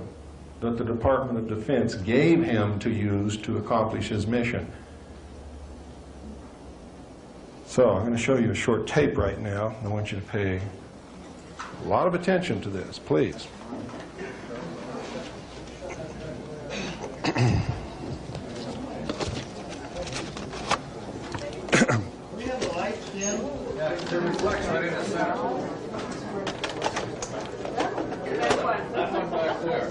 that the Department of Defense gave him to use to accomplish his mission. So I'm going to show you a short tape right now. I want you to pay a lot of attention to this, please. We have the lights dim. Yeah, it reflects right in the center. That one back there.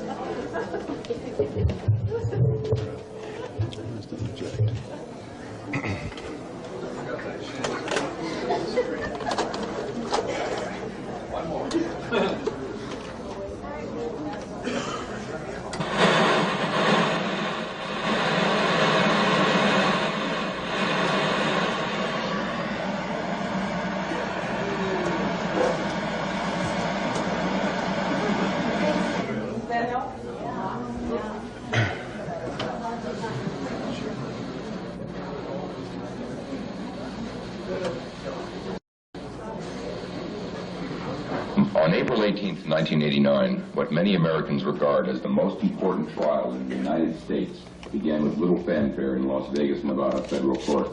On April 18, 1989, what many Americans regard as the most important trial in the United States began with little fanfare in Las Vegas, Nevada federal court.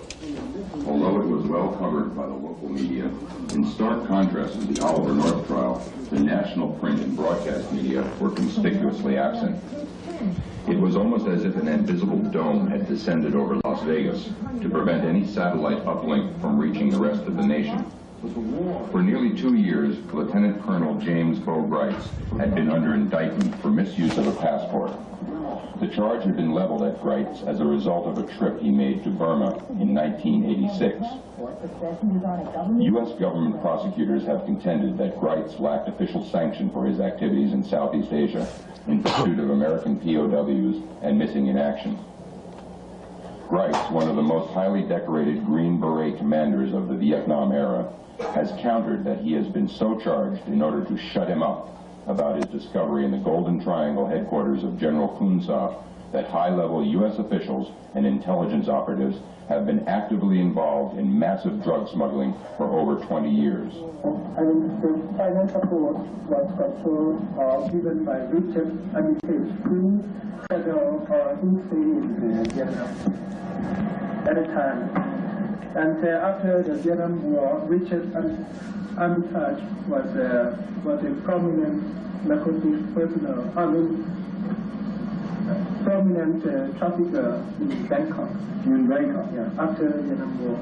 Although it was well covered by the local media, in stark contrast to the Oliver North trial, the national print and broadcast media were conspicuously absent. It was almost as if an invisible dome had descended over Las Vegas to prevent any satellite uplink from reaching the rest of the nation. For nearly 2 years, Lieutenant Colonel James Bo Grites had been under indictment for misuse of a passport. The charge had been leveled at Grites as a result of a trip he made to Burma in 1986. U.S. government prosecutors have contended that Grites lacked official sanction for his activities in Southeast Asia in pursuit of American POWs and missing in action. Grites, one of the most highly decorated Green Beret commanders of the Vietnam era, has countered that he has been so charged in order to shut him up about his discovery in the Golden Triangle headquarters of General Kun Sa that high-level U.S. officials and intelligence operatives have been actively involved in massive drug smuggling for over 20 years. The final support was controlled given by Richard Armitage Crew, federal agency in Vietnam at the time. And after the Vietnam War, Richard Armitage was a prominent narcotics personnel, prominent trafficker in Bangkok. After the Vietnam War.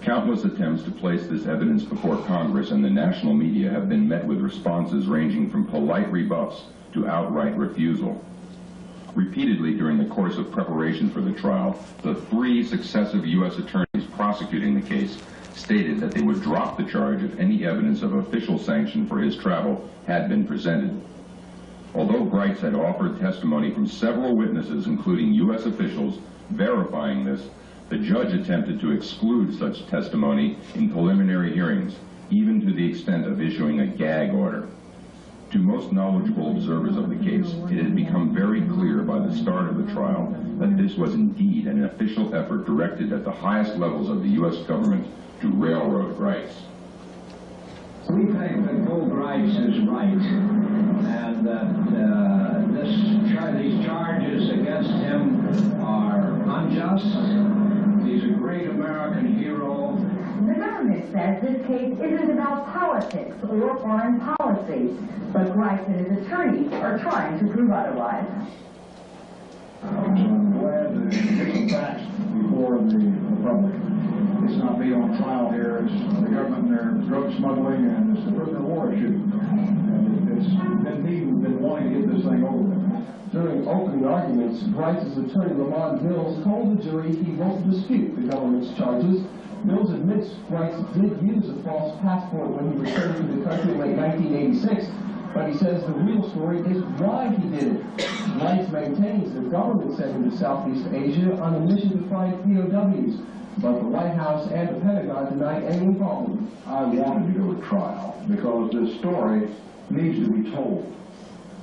Countless attempts to place this evidence before Congress and the national media have been met with responses ranging from polite rebuffs to outright refusal. Repeatedly during the course of preparation for the trial, the 3 successive U.S. attorneys prosecuting the case stated that they would drop the charge if any evidence of official sanction for his travel had been presented. Although Grites had offered testimony from several witnesses, including U.S. officials, verifying this, the judge attempted to exclude such testimony in preliminary hearings, even to the extent of issuing a gag order. To most knowledgeable observers of the case, it had become very clear by the start of the trial that this was indeed an official effort directed at the highest levels of the U.S. government to railroad Grites. We think that Bo Grites is right, and that these charges against him are unjust. He's a great American hero. The government says this case isn't about politics or foreign policy, but Grites and his attorneys are trying to prove otherwise. I'm glad to get some facts before the public. It's not me on trial here. It's the government and their drug smuggling, and it's the prisoner of war issue. And it's been me who's been wanting to get this thing over with. During opening arguments, Grites' attorney, Lamont Mills, told the jury he won't dispute the government's charges. Mills admits Grites did use a false passport when he returned to the country in late 1986, but he says the real story is why he did it. Grites maintains the government sent him to Southeast Asia on a mission to find POWs, but the White House and the Pentagon deny any involvement. I wanted to go to trial because this story needs to be told.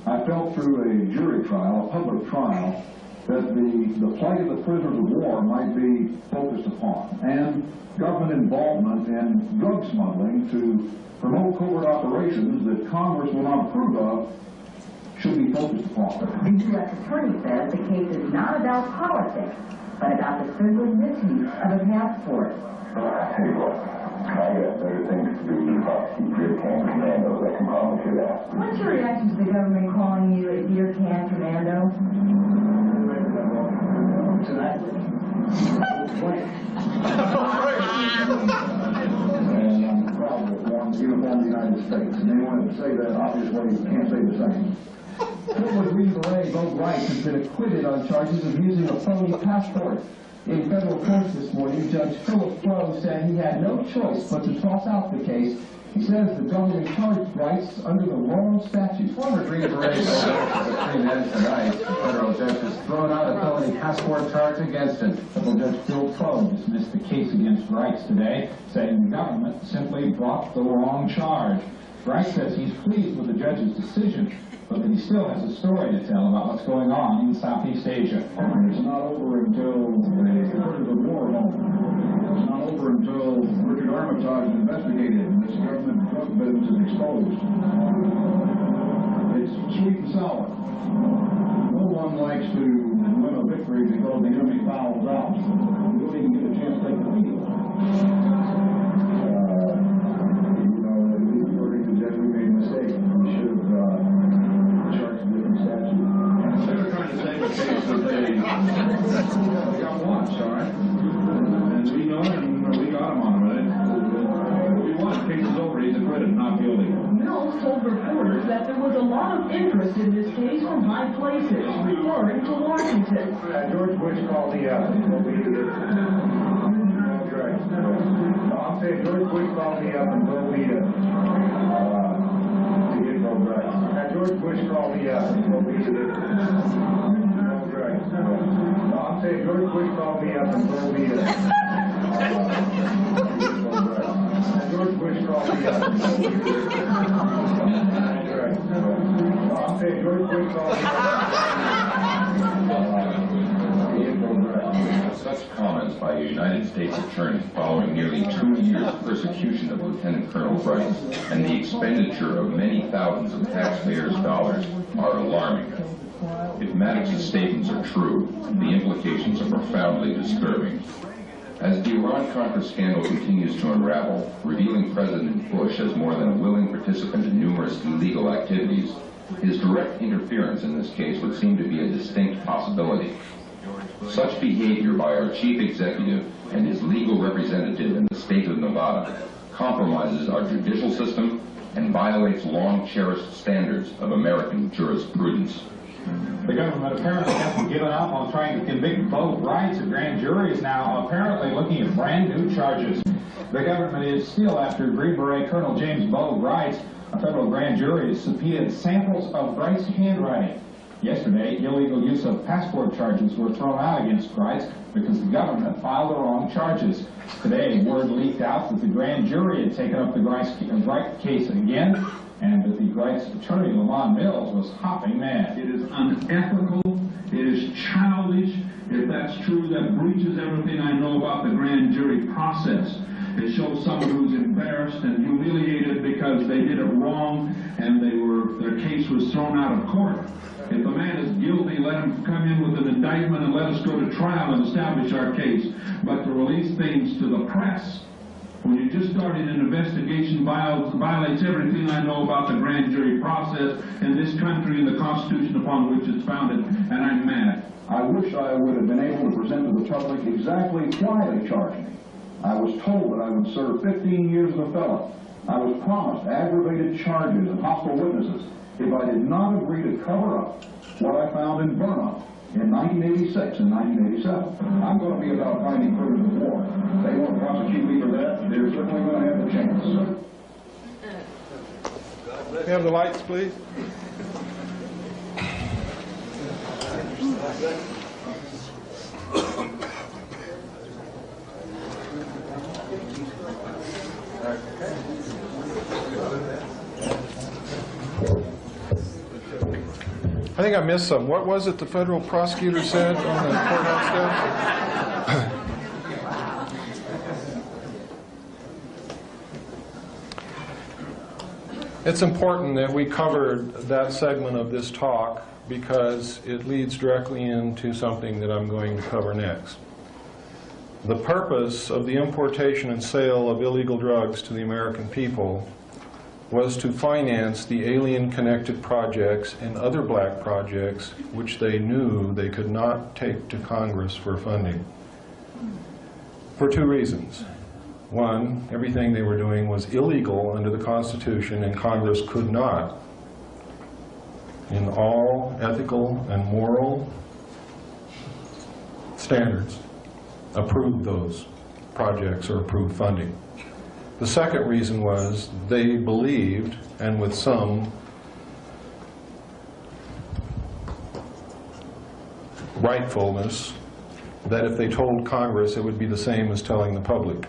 I felt through a jury trial, a public trial, that the plight of the prisoners of war might be focused upon, and government involvement in drug smuggling to promote covert operations that Congress will not approve of should be focused upon. The U.S. attorney says the case is not about politics, but about the simple misuse of a passport. Hey, look, I got better things to do than prosecute beer can commandos. I can promise you that. What's your reaction to the government calling you a beer can commando? Tonight. And I'm proud of it, one uniform of the United States. And anyone that say that, obviously, can't say the same. Former Green Beret Bo Grites has been acquitted on charges of using a phony passport. In federal court this morning, Judge Philip Flo said he had no choice but to toss out the case. He says the government charged Grites under the wrong statute. Former Green Beret is 3 men tonight. The federal judge has thrown out a felony passport charge against him. Federal Judge Phil Flo dismissed the case against Grites today, saying the government simply brought the wrong charge. Grice says he's pleased with the judge's decision, but that he still has a story to tell about what's going on in Southeast Asia. It's not over until the prisoners of war are home. It's not over until Richard Armitage is investigated and this government drug business is exposed. It's sweet and sour. No one likes to win a victory because the enemy fouls out. You don't even get a chance to take the field. According to the judge, we made a mistake. We should have charged a different statute. They were trying to say the case that they got watched, all right? And we know it, and we got him on it. We won. The case is over. He's acquitted, not guilty. Mills told reporters that there was a lot of interest in this case from high places, referring to Washington. George Bush called the I'll say George Bush called me up and told me to get no drugs. George Bush called me up and told me to get no drugs. I'll say George Bush called me up and told me to get no drugs. George Bush called me up and told me to get no drugs. I'll say George Bush called me up. Such comments by a United States attorney following nearly 2 years of persecution of Lieutenant Colonel Grice and the expenditure of many thousands of taxpayers' dollars are alarming. If Maddox's statements are true, the implications are profoundly disturbing. As the Iran-Contra scandal continues to unravel, revealing President Bush as more than a willing participant in numerous illegal activities, his direct interference in this case would seem to be a distinct possibility. Such behavior by our chief executive and his legal representative in the state of Nevada compromises our judicial system and violates long-cherished standards of American jurisprudence. The government apparently hasn't given up on trying to convict both Grice. A grand jury is now apparently looking at brand new charges. The government is still after Green Beret Colonel James Bo Grice. A federal grand jury has subpoenaed samples of Grice's handwriting. Yesterday, illegal use of passport charges were thrown out against Grice because the government filed the wrong charges. Today, word leaked out that the grand jury had taken up the Grice case again, and that the Grice attorney, Lamont Mills, was hopping mad. It is unethical. It is childish. If that's true, that breaches everything I know about the grand jury process. It shows someone who's embarrassed and humiliated because they did it wrong and their case was thrown out of court. If a man is guilty, let him come in with an indictment and let us go to trial and establish our case. But to release things to the press, when you just started an investigation, violates everything I know about the grand jury process in this country and the Constitution upon which it's founded, and I'm mad. I wish I would have been able to present to the public exactly why they charged me. I was told that I would serve 15 years as a felon. I was promised aggravated charges and hostile witnesses if I did not agree to cover up what I found in Burma in 1986 and 1987. I'm going to be about finding prisoners of war. If they want to prosecute me for that, they're certainly going to have the chance. Can we have the lights, please? I think I missed some. What was it the federal prosecutor said on the courthouse steps? It's important that we covered that segment of this talk because it leads directly into something that I'm going to cover next. The purpose of the importation and sale of illegal drugs to the American people was to finance the alien-connected projects and other black projects which they knew they could not take to Congress for funding. For two reasons. One, everything they were doing was illegal under the Constitution, and Congress could not, in all ethical and moral standards, approve those projects or approve funding. The second reason was they believed, and with some rightfulness, that if they told Congress, it would be the same as telling the public.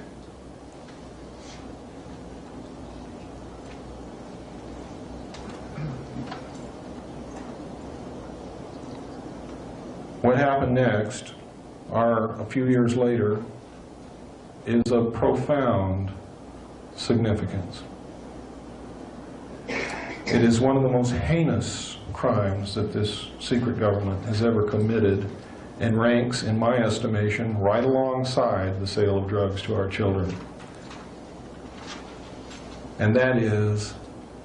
What happened next, a few years later, is of profound significance. It is one of the most heinous crimes that this secret government has ever committed, and ranks, in my estimation, right alongside the sale of drugs to our children. And that is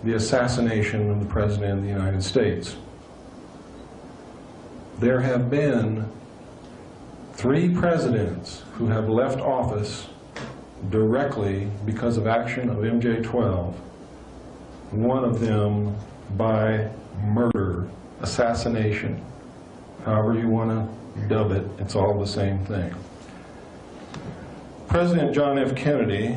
the assassination of the President of the United States. There have been 3 presidents who have left office directly because of action of MJ-12, one of them by murder, assassination, however you want to dub it, it's all the same thing. President John F. Kennedy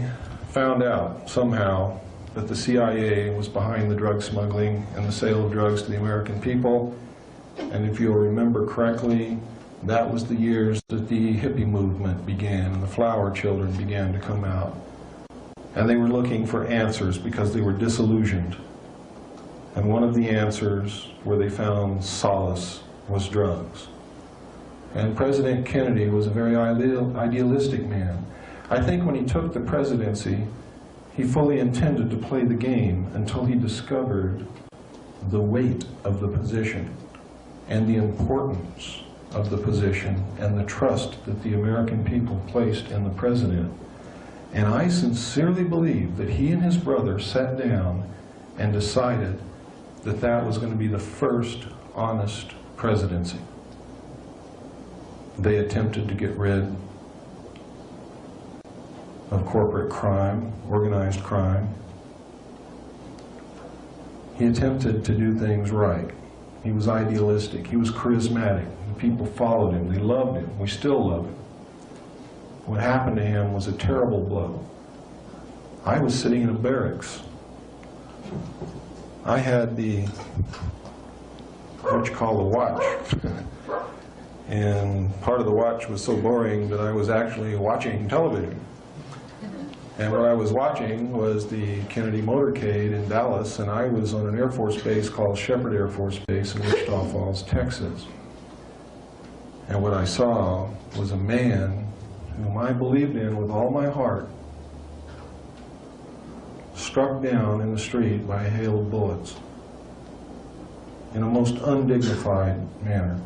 found out somehow that the CIA was behind the drug smuggling and the sale of drugs to the American people. And if you'll remember correctly, that was the years that the hippie movement began and the flower children began to come out. And they were looking for answers because they were disillusioned. And one of the answers where they found solace was drugs. And President Kennedy was a very idealistic man. I think when he took the presidency, he fully intended to play the game until he discovered the weight of the position and the importance of the position and the trust that the American people placed in the president. And I sincerely believe that he and his brother sat down and decided that that was going to be the first honest presidency. They attempted to get rid of corporate crime, organized crime. He attempted to do things right. He was idealistic. He was charismatic. The people followed him. They loved him. We still love him. What happened to him was a terrible blow. I was sitting in a barracks. I had what you call the watch. And part of the watch was so boring that I was actually watching television. And what I was watching was the Kennedy motorcade in Dallas, and I was on an Air Force base called Shepherd Air Force Base in Wichita Falls, Texas. And what I saw was a man whom I believed in with all my heart, struck down in the street by a hail of bullets in a most undignified manner.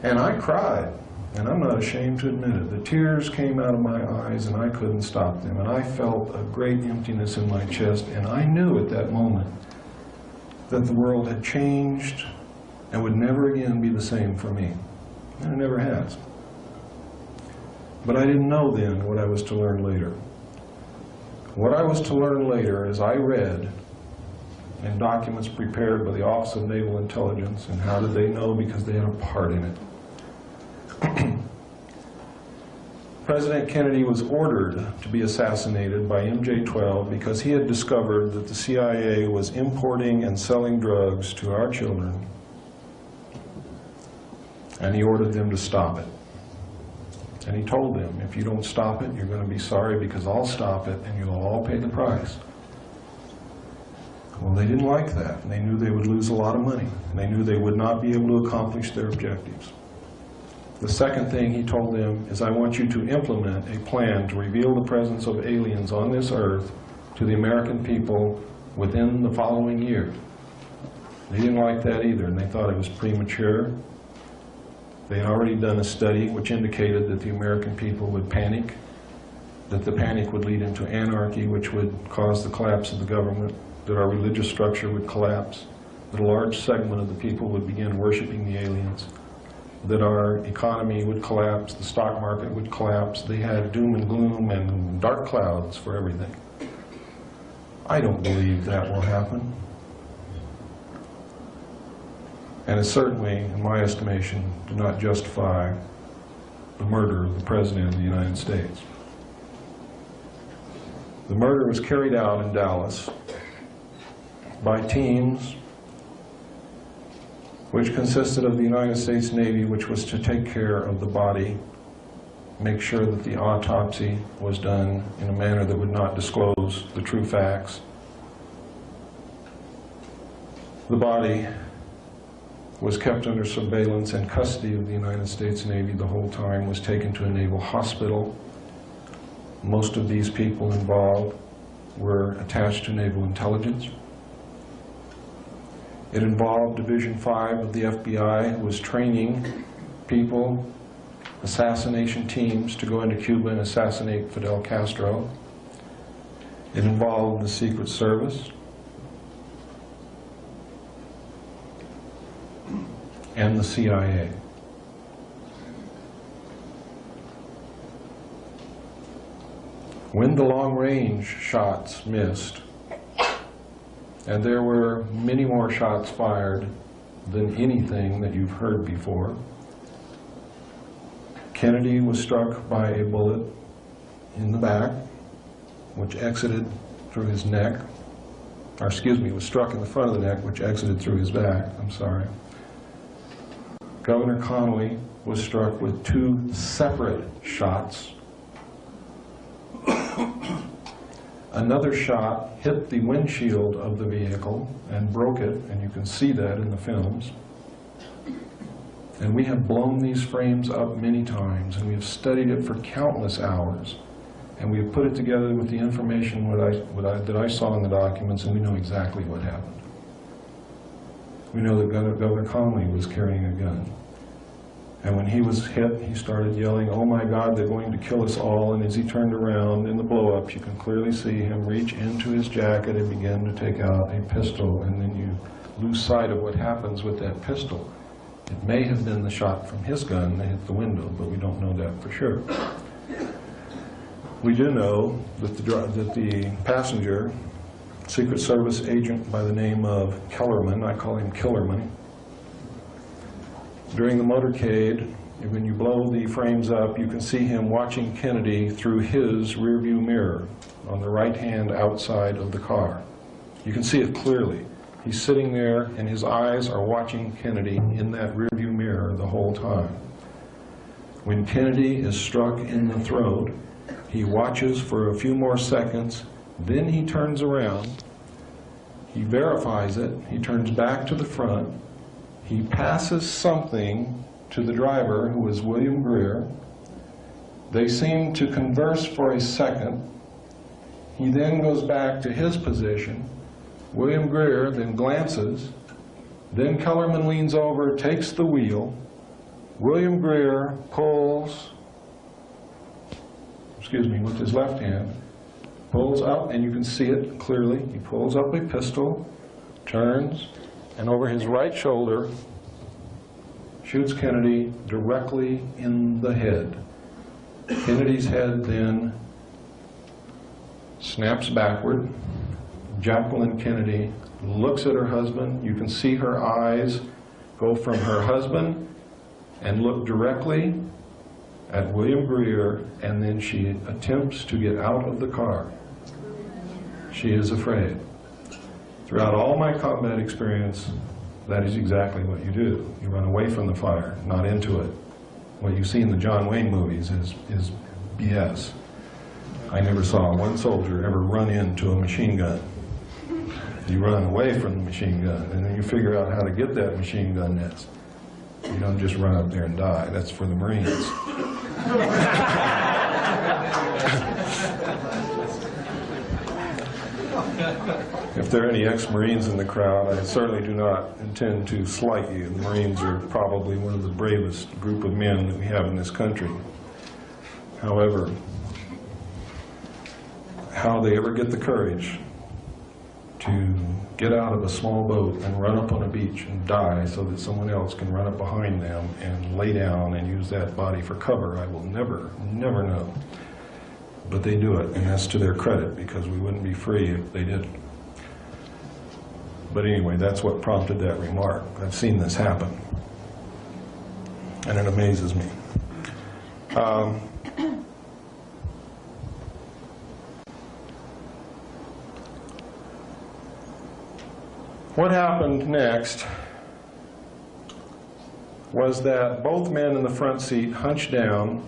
And I cried, and I'm not ashamed to admit it. The tears came out of my eyes and I couldn't stop them. And I felt a great emptiness in my chest, and I knew at that moment that the world had changed and would never again be the same for me. And it never has. But I didn't know then what I was to learn later. What I was to learn later is I read in documents prepared by the Office of Naval Intelligence, and how did they know? Because they had a part in it. President Kennedy was ordered to be assassinated by MJ-12 because he had discovered that the CIA was importing and selling drugs to our children, and he ordered them to stop it. And he told them, if you don't stop it, you're going to be sorry, because I'll stop it and you'll all pay the price. Well, they didn't like that. They knew they would lose a lot of money, and they knew they would not be able to accomplish their objectives. The second thing he told them is, I want you to implement a plan to reveal the presence of aliens on this earth to the American people within the following year. They didn't like that either, and they thought it was premature. They had already done a study which indicated that the American people would panic, that the panic would lead into anarchy, which would cause the collapse of the government, that our religious structure would collapse, that a large segment of the people would begin worshiping the aliens, that our economy would collapse, the stock market would collapse. They had doom and gloom and dark clouds for everything. I don't believe that will happen. And it certainly, in my estimation, did not justify the murder of the President of the United States. The murder was carried out in Dallas by teams which consisted of the United States Navy, which was to take care of the body, make sure that the autopsy was done in a manner that would not disclose the true facts. The body was kept under surveillance and custody of the United States Navy the whole time, was taken to a naval hospital. Most of these people involved were attached to naval intelligence. It involved Division 5 of the FBI, who was training people, assassination teams, to go into Cuba and assassinate Fidel Castro. It involved the Secret Service and the CIA. When the long-range shots missed, and there were many more shots fired than anything that you've heard before, Kennedy was struck by a bullet in the back, which exited through his neck, or excuse me, was struck in the front of the neck, which exited through his back, I'm sorry. Governor Connolly was struck with 2 separate shots. Another shot hit the windshield of the vehicle and broke it, and you can see that in the films. And we have blown these frames up many times, and we have studied it for countless hours. And we have put it together with the information that I saw in the documents, and we know exactly what happened. We know that Governor Connolly was carrying a gun. And when he was hit, he started yelling, "Oh my God, they're going to kill us all." And as he turned around in the blow-ups, you can clearly see him reach into his jacket and begin to take out a pistol. And then you lose sight of what happens with that pistol. It may have been the shot from his gun that hit the window, but we don't know that for sure. We do know that the passenger, Secret Service agent by the name of Kellerman, I call him Killerman, during the motorcade, when you blow the frames up, you can see him watching Kennedy through his rearview mirror on the right hand outside of the car. You can see it clearly. He's sitting there and his eyes are watching Kennedy in that rearview mirror the whole time. When Kennedy is struck in the throat, he watches for a few more seconds, then he turns around, he verifies it, he turns back to the front, he passes something to the driver, who is William Greer. They seem to converse for a second. He then goes back to his position. William Greer then glances. Then Kellerman leans over, takes the wheel. William Greer pulls, with his left hand, pulls up, and you can see it clearly. He pulls up a pistol, turns, and over his right shoulder shoots Kennedy directly in the head. Kennedy's head then snaps backward. Jacqueline Kennedy looks at her husband. You can see her eyes go from her husband and look directly at William Greer, and then she attempts to get out of the car. She is afraid. Throughout all my combat experience, that is exactly what you do. You run away from the fire, not into it. What you see in the John Wayne movies is BS. I never saw one soldier ever run into a machine gun. You run away from the machine gun, and then you figure out how to get that machine gun nest. You don't just run up there and die. That's for the Marines. If there are any ex-Marines in the crowd, I certainly do not intend to slight you. The Marines are probably one of the bravest group of men that we have in this country. However, how they ever get the courage to get out of a small boat and run up on a beach and die so that someone else can run up behind them and lay down and use that body for cover, I will never know. But they do it, and that's to their credit, because we wouldn't be free if they didn't. But anyway, that's what prompted that remark. I've seen this happen, and it amazes me. What happened next was that both men in the front seat hunched down.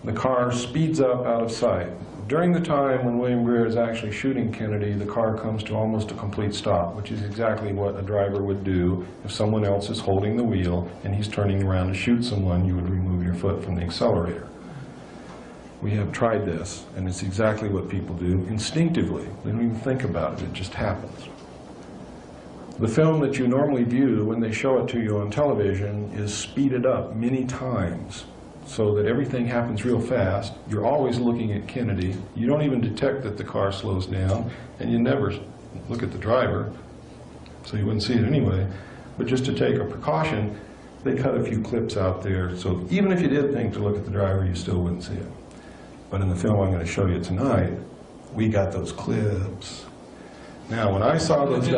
The car speeds up out of sight. During the time when William Greer is actually shooting Kennedy, the car comes to almost a complete stop, which is exactly what a driver would do if someone else is holding the wheel and he's turning around to shoot someone. You would remove your foot from the accelerator. We have tried this, and it's exactly what people do instinctively. They don't even think about it, it just happens. The film that you normally view when they show it to you on television is speeded up many times so that everything happens real fast. You're always looking at Kennedy. You don't even detect that the car slows down, and you never look at the driver, so you wouldn't see it anyway. But just to take a precaution, they cut a few clips out there, so even if you did think to look at the driver, you still wouldn't see it. But in the film I'm going to show you tonight, we got those clips. Now, when I saw those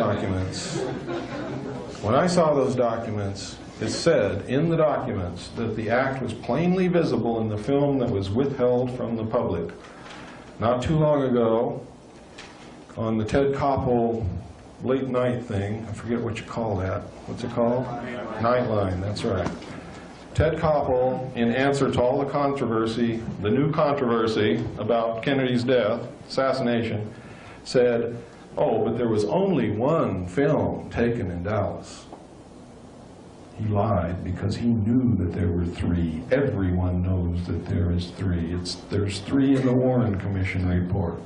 documents, it said in the documents that the act was plainly visible in the film that was withheld from the public. Not too long ago, on the Ted Koppel late night thing, I forget what you call that. What's it called? Nightline, that's right. Ted Koppel, in answer to all the controversy, the new controversy about Kennedy's death, assassination, said, oh, but there was only one film taken in Dallas. He lied because he knew that there were three. Everyone knows that there is three. There's three in the Warren Commission report.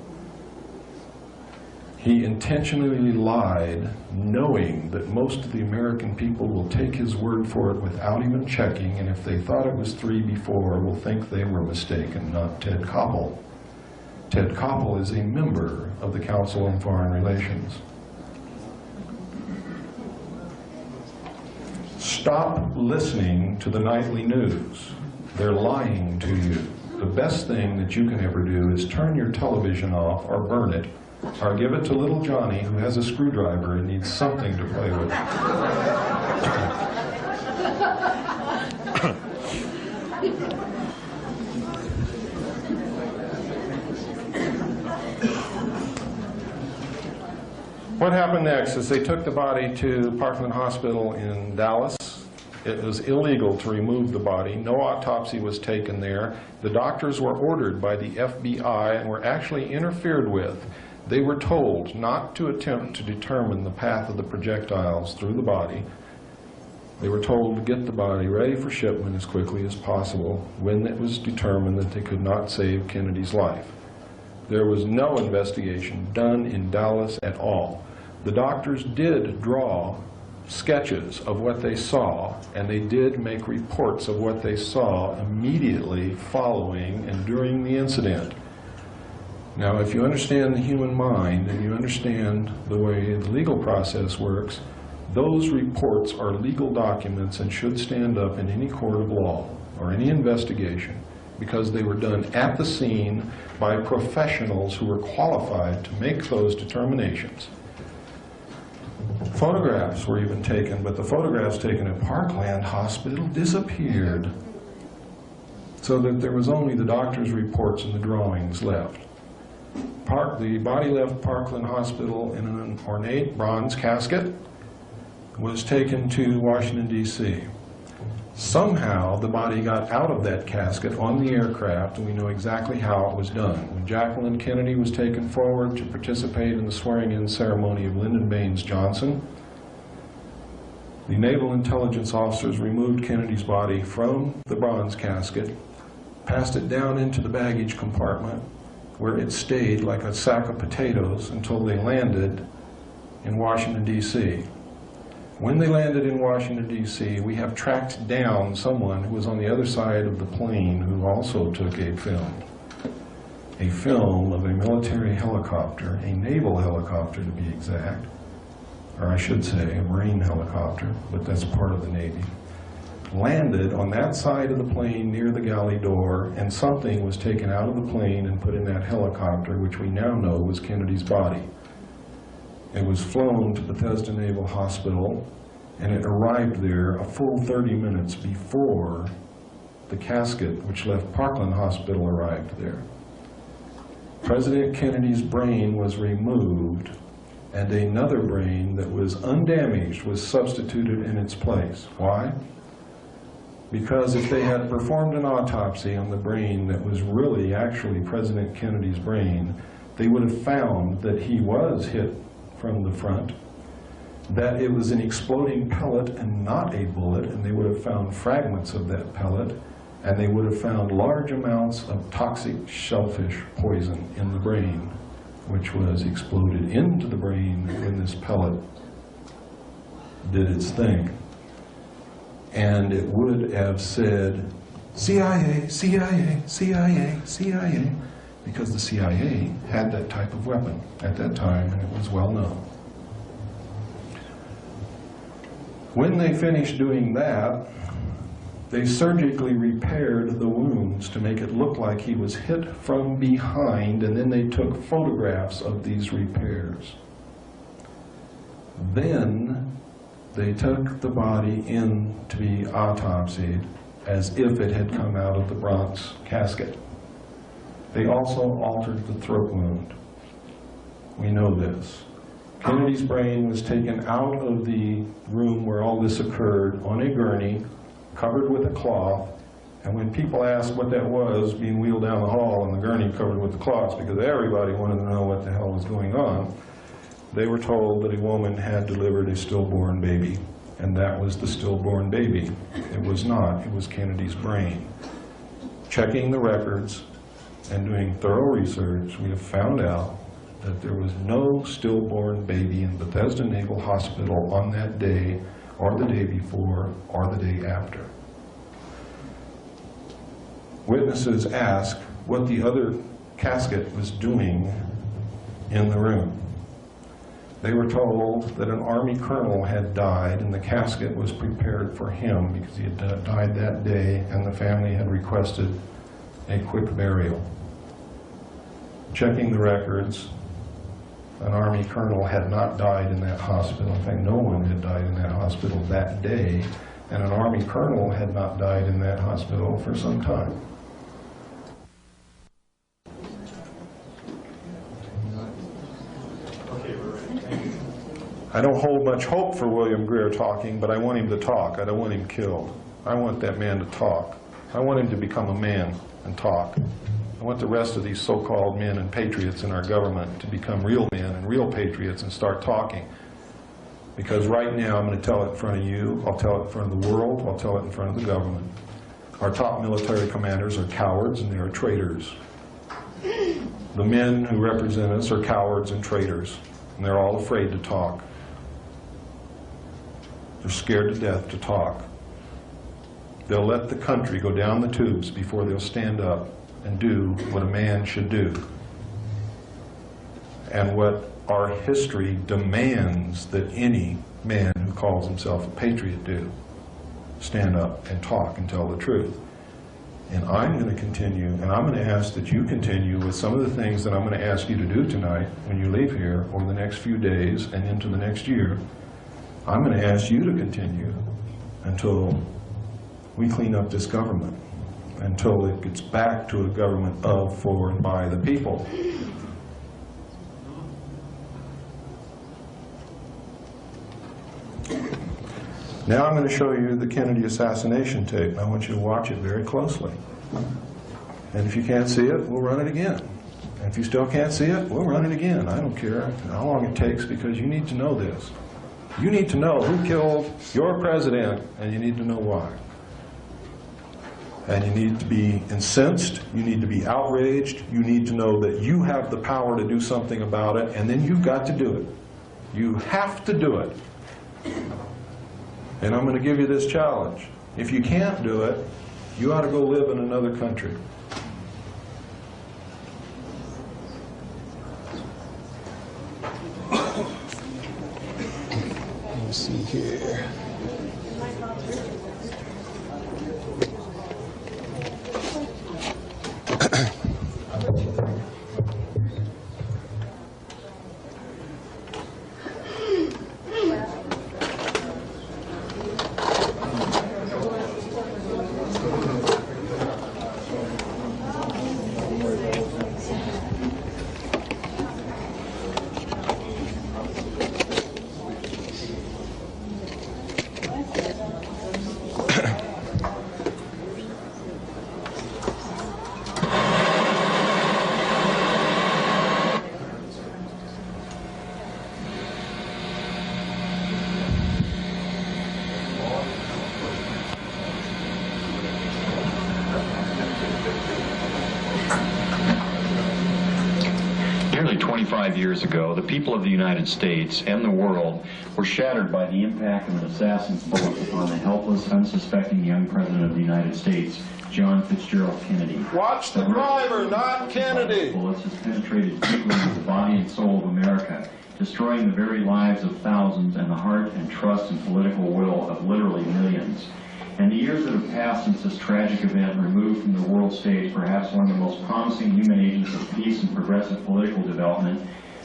He intentionally lied, knowing that most of the American people will take his word for it without even checking, and if they thought it was three before, will think they were mistaken, not Ted Koppel. Ted Koppel is a member of the Council on Foreign Relations. Stop listening to the nightly news. They're lying to you. The best thing that you can ever do is turn your television off or burn it, or give it to little Johnny who has a screwdriver and needs something to play with. What happened next is they took the body to Parkland Hospital in Dallas. It was illegal to remove the body. No autopsy was taken there. The doctors were ordered by the FBI and were actually interfered with. They were told not to attempt to determine the path of the projectiles through the body. They were told to get the body ready for shipment as quickly as possible when it was determined that they could not save Kennedy's life. There was no investigation done in Dallas at all. The doctors did draw sketches of what they saw, and they did make reports of what they saw immediately following and during the incident. Now, if you understand the human mind and you understand the way the legal process works, those reports are legal documents and should stand up in any court of law or any investigation because they were done at the scene by professionals who were qualified to make those determinations. Photographs were even taken, but the photographs taken at Parkland Hospital disappeared, so that there was only the doctor's reports and the drawings left. The body left Parkland Hospital in an ornate bronze casket, was taken to Washington, D.C. Somehow the body got out of that casket on the aircraft, and we know exactly how it was done. When Jacqueline Kennedy was taken forward to participate in the swearing-in ceremony of Lyndon Baines Johnson, the Naval Intelligence officers removed Kennedy's body from the bronze casket, passed it down into the baggage compartment, where it stayed like a sack of potatoes until they landed in Washington, D.C. When they landed in Washington, D.C., we have tracked down someone who was on the other side of the plane who also took a film of a military helicopter, a naval helicopter to be exact, or I should say a Marine helicopter, but that's part of the Navy, landed on that side of the plane near the galley door, and something was taken out of the plane and put in that helicopter, which we now know was Kennedy's body. It was flown to Bethesda Naval Hospital, and it arrived there a full 30 minutes before the casket, which left Parkland Hospital, arrived there. President Kennedy's brain was removed, and another brain that was undamaged was substituted in its place. Why? Because if they had performed an autopsy on the brain that was really actually President Kennedy's brain, they would have found that he was hit from the front, that it was an exploding pellet and not a bullet, and they would have found fragments of that pellet, and they would have found large amounts of toxic shellfish poison in the brain, which was exploded into the brain when this pellet did its thing. And it would have said, CIA, CIA, CIA, CIA, because the CIA had that type of weapon at that time, and it was well known. When they finished doing that, they surgically repaired the wounds to make it look like he was hit from behind, and then they took photographs of these repairs. Then they took the body in to be autopsied as if it had come out of the Bronx casket. They also altered the throat wound. We know this. Kennedy's brain was taken out of the room where all this occurred on a gurney, covered with a cloth, and when people asked what that was, being wheeled down the hall and the gurney covered with the cloths, because everybody wanted to know what the hell was going on, they were told that a woman had delivered a stillborn baby, and that was the stillborn baby. It was not. It was Kennedy's brain. Checking the records and doing thorough research, we have found out that there was no stillborn baby in Bethesda Naval Hospital on that day, or the day before, or the day after. Witnesses asked what the other casket was doing in the room. They were told that an Army colonel had died and the casket was prepared for him because he had died that day and the family had requested a quick burial. Checking the records, an Army colonel had not died in that hospital. In fact, no one had died in that hospital that day, and an Army colonel had not died in that hospital for some time. I don't hold much hope for William Greer talking, but I want him to talk. I don't want him killed. I want that man to talk. I want him to become a man and talk. I want the rest of these so-called men and patriots in our government to become real men and real patriots and start talking. Because right now, I'm going to tell it in front of you, I'll tell it in front of the world, I'll tell it in front of the government. Our top military commanders are cowards and they are traitors. The men who represent us are cowards and traitors, and they're all afraid to talk. They're scared to death to talk. They'll let the country go down the tubes before they'll stand up and do what a man should do. And what our history demands that any man who calls himself a patriot do. Stand up and talk and tell the truth. And I'm going to continue, and I'm going to ask that you continue with some of the things that I'm going to ask you to do tonight when you leave here, over the next few days and into the next year. I'm going to ask you to continue until we clean up this government, until it gets back to a government of, for, and by the people. Now I'm going to show you the Kennedy assassination tape. I want you to watch it very closely. And if you can't see it, we'll run it again. And if you still can't see it, we'll run it again. I don't care how long it takes, because you need to know this. You need to know who killed your president, and you need to know why. And you need to be incensed, you need to be outraged, you need to know that you have the power to do something about it, and then you've got to do it. You have to do it. And I'm going to give you this challenge. If you can't do it, you ought to go live in another country. Let me see here. 75 years ago, the people of the United States and the world were shattered by the impact of an assassin's bullet upon the helpless, unsuspecting young President of the United States, John Fitzgerald Kennedy. Watch the driver, not Kennedy! Bullets has penetrated deeply into the body and soul of America, destroying the very lives of thousands and the heart and trust and political will of literally millions. And the years that have passed since this tragic event removed from the world stage perhaps one of the most promising human agents of peace and progressive political development,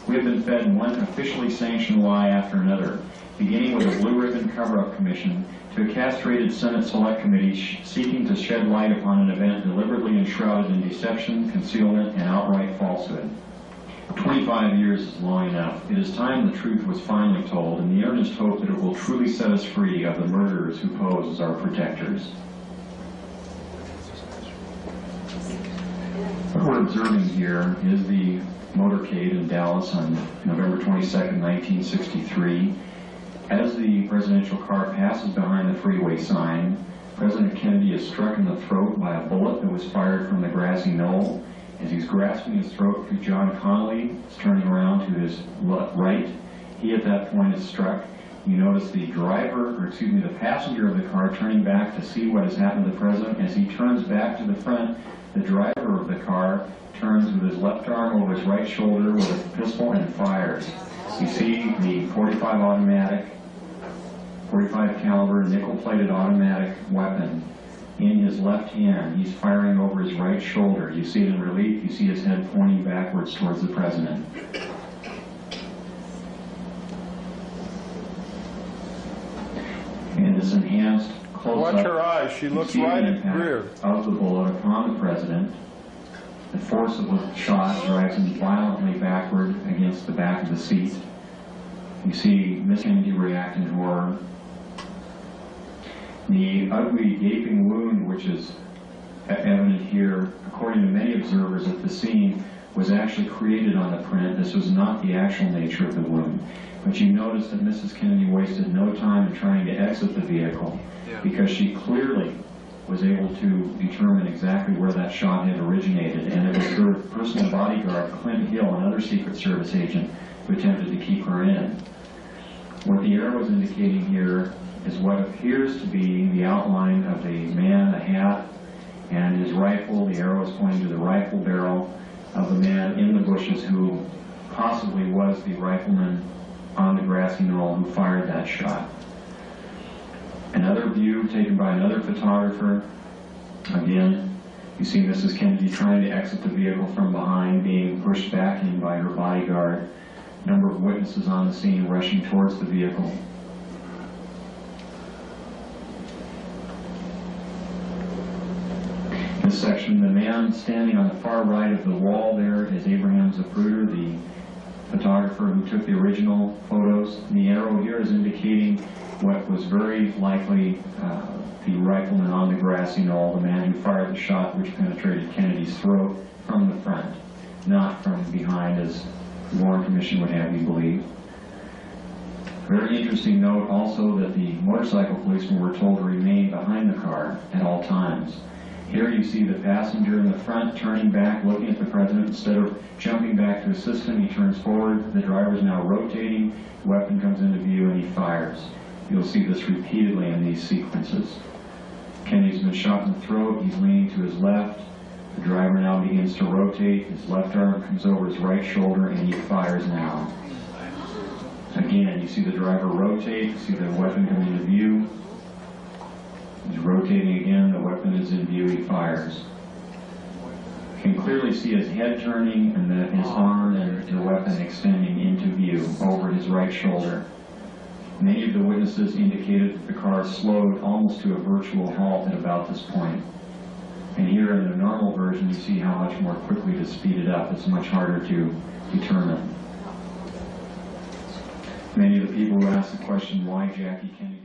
we have been fed one officially sanctioned lie after another, beginning with a blue ribbon cover-up commission to a castrated Senate Select Committee seeking to shed light upon an event deliberately enshrouded in deception, concealment, and outright falsehood. 25 years is long enough. It is time the truth was finally told, in the earnest hope that it will truly set us free of the murderers who pose as our protectors. What we're observing here is the motorcade in Dallas on November 22nd, 1963. As the presidential car passes behind the freeway sign, President Kennedy is struck in the throat by a bullet that was fired from the grassy knoll. As he's grasping his throat, John Connolly is turning around to his right. He at that point is struck. You notice the passenger of the car turning back to see what has happened to the president. As he turns back to the front, the driver of the car turns with his left arm over his right shoulder with a pistol and fires. You see the 45 caliber nickel-plated automatic weapon in his left hand. He's firing over his right shoulder. You see it in relief. You see his head pointing backwards towards the president. In this enhanced close-up, Watch her eyes. She looks right at the rear of the bullet upon the president. The force of the shot drives him violently backward against the back of the seat. You see Miss Kennedy react in horror. The ugly gaping wound, which is evident here, according to many observers at the scene, was actually created on the print. This was not the actual nature of the wound. But you notice that Mrs. Kennedy wasted no time in trying to exit the vehicle because she clearly was able to determine exactly where that shot had originated. And it was her personal bodyguard, Clint Hill, another Secret Service agent, who attempted to keep her in. What the arrow is indicating here is what appears to be the outline of a man, a hat, and his rifle. The arrow is pointing to the rifle barrel of the man in the bushes who possibly was the rifleman on the grassy knoll who fired that shot. Another view taken by another photographer. Again, you see Mrs. Kennedy trying to exit the vehicle from behind, being pushed back in by her bodyguard. A number of witnesses on the scene rushing towards the vehicle. This section, the man standing on the far right of the wall there is Abraham Zapruder, the photographer who took the original photos. The arrow here is indicating what was very likely the rifleman on the grassy knoll, the man who fired the shot which penetrated Kennedy's throat from the front, not from behind as the Warren Commission would have you believe. Very interesting note also that the motorcycle policemen were told to remain behind the car at all times. Here you see the passenger in the front turning back, looking at the president. Instead of jumping back to assist him, he turns forward. The driver is now rotating. The weapon comes into view and he fires. You'll see this repeatedly in these sequences. Kennedy's been shot in the throat. He's leaning to his left. The driver now begins to rotate. His left arm comes over his right shoulder and he fires now. Again, you see the driver rotate. You see the weapon come into view. He's rotating again, the weapon is in view, he fires. You can clearly see his head turning and his arm and the weapon extending into view over his right shoulder. Many of the witnesses indicated that the car slowed almost to a virtual halt at about this point. And here in the normal version, you see how much more quickly to speed it up. It's much harder to determine. Many of the people who asked the question, why Jackie Kennedy?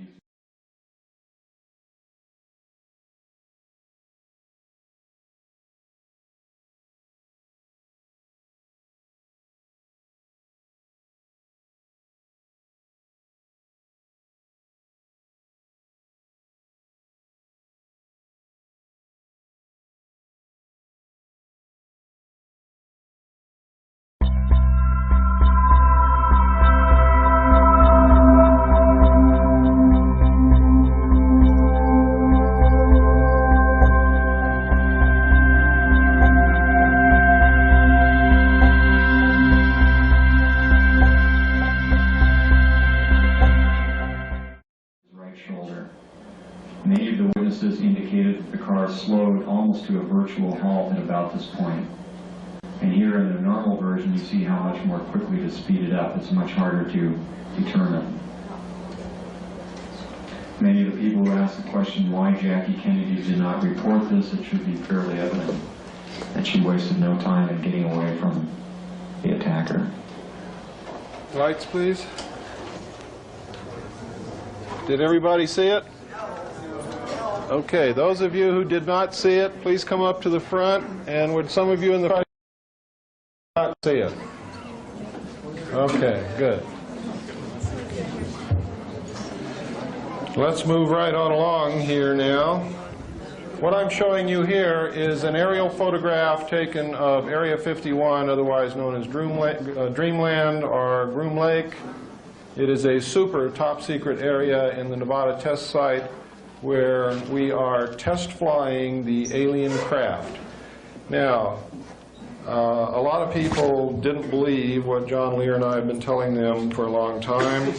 eyewitnesses indicated that the car slowed almost to a virtual halt at about this point. And here in the normal version, you see how much more quickly to speed it up. It's much harder to determine. Many of the people who asked the question why Jackie Kennedy did not report this, it should be fairly evident that she wasted no time in getting away from the attacker. Lights, please. Did everybody see it? Okay, those of you who did not see it, please come up to the front. And would some of you in the front not see it? Okay, good. Let's move right on along here now. What I'm showing you here is an aerial photograph taken of Area 51, otherwise known as Dreamland or Groom Lake. It is a super top secret area in the Nevada test site where we are test flying the alien craft. Now, a lot of people didn't believe what John Lear and I have been telling them for a long time.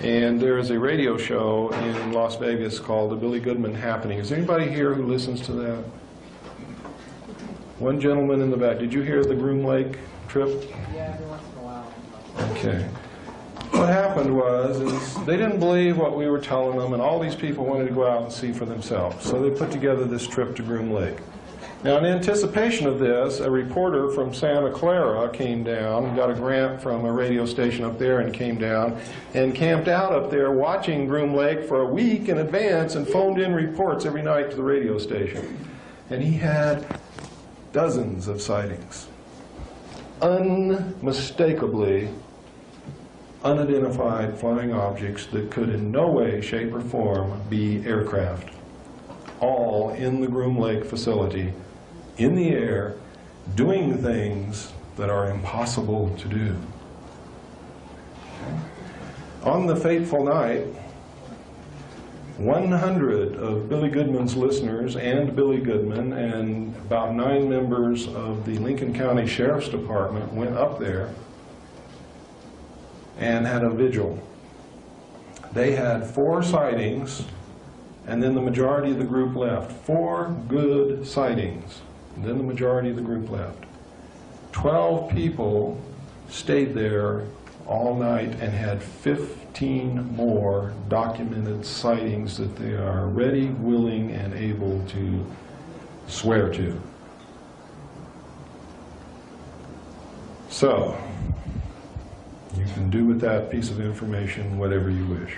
And there is a radio show in Las Vegas called the Billy Goodman Happening. Is there anybody here who listens to that? One gentleman in the back. Did you hear the Groom Lake trip? Yeah, every once in a while. Okay. What happened was they didn't believe what we were telling them, and all these people wanted to go out and see for themselves. So they put together this trip to Groom Lake. Now, in anticipation of this, a reporter from Santa Clara came down and got a grant from a radio station up there and came down and camped out up there watching Groom Lake for a week in advance and phoned in reports every night to the radio station. And he had dozens of sightings. Unmistakably unidentified flying objects that could in no way, shape, or form be aircraft. All in the Groom Lake facility, in the air, doing things that are impossible to do. On the fateful night, 100 of Billy Goodman's listeners and Billy Goodman and about 9 members of the Lincoln County Sheriff's Department went up there and had a vigil. They had 4 sightings, and then the majority of the group left. 4 good sightings, and then the majority of the group left. 12 people stayed there all night and had 15 more documented sightings that they are ready, willing, and able to swear to. So, you can do with that piece of information whatever you wish.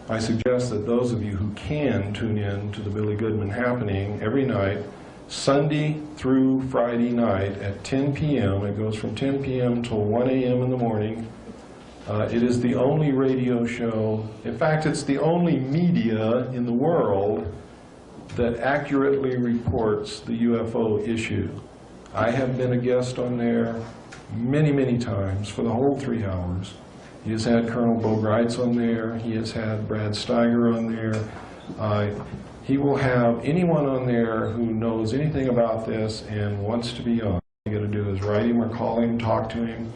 I suggest that those of you who can tune in to the Billy Goodman Happening every night, Sunday through Friday night at 10 p.m. It goes from 10 p.m. till 1 a.m. in the morning. It is the only radio show, in fact, it's the only media in the world that accurately reports the UFO issue. I have been a guest on there many, many times for the whole 3 hours. He has had Colonel Bo Greitz on there. He has had Brad Steiger on there. He will have anyone on there who knows anything about this and wants to be on. All you got to do is write him or call him, talk to him.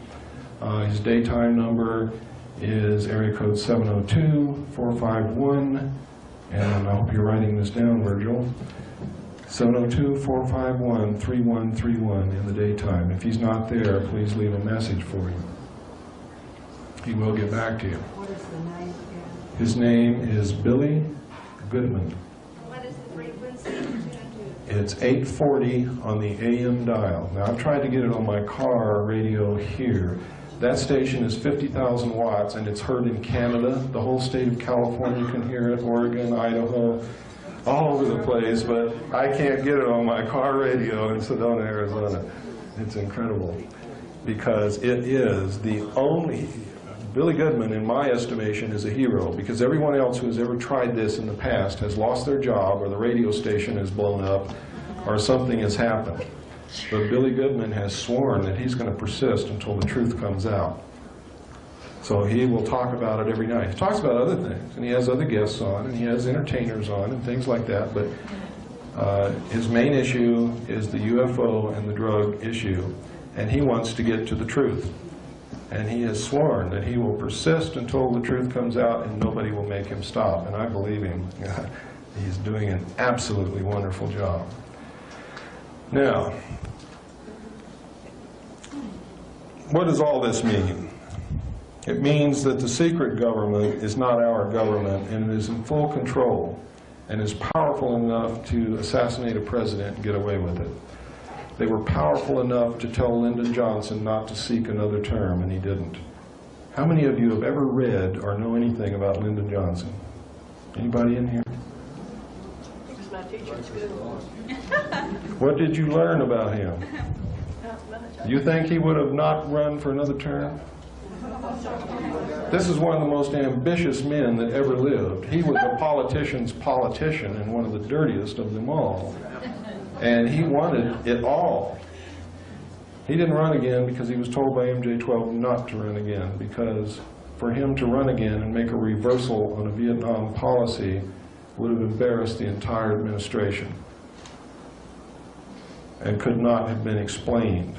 His daytime number is area code 702-451, and I hope you're writing this down, Virgil. 702-451-3131 in the daytime. If he's not there, please leave a message for him. He will get back to you. What is the name again? His name is Billy Goodman. What is the frequency? It's 840 on the AM dial. Now, I've tried to get it on my car radio here. That station is 50,000 watts, and it's heard in Canada. The whole state of California can hear it, Oregon, Idaho, all over the place, but I can't get it on my car radio in Sedona, Arizona. It's incredible, because it is the only... Billy Goodman, in my estimation, is a hero, because everyone else who has ever tried this in the past has lost their job, or the radio station has blown up, or something has happened. But Billy Goodman has sworn that he's going to persist until the truth comes out. So he will talk about it every night. He talks about other things, and he has other guests on, and he has entertainers on, and things like that, but his main issue is the UFO and the drug issue, and he wants to get to the truth. And he has sworn that he will persist until the truth comes out and nobody will make him stop. And I believe him. He's doing an absolutely wonderful job. Now, what does all this mean? It means that the secret government is not our government, and it is in full control and is powerful enough to assassinate a president and get away with it. They were powerful enough to tell Lyndon Johnson not to seek another term, and he didn't. How many of you have ever read or know anything about Lyndon Johnson? Anybody in here? He was my teacher at school. What did you learn about him? Not much. You think he would have not run for another term? This is one of the most ambitious men that ever lived. He was a politician's politician and one of the dirtiest of them all. And he wanted it all. He didn't run again because he was told by MJ-12 not to run again, because for him to run again and make a reversal on a Vietnam policy would have embarrassed the entire administration and could not have been explained.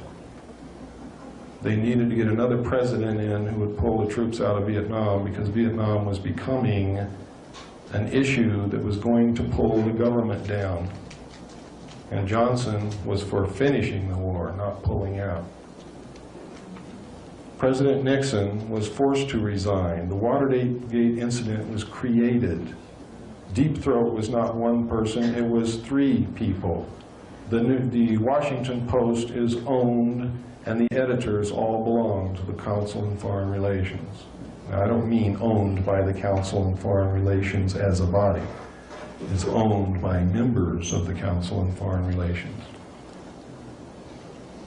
They needed to get another president in who would pull the troops out of Vietnam, because Vietnam was becoming an issue that was going to pull the government down. And Johnson was for finishing the war, not pulling out. President Nixon was forced to resign. The Watergate incident was created. Deep Throat was not one person, it was 3 people. The Washington Post is owned, and the editors all belong to the Council on Foreign Relations. Now, I don't mean owned by the Council on Foreign Relations as a body. It's owned by members of the Council on Foreign Relations.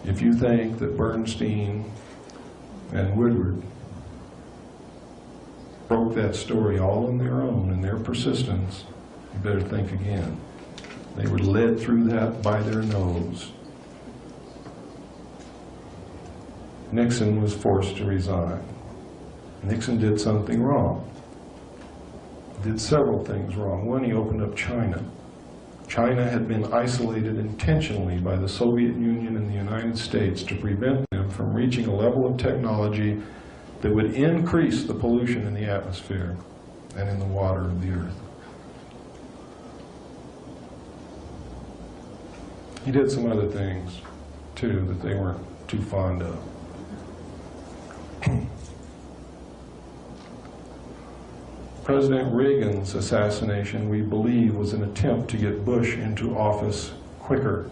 If you think that Bernstein and Woodward broke that story all on their own and their persistence, you better think again. They were led through that by their nose. Nixon was forced to resign. Nixon did something wrong. Did several things wrong. One, he opened up China. China had been isolated intentionally by the Soviet Union and the United States to prevent them from reaching a level of technology that would increase the pollution in the atmosphere and in the water of the earth. He did some other things, too, that they weren't too fond of. President Reagan's assassination, we believe, was an attempt to get Bush into office quicker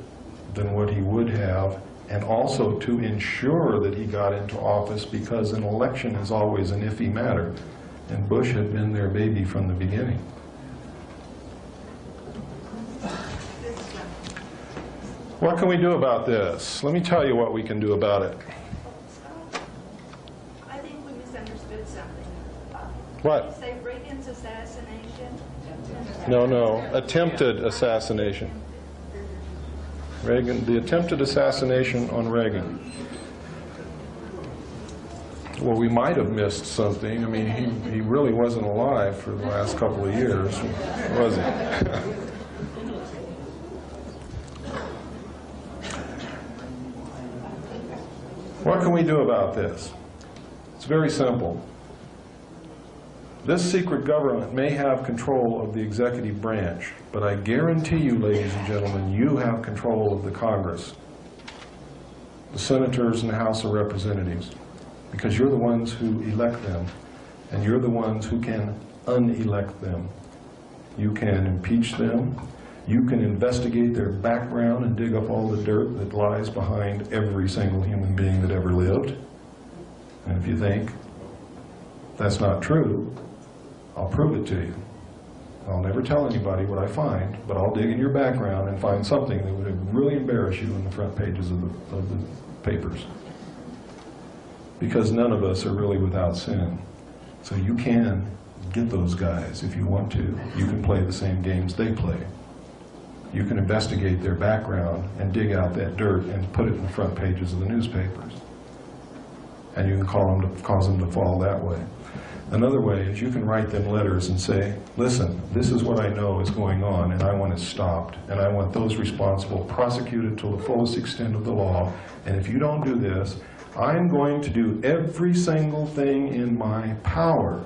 than what he would have, and also to ensure that he got into office, because an election is always an iffy matter, and Bush had been their baby from the beginning. What can we do about this? Let me tell you what we can do about it. I think we misunderstood something. What? Say Reagan's assassination? No, attempted assassination. Reagan, the attempted assassination on Reagan. Well, we might have missed something. I mean, he really wasn't alive for the last couple of years, was he? What can we do about this? It's very simple. This secret government may have control of the executive branch, but I guarantee you, ladies and gentlemen, you have control of the Congress, the senators and the House of Representatives, because you're the ones who elect them, and you're the ones who can unelect them. You can impeach them. You can investigate their background and dig up all the dirt that lies behind every single human being that ever lived. And if you think that's not true, I'll prove it to you. I'll never tell anybody what I find, but I'll dig in your background and find something that would really embarrass you in the front pages of the papers. Because none of us are really without sin. So you can get those guys if you want to. You can play the same games they play. You can investigate their background and dig out that dirt and put it in the front pages of the newspapers. And you can cause them to fall that way. Another way is you can write them letters and say, listen, this is what I know is going on, and I want it stopped, and I want those responsible prosecuted to the fullest extent of the law, and if you don't do this, I'm going to do every single thing in my power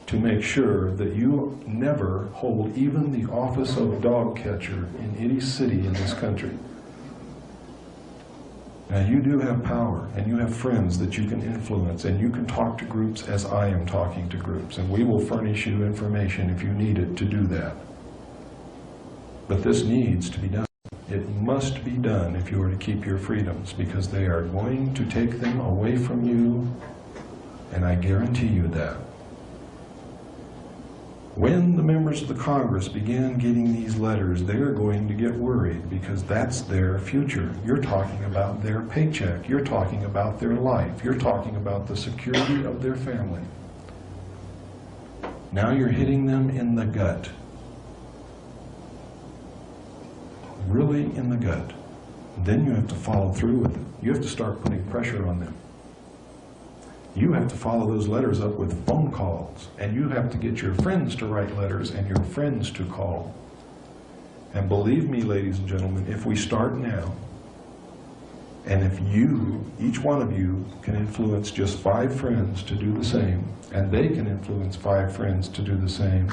to make sure that you never hold even the office of dog catcher in any city in this country. Now, you do have power, and you have friends that you can influence, and you can talk to groups as I am talking to groups, and we will furnish you information if you need it to do that. But this needs to be done. It must be done if you are to keep your freedoms, because they are going to take them away from you, and I guarantee you that. When the members of the Congress began getting these letters, they're going to get worried, because that's their future. You're talking about their paycheck. You're talking about their life. You're talking about the security of their family. Now you're hitting them in the gut. Really in the gut. Then you have to follow through with it. You have to start putting pressure on them. You have to follow those letters up with phone calls, and you have to get your friends to write letters and your friends to call. And believe me, ladies and gentlemen, if we start now, and if you, each one of you, can influence just 5 friends to do the same, and they can influence 5 friends to do the same,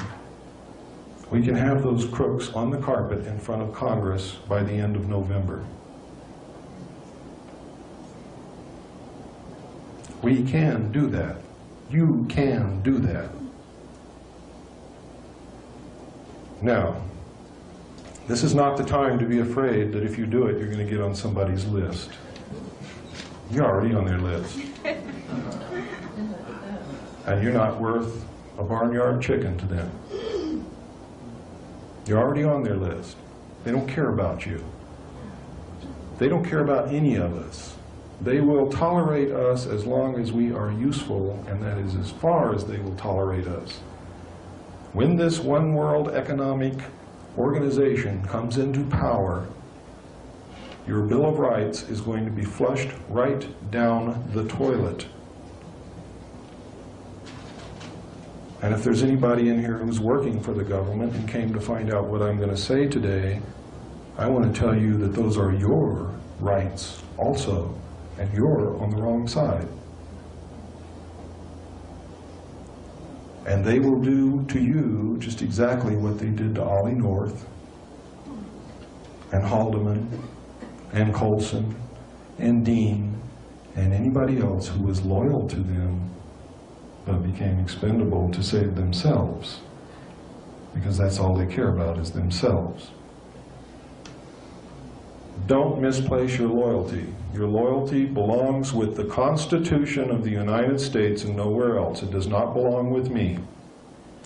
we can have those crooks on the carpet in front of Congress by the end of November. We can do that. You can do that. Now, this is not the time to be afraid that if you do it, you're going to get on somebody's list. You're already on their list. And you're not worth a barnyard chicken to them. You're already on their list. They don't care about you. They don't care about any of us. They will tolerate us as long as we are useful, and that is as far as they will tolerate us. When this one world economic organization comes into power, your Bill of Rights is going to be flushed right down the toilet. And if there's anybody in here who's working for the government and came to find out what I'm going to say today, I want to tell you that those are your rights also, and you're on the wrong side. And they will do to you just exactly what they did to Ollie North, and Haldeman, and Colson, and Dean, and anybody else who was loyal to them but became expendable to save themselves, because that's all they care about is themselves. Don't misplace your loyalty. Your loyalty belongs with the Constitution of the United States and nowhere else. It does not belong with me.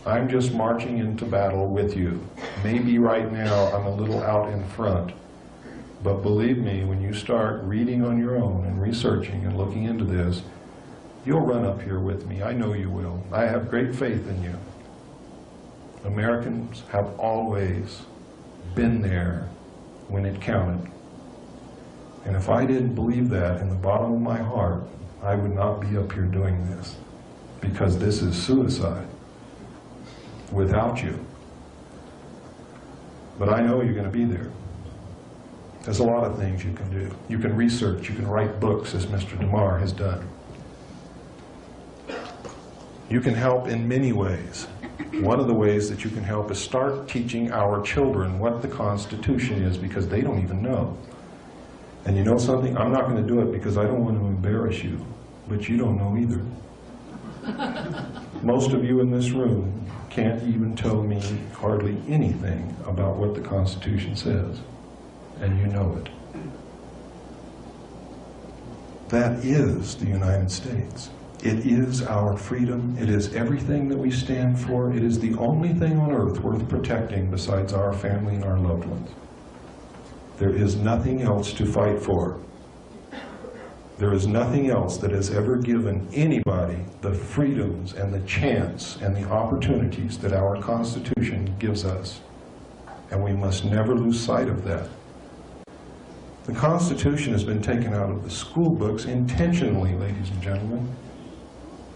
I'm just marching into battle with you. Maybe right now I'm a little out in front, but believe me, when you start reading on your own and researching and looking into this, you'll run up here with me. I know you will. I have great faith in you. Americans have always been there when it counted. And if I didn't believe that in the bottom of my heart, I would not be up here doing this, because this is suicide without you. But I know you're going to be there. There's a lot of things you can do. You can research, you can write books, as Mr. DeMar has done. You can help in many ways. One of the ways that you can help is start teaching our children what the Constitution is, because they don't even know. And you know something? I'm not going to do it because I don't want to embarrass you, but you don't know either. Most of you in this room can't even tell me hardly anything about what the Constitution says, and you know it. That is the United States. It is our freedom. It is everything that we stand for. It is the only thing on earth worth protecting besides our family and our loved ones. There is nothing else to fight for. There is nothing else that has ever given anybody the freedoms and the chance and the opportunities that our Constitution gives us. And we must never lose sight of that. The Constitution has been taken out of the school books intentionally, ladies and gentlemen.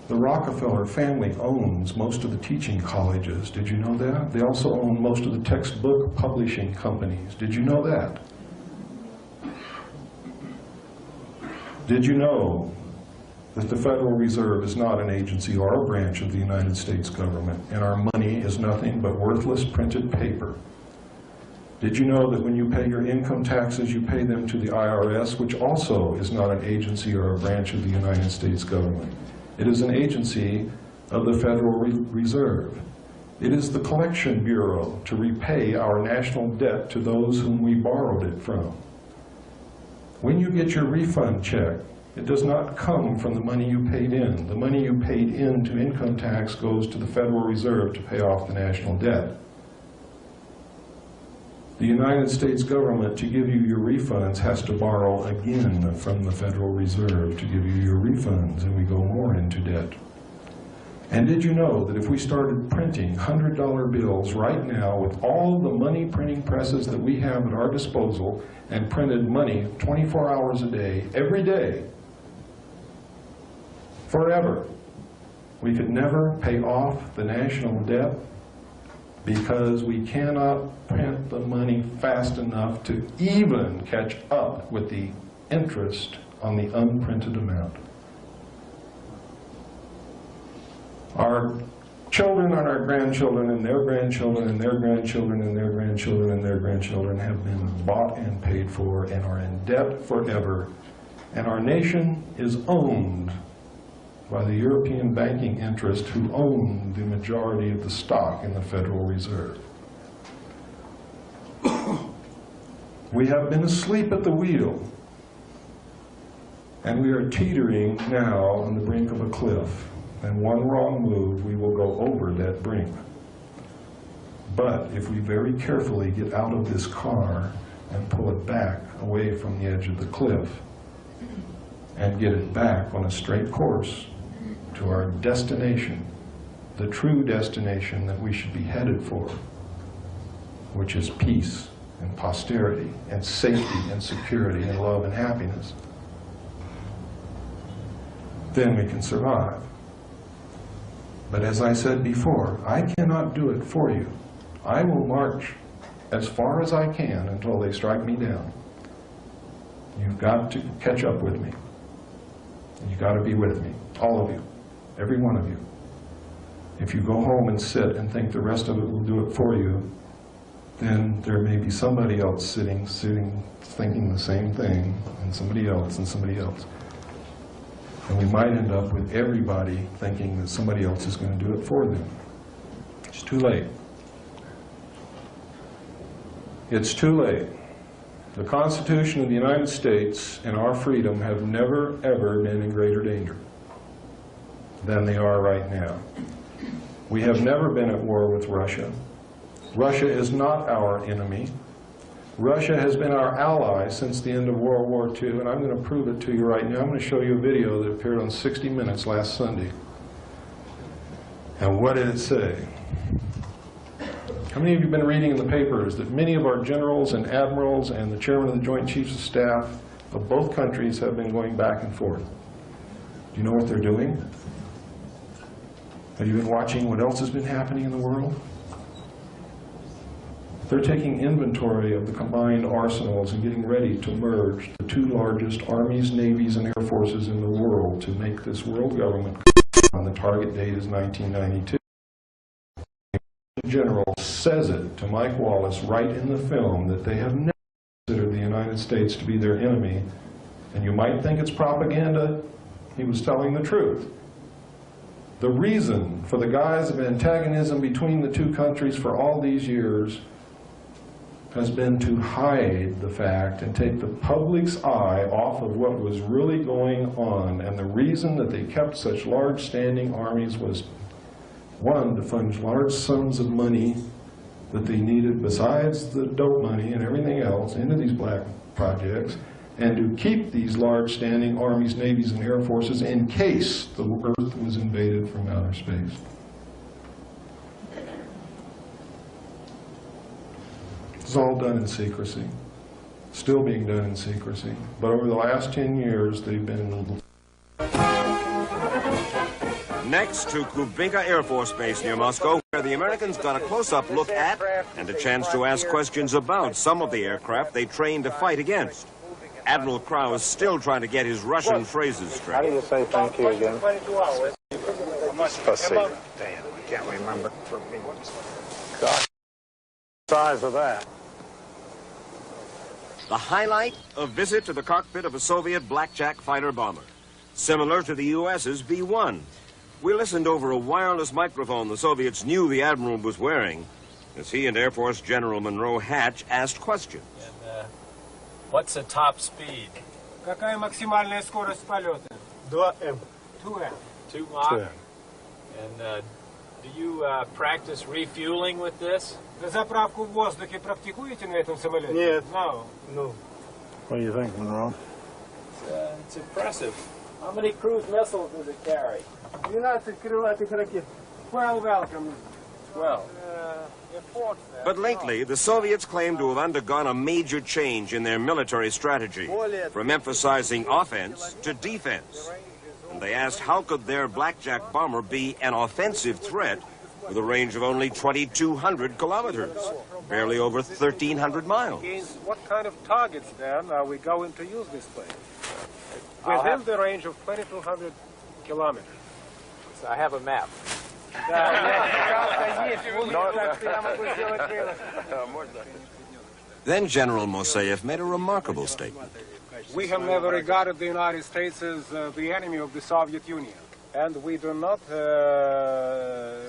The Rockefeller family owns most of the teaching colleges. Did you know that? They also own most of the textbook publishing companies. Did you know that? Did you know that the Federal Reserve is not an agency or a branch of the United States government, and our money is nothing but worthless printed paper. Did you know that when you pay your income taxes, you pay them to the IRS, which also is not an agency or a branch of the United States government? It is an agency of the Federal Reserve. It is the collection bureau to repay our national debt to those whom we borrowed it from. When you get your refund check, it does not come from the money you paid in. The money you paid in to income tax goes to the Federal Reserve to pay off the national debt. The United States government, to give you your refunds, has to borrow again from the Federal Reserve to give you your refunds, and we go more into debt. And did you know that if we started printing $100 bills right now with all the money printing presses that we have at our disposal and printed money 24 hours a day, every day, forever, we could never pay off the national debt because we cannot print the money fast enough to even catch up with the interest on the unprinted amount. Our children and our grandchildren and their grandchildren and their grandchildren and their grandchildren and their grandchildren have been bought and paid for and are in debt forever. And our nation is owned by the European banking interest who own the majority of the stock in the Federal Reserve. We have been asleep at the wheel, and we are teetering now on the brink of a cliff. And one wrong move, we will go over that brink. But if we very carefully get out of this car and pull it back away from the edge of the cliff and get it back on a straight course to our destination, the true destination that we should be headed for, which is peace and posterity and safety and security and love and happiness, then we can survive. But as I said before, I cannot do it for you. I will march as far as I can until they strike me down. You've got to catch up with me. You've got to be with me, all of you, every one of you. If you go home and sit and think the rest of it will do it for you, then there may be somebody else sitting, thinking the same thing, and somebody else, and somebody else. And we might end up with everybody thinking that somebody else is going to do it for them. It's too late. It's too late. The Constitution of the United States and our freedom have never, ever been in greater danger than they are right now. We have never been at war with Russia. Russia is not our enemy. Russia has been our ally since the end of World War II, and I'm going to prove it to you right now. I'm going to show you a video that appeared on 60 Minutes last Sunday. And what did it say? How many of you have been reading in the papers that many of our generals and admirals and the chairman of the Joint Chiefs of Staff of both countries have been going back and forth? Do you know what they're doing? Have you been watching what else has been happening in the world? They're taking inventory of the combined arsenals and getting ready to merge the two largest armies, navies, and air forces in the world to make this world government. On the target date is 1992. The general says it to Mike Wallace right in the film that they have never considered the United States to be their enemy. And you might think it's propaganda. He was telling the truth. The reason for the guise of antagonism between the two countries for all these years has been to hide the fact and take the public's eye off of what was really going on. And the reason that they kept such large standing armies was, one, to fund large sums of money that they needed besides the dope money and everything else into these black projects, and to keep these large standing armies, navies, and air forces in case the Earth was invaded from outer space. It's all done in secrecy, still being done in secrecy. But over the last 10 years, they've been... Next to Kubinka Air Force Base near Moscow, where the Americans got a close-up look at and a chance to ask questions about some of the aircraft they trained to fight against. Admiral Crowe is still trying to get his Russian phrases straight. How do you say thank you again? 22 hours. Spasibo. Damn, I can't remember. God, size of that. The highlight, a visit to the cockpit of a Soviet Blackjack fighter bomber, similar to the U.S.'s B-1. We listened over a wireless microphone the Soviets knew the Admiral was wearing as he and Air Force General Monroe Hatch asked questions. And, what's the top speed? Какая максимальная скорость полета? 2M. 2M. 2 Mach? 2M. And do you practice refueling with this? Заправку в воздухе практикуете на этом самолете? Нет. No. No. What do you think, Monroe? It's impressive. How many cruise missiles does it carry? 12 крылатых ракет. 12 welcome. 12. But lately, the Soviets claim to have undergone a major change in their military strategy, from emphasizing offense to defense. And they asked how could their Blackjack bomber be an offensive threat with a range of only 2,200 kilometers, barely over 1,300 miles. What kind of targets, then, are we going to use this plane? Within the range of 2,200 kilometers. So I have a map. Then General Mosayev made a remarkable statement. We have never regarded the United States as the enemy of the Soviet Union. And we do not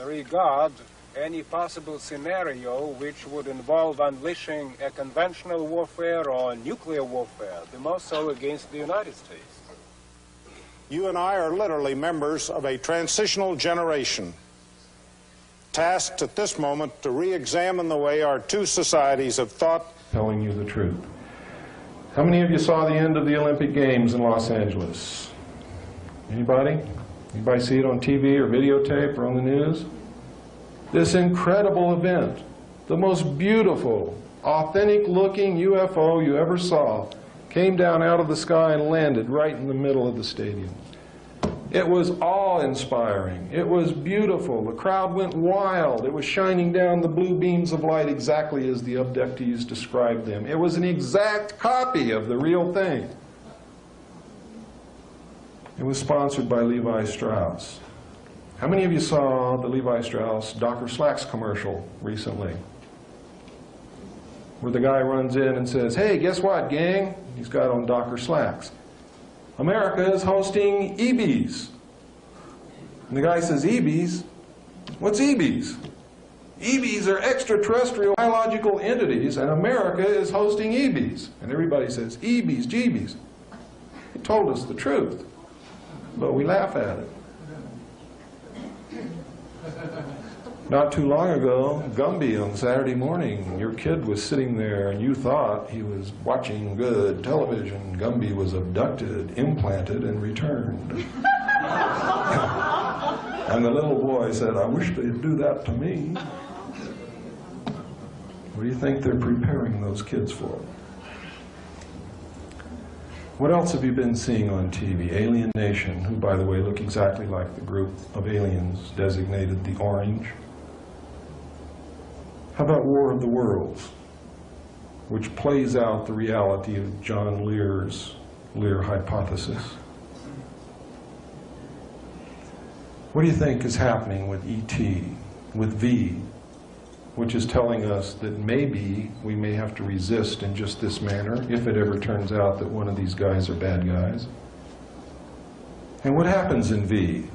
regard any possible scenario which would involve unleashing a conventional warfare or nuclear warfare, the most so against the United States. You and I are literally members of a transitional generation, tasked at this moment to re-examine the way our two societies have thought. Telling you the truth. How many of you saw the end of the Olympic Games in Los Angeles? Anybody? Anybody see it on TV or videotape or on the news? This incredible event, the most beautiful, authentic-looking UFO you ever saw, came down out of the sky and landed right in the middle of the stadium. It was awe-inspiring. It was beautiful. The crowd went wild. It was shining down the blue beams of light exactly as the abductees described them. It was an exact copy of the real thing. It was sponsored by Levi Strauss. How many of you saw the Levi Strauss Dr. Slacks commercial recently? Where the guy runs in and says, "Hey, guess what, gang?" He's got on Dr. Slacks. "America is hosting EBs." And the guy says, "EBs? What's EBs?" EBs are extraterrestrial biological entities, and America is hosting EBs. And everybody says, "EBs, GBs." He told us the truth, but we laugh at it. Not too long ago, Gumby on Saturday morning, your kid was sitting there and you thought he was watching good television. Gumby was abducted, implanted, and returned. And the little boy said, "I wish they'd do that to me." What do you think they're preparing those kids for? What else have you been seeing on TV? Alien Nation, who, by the way, look exactly like the group of aliens designated the Orange. How about War of the Worlds, which plays out the reality of John Lear's Lear hypothesis? What do you think is happening with ET, with V, which is telling us that maybe we may have to resist in just this manner if it ever turns out that one of these guys are bad guys? And what happens in V?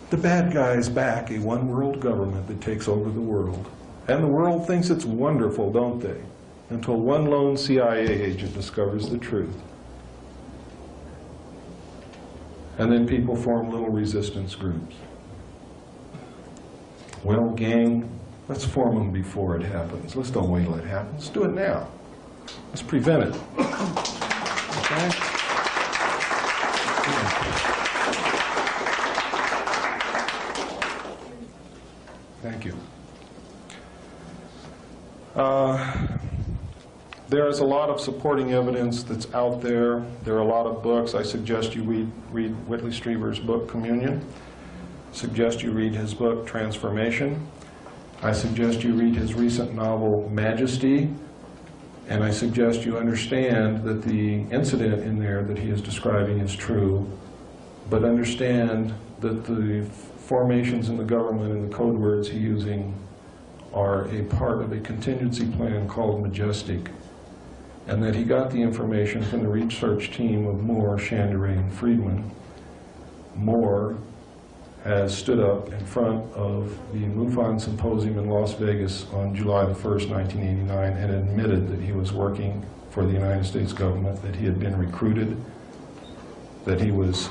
The bad guys back a one-world government that takes over the world. And the world thinks it's wonderful, don't they? Until one lone CIA agent discovers the truth. And then people form little resistance groups. Well, gang, let's form them before it happens. Let's don't wait till it happens. Let's do it now. Let's prevent it. Okay? Thank you. There is a lot of supporting evidence that's out there. There are a lot of books. I suggest you read Whitley Strieber's book, Communion. I suggest you read his book, Transformation. I suggest you read his recent novel, Majesty. And I suggest you understand that the incident in there that he is describing is true, but understand that the formations in the government and the code words he's using are a part of a contingency plan called Majestic, and that he got the information from the research team of Moore, Chandray, and Friedman. Moore has stood up in front of the MUFON Symposium in Las Vegas on July the 1st, 1989, and admitted that he was working for the United States government, that he had been recruited, that he was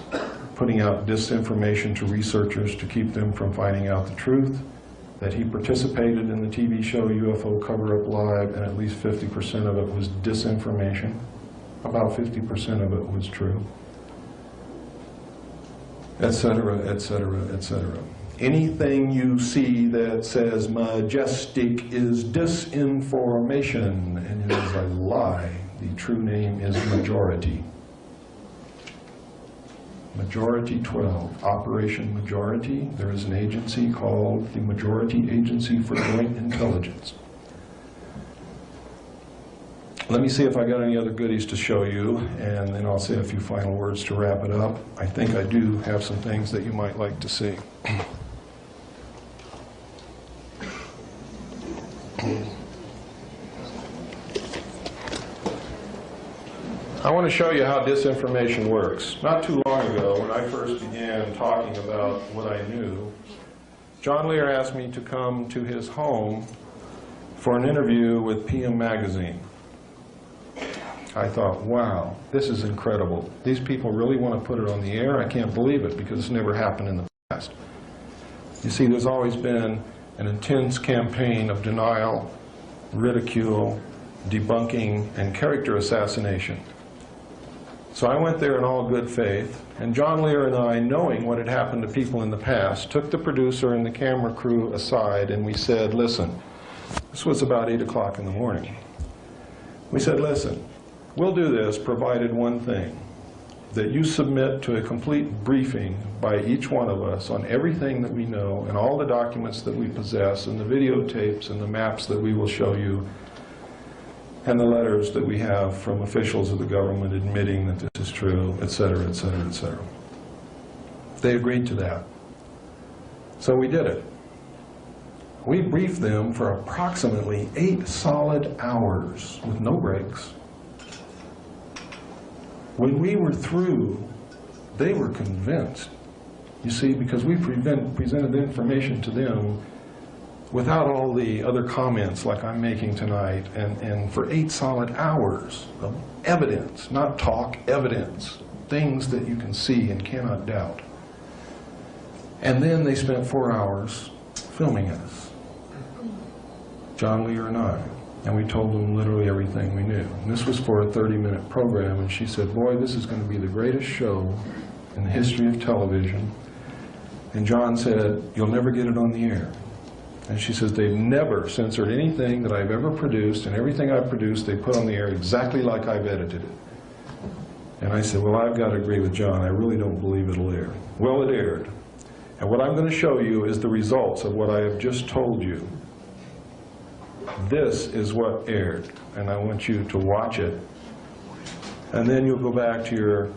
putting out disinformation to researchers to keep them from finding out the truth, that he participated in the TV show UFO Cover-Up Live, and at least 50% of it was disinformation. About 50% of it was true. Etc., etc., etc. Anything you see that says Majestic is disinformation, and it is a lie. The true name is Majority. Majority 12, Operation Majority. There is an agency called the Majority Agency for Joint Intelligence. Let me see if I got any other goodies to show you, and then I'll say a few final words to wrap it up. I think I do have some things that you might like to see. I want to show you how disinformation works. Not too long ago, when I first began talking about what I knew, John Lear asked me to come to his home for an interview with PM Magazine. I thought, wow, this is incredible. These people really want to put it on the air? I can't believe it, because it's never happened in the past. You see, there's always been an intense campaign of denial, ridicule, debunking, and character assassination. So I went there in all good faith, and John Lear and I, knowing what had happened to people in the past, took the producer and the camera crew aside, and we said, listen, this was about 8 o'clock in the morning. We said, listen, we'll do this provided one thing, that you submit to a complete briefing by each one of us on everything that we know and all the documents that we possess and the videotapes and the maps that we will show you and the letters that we have from officials of the government admitting that this is true, etc., etc., etc. They agreed to that. So we did it. We briefed them for approximately 8 solid hours with no breaks. When we were through, they were convinced. You see, because we presented the information to them without all the other comments like I'm making tonight, and for 8 solid hours of evidence, not talk, evidence, things that you can see and cannot doubt. And then they spent 4 hours filming us, John Lear and I. And we told them literally everything we knew. And this was for a 30-minute program, and she said, boy, this is going to be the greatest show in the history of television. And John said, you'll never get it on the air. And she says, they've never censored anything that I've ever produced, and everything I've produced they put on the air exactly like I've edited it. And I said, well, I've got to agree with John. I really don't believe it'll air. Well, it aired. And what I'm going to show you is the results of what I have just told you. This is what aired, and I want you to watch it. And then you'll go back to your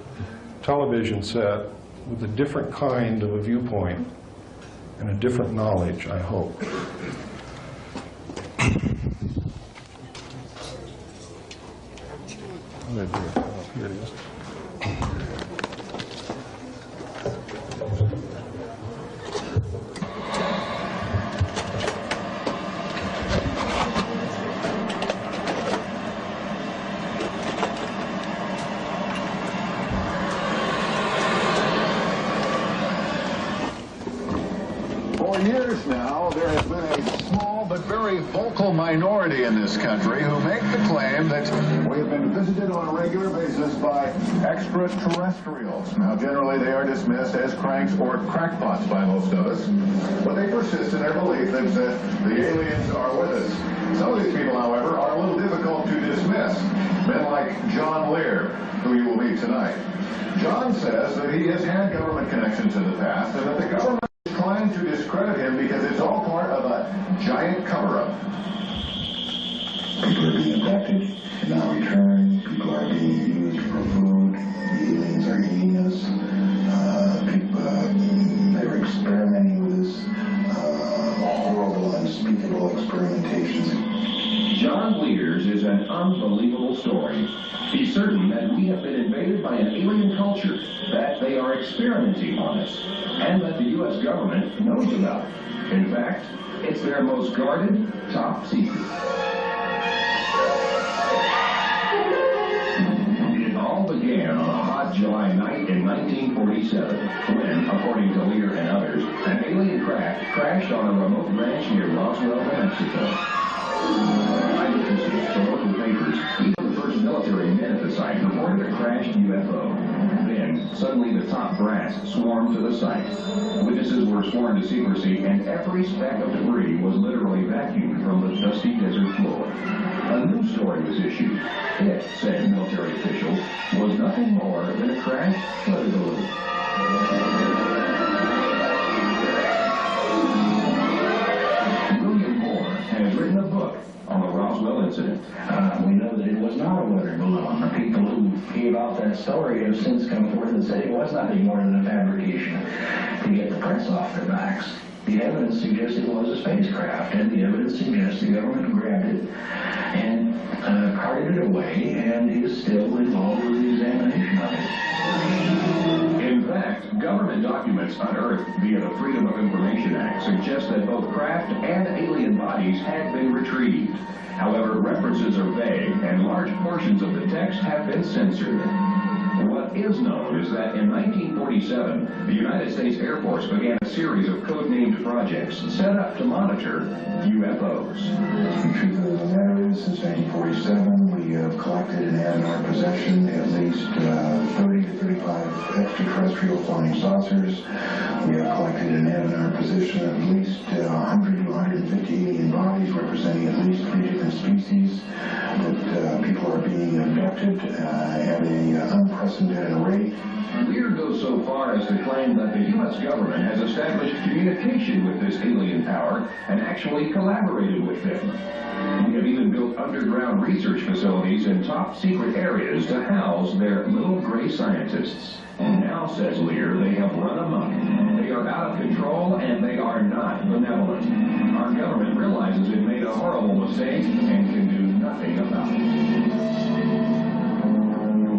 television set with a different kind of a viewpoint and a different knowledge, I hope. Here it is. For years now, there has been a small but very vocal minority in this country who make the claim that we have been visited on a regular basis by extraterrestrials. Now, generally, they are dismissed as cranks or crackpots by most of us, but they persist in their belief that the aliens are with us. Some of these people, however, are a little difficult to dismiss. Men like John Lear, who you will meet tonight. John says that he has had government connections in the past, and that the government trying to discredit him because it's all part of a giant cover-up. People are being abducted. unbelievable story. He's certain that we have been invaded by an alien culture, that they are experimenting on us, and that the U.S. government knows about it. In fact, it's their most guarded, top secret. It all began on a hot July night in 1947, when, according to Lear and others, an alien craft crashed on a remote ranch near Roswell, New Mexico. Eyewitnesses from local papers, even the first military men at the site, reported a crashed UFO. Then, suddenly the top brass swarmed to the site. Witnesses were sworn to secrecy, and every speck of debris was literally vacuumed from the dusty desert floor. A news story was issued. It, said military officials, was nothing more than a crashed weather balloon. Gilliam Cooper has written a book on the Roswell incident. We know that it was not a weather balloon. The people who gave out that story have since come forward and said it was nothing more than a fabrication to get the press off their backs. The evidence suggests it was a spacecraft, and the evidence suggests the government grabbed it and carted it away and is still involved with the examination of it. In fact, government documents unearthed via the Freedom of Information Act suggest that both craft and alien bodies had been retrieved. However, references are vague, and large portions of the text have been censored. What is known is that in 1947, the United States Air Force began a series of code-named projects set up to monitor UFOs. The truth of the matter is, since 1947, we have collected and had in our possession at least 30 to 35 extraterrestrial flying saucers. We have collected and had in our possession at least 100 to 150 alien bodies representing at least 3 different species that people are being abducted at an unprecedented rate. Lear goes so far as to claim that the U.S. government has established communication with this alien power and actually collaborated with them. We have even built underground research facilities in top secret areas to house their little gray scientists. And now, says Lear, they have run amok. They are out of control and they are not benevolent. Our government realizes it made a horrible mistake and can do nothing about it.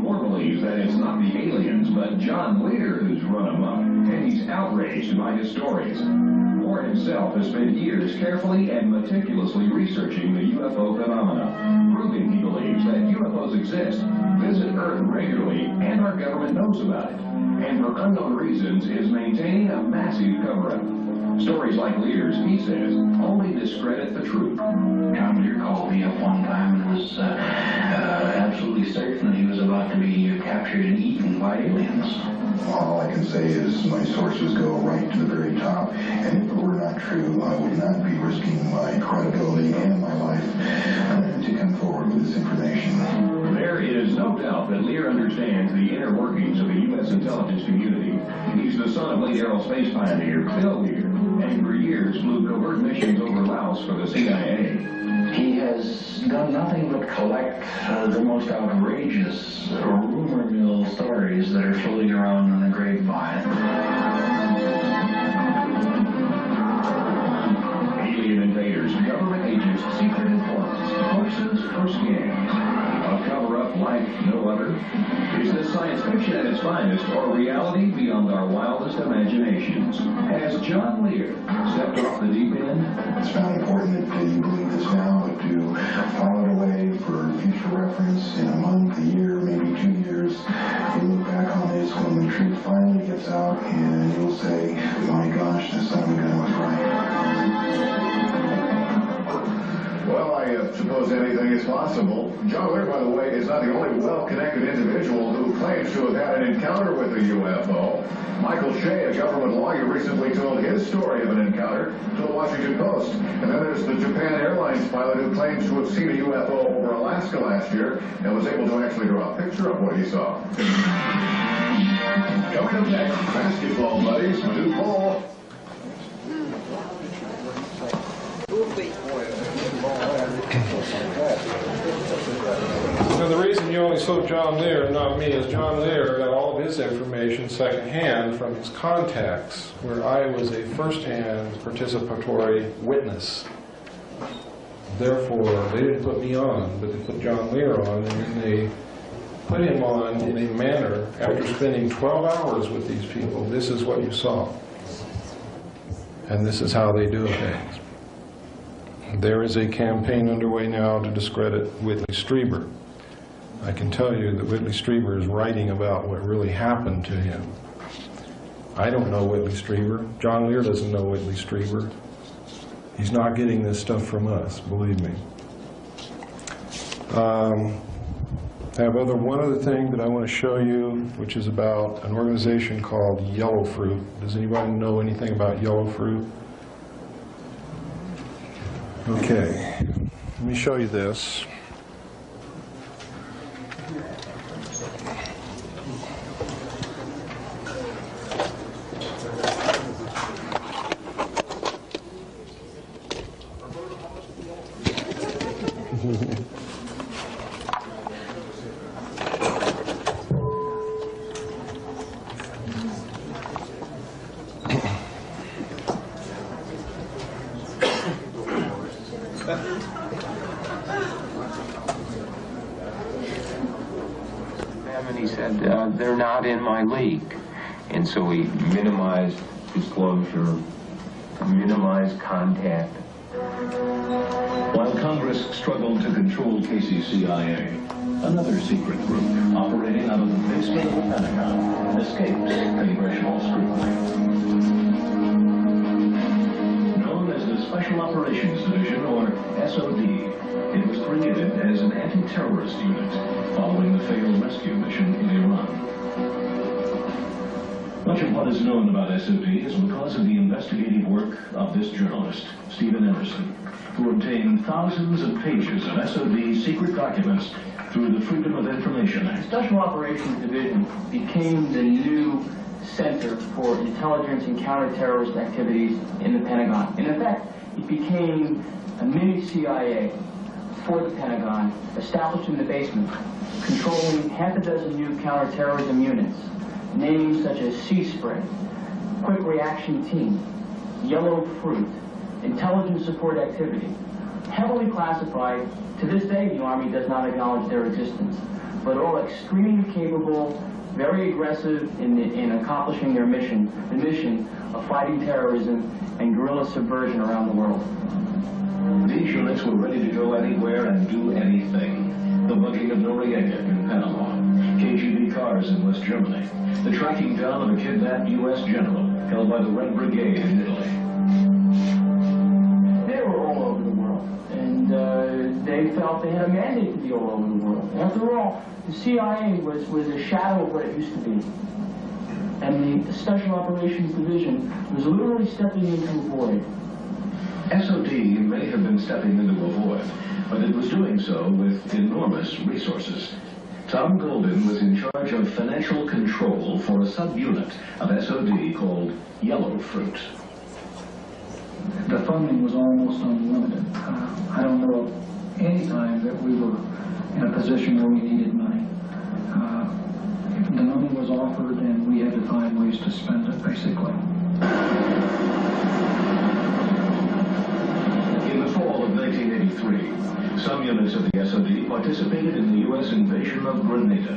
Moore believes that it's not the aliens, but John Lear who's run amok, and he's outraged by his stories. Moore himself has spent years carefully and meticulously researching the UFO phenomena, proving, he believes, that UFOs exist, visit Earth regularly, and our government knows about it, and for unknown reasons is maintaining a massive cover-up. Stories like Lear's, he says, only discredit the truth. John Lear called me up one time and was absolutely certain that he was about to be captured and eaten by aliens. All I can say is my sources go right to the very top, and if it were not true, I would not be risking my credibility and my life to come forward with this information. There is no doubt that Lear understands the inner workings of the U.S. intelligence community. He's the son of late aerospace pioneer Bill Lear, and for years flew covert missions over Laos for the CIA. He has done nothing but collect the most outrageous rumor mill stories that are floating around in the grapevine. Alien invaders, government agents, secret informants, hoaxes, or scams. A cover-up like no other? Is this science fiction at its finest, or reality beyond our wildest imaginations? Has John Lear stepped off the deep end? It's not important that you believe this now, but to file it away for future reference in a month, a year, maybe 2 years. You look back on this when the truth finally gets out, and you'll say, my gosh, the son of a gun was right. Well, I suppose anything is possible. John Lear, by the way, is not the only well-connected individual who claims to have had an encounter with a UFO. Michael Shea, a government lawyer, recently told his story of an encounter to the Washington Post. And then there's the Japan Airlines pilot who claims to have seen a UFO over Alaska last year and was able to actually draw a picture of what he saw. Coming up next, basketball buddies, new ball. Now, the reason you only saw John Lear and not me is John Lear got all of his information secondhand from his contacts, where I was a first-hand participatory witness. Therefore, they didn't put me on, but they put John Lear on, and then they put him on in a manner, after spending 12 hours with these people, this is what you saw. And this is how they do things. There is a campaign underway now to discredit Whitley Strieber. I can tell you that Whitley Strieber is writing about what really happened to him. I don't know Whitley Strieber. John Lear doesn't know Whitley Strieber. He's not getting this stuff from us, believe me. One other thing that I want to show you, which is about an organization called Yellow Fruit. Does anybody know anything about Yellow Fruit? Okay, let me show you this. And he said, they're not in my league. And so we minimized disclosure, minimized contact. While Congress struggled to control KCCIA, another secret group operating out of the basement of the Pentagon escapes congressional scrutiny. Known as the Special Operations Division, or SOD, it was created as an anti-terrorist unit following the failed rescue mission in Iran. Much of what is known about SOD is because of the investigative work of this journalist, Stephen Emerson, who obtained thousands of pages of SOD secret documents through the Freedom of Information Act. The Special Operations Division became the new center for intelligence and counterterrorist activities in the Pentagon. In effect, it became a mini CIA for the Pentagon, established in the basement, controlling half a dozen new counterterrorism units, names such as Sea Spray, Quick Reaction Team, Yellow Fruit, Intelligence Support Activity, heavily classified. To this day, the Army does not acknowledge their existence, but all extremely capable, very aggressive in accomplishing their mission, the mission of fighting terrorism and guerrilla subversion around the world. These units were ready to go anywhere and do anything. The bugging of Noriega in Panama, KGB cars in West Germany, the tracking down of a kidnapped U.S. general held by the Red Brigade in Italy. They were all over the world, and they felt they had a mandate to be all over the world. After all, the CIA was a shadow of what it used to be. And the Special Operations Division was literally stepping into a void. SOD may have been stepping into a void, but it was doing so with enormous resources. Tom Golden was in charge of financial control for a subunit of SOD called Yellow Fruit. The funding was almost unlimited. I don't know of any time that we were in a position where we needed money. If the money was offered, and we had to find ways to spend it, basically. In the fall of 1983, some units of the SOD participated in the U.S. invasion of Grenada.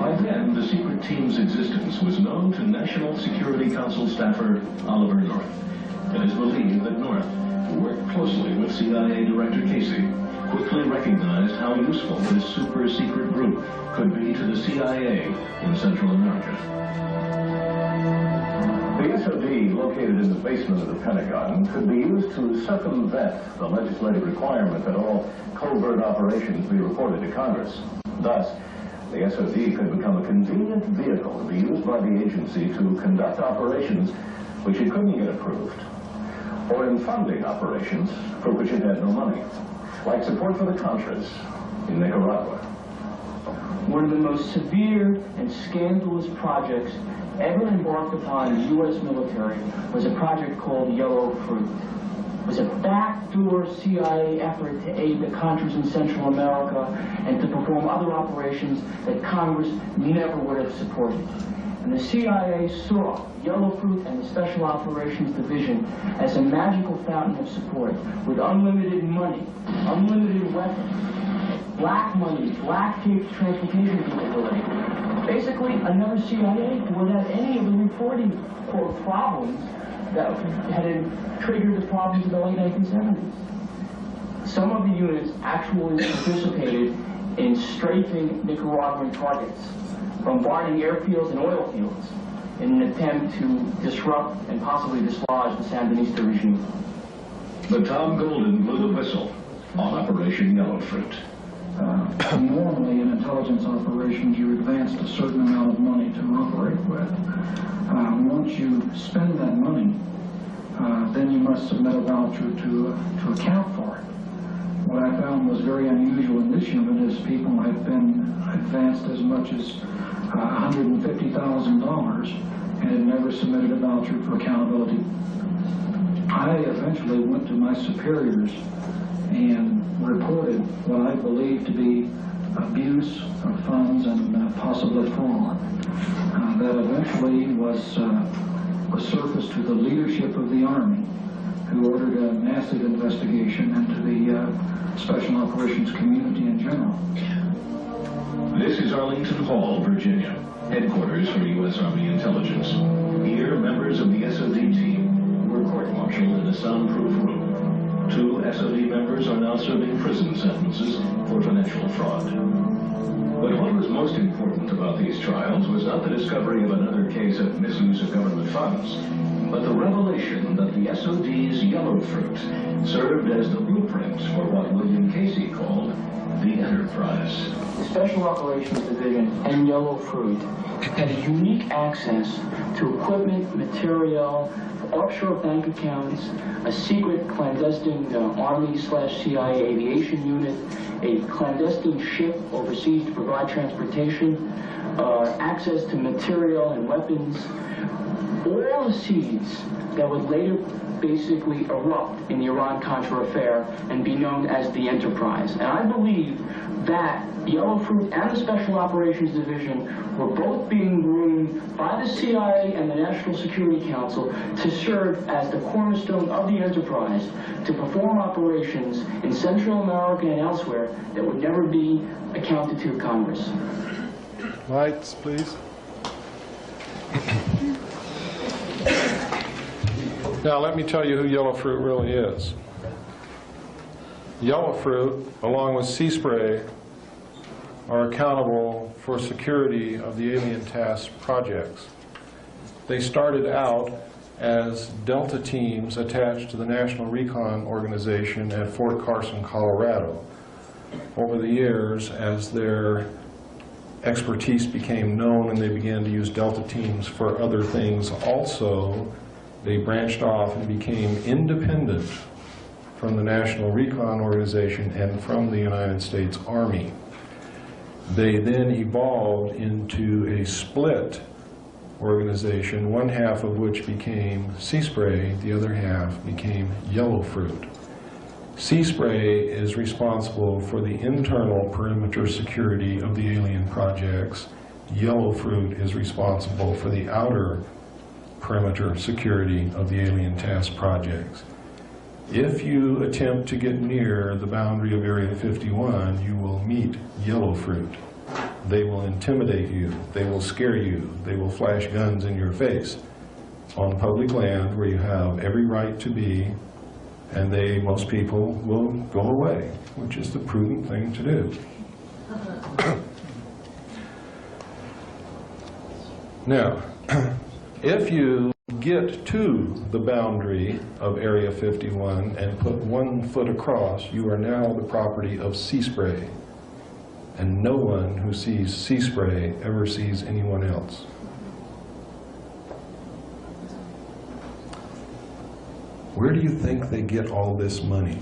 By then, the secret team's existence was known to National Security Council staffer Oliver North. It is believed that North, who worked closely with CIA Director Casey, quickly recognized how useful this super-secret group could be to the CIA in Central America. The SOD, located in the basement of the Pentagon, could be used to circumvent the legislative requirement that all covert operations be reported to Congress. Thus, the SOD could become a convenient vehicle to be used by the agency to conduct operations which it couldn't get approved, or in funding operations for which it had no money, like support for the Contras in Nicaragua. One of the most severe and scandalous projects ever embarked upon the U.S. military was a project called Yellow Fruit. was a backdoor CIA effort to aid the Contras in Central America and to perform other operations that Congress never would have supported. And the CIA saw Yellow Fruit and the Special Operations Division as a magical fountain of support with unlimited money, unlimited weapons, black money, black tape transportation capability. Basically, another CIA without any of the reporting quote problems that had triggered the problems of the late 1970s. Some of the units actually participated in strafing Nicaraguan targets, bombarding airfields and oil fields in an attempt to disrupt and possibly dislodge the Sandinista regime. But Tom Golden blew the whistle on Operation Yellow Fruit. Normally in intelligence operations you advanced a certain amount of money to operate with. Once you spend that money, then you must submit a voucher to account for it. What I found was very unusual in this unit is people have been advanced as much as $150,000 and had never submitted a voucher for accountability. I eventually went to my superiors and reported what I believed to be abuse of funds and possibly fraud. That eventually was surfaced to the leadership of the Army, who ordered a massive investigation into the Special Operations community in general. This is Arlington Hall, Virginia, headquarters for U.S. Army Intelligence. Here, members of the SOD team were court-martialed in a soundproof room. 2 SOD members are now serving prison sentences for financial fraud. But what was most important about these trials was not the discovery of another case of misuse of government funds, but the revelation that the SOD's Yellow Fruit served as the blueprint for what William Casey called the Enterprise. The Special Operations Division and Yellow Fruit had unique access to equipment, material, offshore bank accounts, a secret clandestine Army/CIA aviation unit, a clandestine ship overseas to provide transportation, access to material and weapons, all the seeds that would later basically erupt in the Iran-Contra affair and be known as the Enterprise. And I believe that Yellow Fruit and the Special Operations Division were both being groomed by the CIA and the National Security Council to serve as the cornerstone of the Enterprise to perform operations in Central America and elsewhere that would never be accounted to Congress. Lights, please. Now let me tell you who Yellow Fruit really is. Yellow Fruit, along with Sea Spray, are accountable for security of the alien task projects. They started out as Delta teams attached to the National Recon Organization at Fort Carson, Colorado. Over the years, as their expertise became known and they began to use Delta teams for other things also, they branched off and became independent from the National Recon Organization and from the United States Army. They then evolved into a split organization, one half of which became Sea Spray, the other half became Yellow Fruit. Sea Spray is responsible for the internal perimeter security of the alien projects. Yellow Fruit is responsible for the outer perimeter security of the alien task projects. If you attempt to get near the boundary of Area 51, you will meet Yellow Fruit. They will intimidate you, they will scare you, they will flash guns in your face on public land where you have every right to be, and most people will go away, which is the prudent thing to do. Now, if you get to the boundary of Area 51 and put 1 foot across, you are now the property of Sea Spray. And no one who sees Sea Spray ever sees anyone else. Where do you think they get all this money?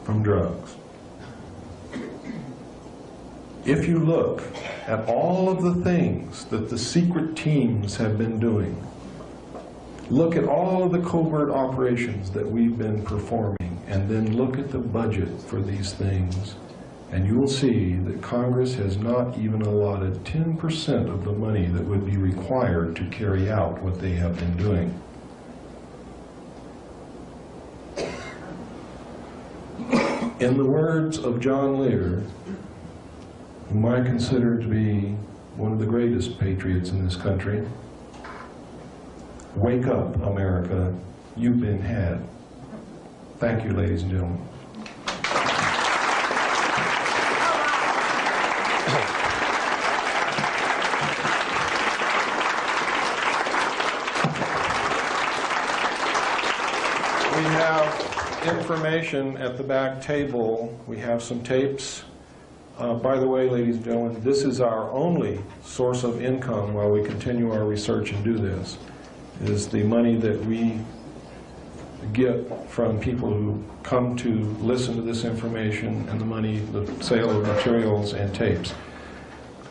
From drugs. If you look at all of the things that the secret teams have been doing, Look at all of the covert operations that we've been performing, and then look at the budget for these things, and you will see that Congress has not even allotted 10% of the money that would be required to carry out what they have been doing. In the words of John Lear, whom I consider to be one of the greatest patriots in this country, wake up, America, you've been had. Thank you, ladies and gentlemen. We have information at the back table. We have some tapes. By the way, ladies and gentlemen, this is our only source of income while we continue our research and do this, is the money that we get from people who come to listen to this information, and the money, the sale of materials and tapes.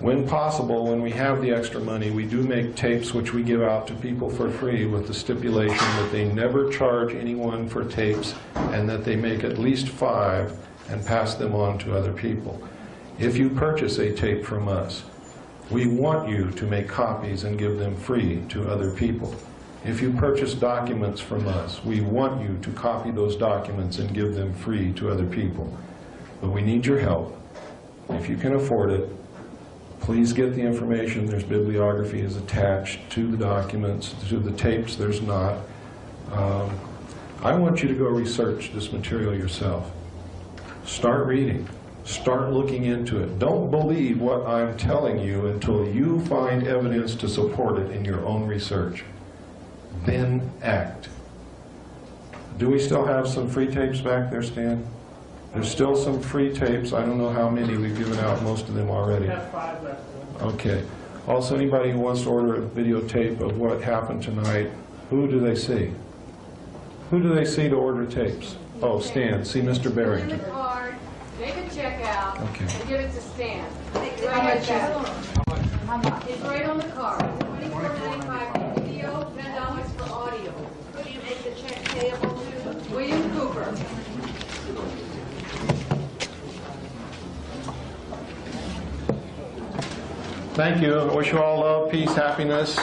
When possible, when we have the extra money, we do make tapes which we give out to people for free with the stipulation that they never charge anyone for tapes and that they make at least 5 and pass them on to other people. If you purchase a tape from us, we want you to make copies and give them free to other people. If you purchase documents from us, we want you to copy those documents and give them free to other people. But we need your help. If you can afford it, please get the information. There's bibliography is attached to the documents. To the tapes, there's not. I want you to go research this material yourself. Start reading. Start looking into it. Don't believe what I'm telling you until you find evidence to support it in your own research. Then act. Do we still have some free tapes back there, Stan? There's still some free tapes. I don't know how many. We've given out most of them already. We have 5 left. Okay. Also, anybody who wants to order a videotape of what happened tonight, who do they see? Who do they see to order tapes? Oh, Stan. See Mr. Barrington. Put in the card, make a check out, Okay. and give it to Stan. Right at that. How much? It's right on the card. $24.95 for video, $10 for audio. Who do you make the check payable to? William Cooper. Thank you. I wish you all love, peace, happiness.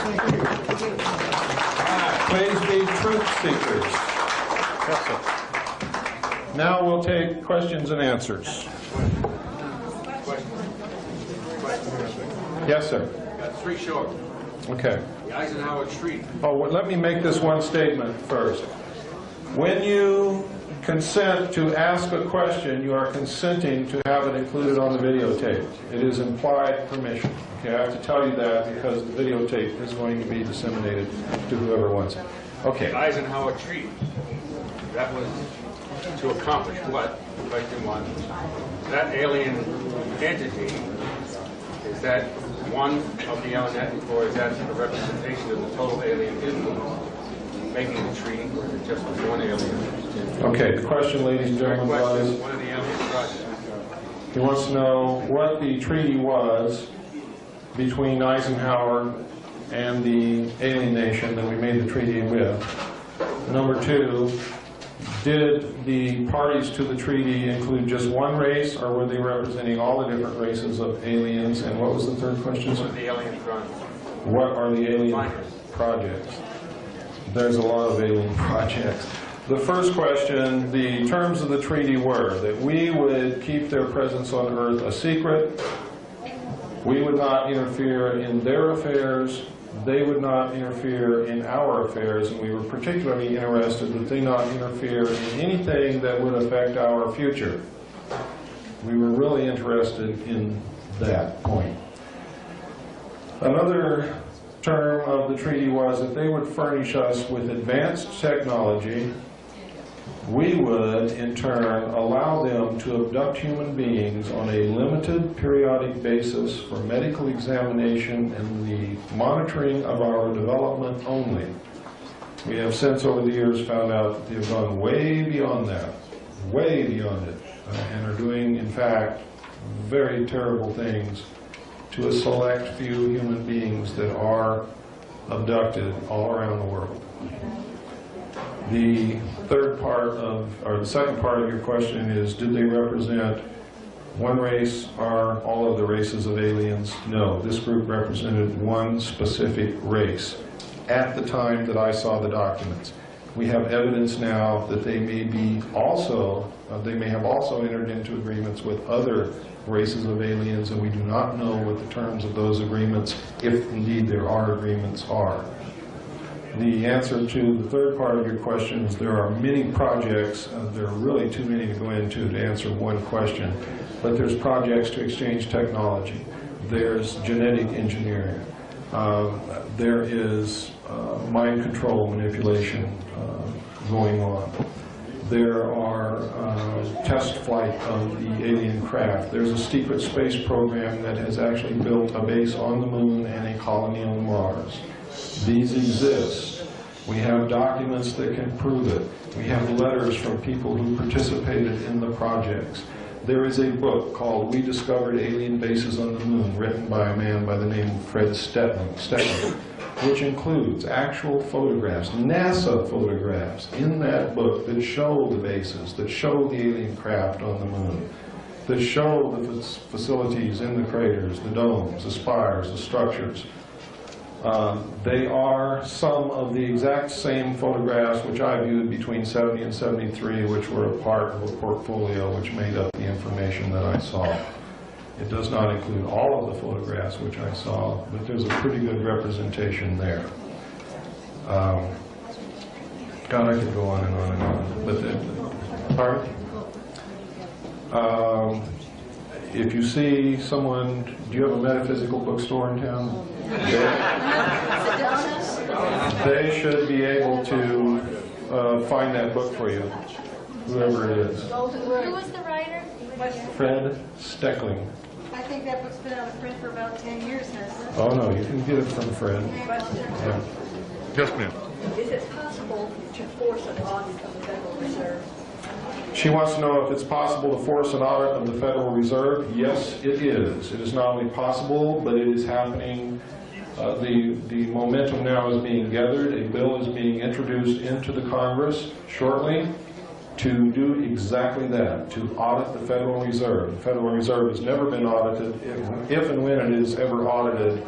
Please be truth seekers. Yes, sir. Now we'll take questions and answers. Yes, sir. Got 3 short. Okay. The Eisenhower Treaty. Oh, well, let me make this one statement first. When you consent to ask a question, you are consenting to have it included on the videotape. It is implied permission. Okay, I have to tell you that because the videotape is going to be disseminated to whoever wants it. Okay. The Eisenhower Treaty. That was to accomplish what? Question 1. That alien entity, is that one of the alien, or is that a representation of the total alien influence making the treaty, or is it just one alien? Okay, the question, ladies and gentlemen, was, One of the alien projects. he wants to know what the treaty was between Eisenhower and the alien nation that we made the treaty with. Number 2, did the parties to the treaty include just one race, or were they representing all the different races of aliens? And what was the third question? What are the alien projects? What are the alien projects? There's a lot of alien projects. The first question, the terms of the treaty were that we would keep their presence on Earth a secret. We would not interfere in their affairs. They would not interfere in our affairs, and we were particularly interested that they not interfere in anything that would affect our future. We were really interested in that point. Another term of the treaty was that they would furnish us with advanced technology. We would, in turn, allow them to abduct human beings on a limited periodic basis for medical examination and the monitoring of our development only. We have since, over the years, found out that they have gone way beyond that, way beyond it, and are doing, in fact, very terrible things to a select few human beings that are abducted all around the world. The third part of, or the second part of your question is, did they represent one race or all of the races of aliens? No, this group represented one specific race at the time that I saw the documents. We have evidence now that they may be also, they may have also entered into agreements with other races of aliens, and we do not know what the terms of those agreements, if indeed there are agreements, are. The answer to the third part of your question is there are many projects. There are really too many to go into to answer one question. But there's projects to exchange technology. There's genetic engineering. There is mind control manipulation going on. There are test flight of the alien craft. There's a secret space program that has actually built a base on the moon and a colony on Mars. These exist. We have documents that can prove it. We have letters from people who participated in the projects. There is a book called We Discovered Alien Bases on the Moon, written by a man by the name of Fred Steckling, which includes actual photographs, NASA photographs, in that book that show the bases, that show the alien craft on the moon, that show the facilities in the craters, the domes, the spires, the structures. They are some of the exact same photographs which I viewed between 70 and 73, which were a part of a portfolio which made up the information that I saw. It does not include all of the photographs which I saw, but there's a pretty good representation there. God, I could go on and on and on. But if you see someone, do you have a metaphysical bookstore in town? They should be able to find that book for you, whoever it is. Who was the writer? Fred Steckling. I think that book's been out of print for about 10 years, hasn't it? Oh no, you can get it from Fred. Yeah. Yes, ma'am. Is it possible to force an audit of the Federal Reserve? She wants to know if it's possible to force an audit of the Federal Reserve. Yes, it is. It is not only possible, but it is happening. The momentum now is being gathered. A bill is being introduced into the Congress shortly to do exactly that, to audit the Federal Reserve. The Federal Reserve has never been audited. If and when it is ever audited,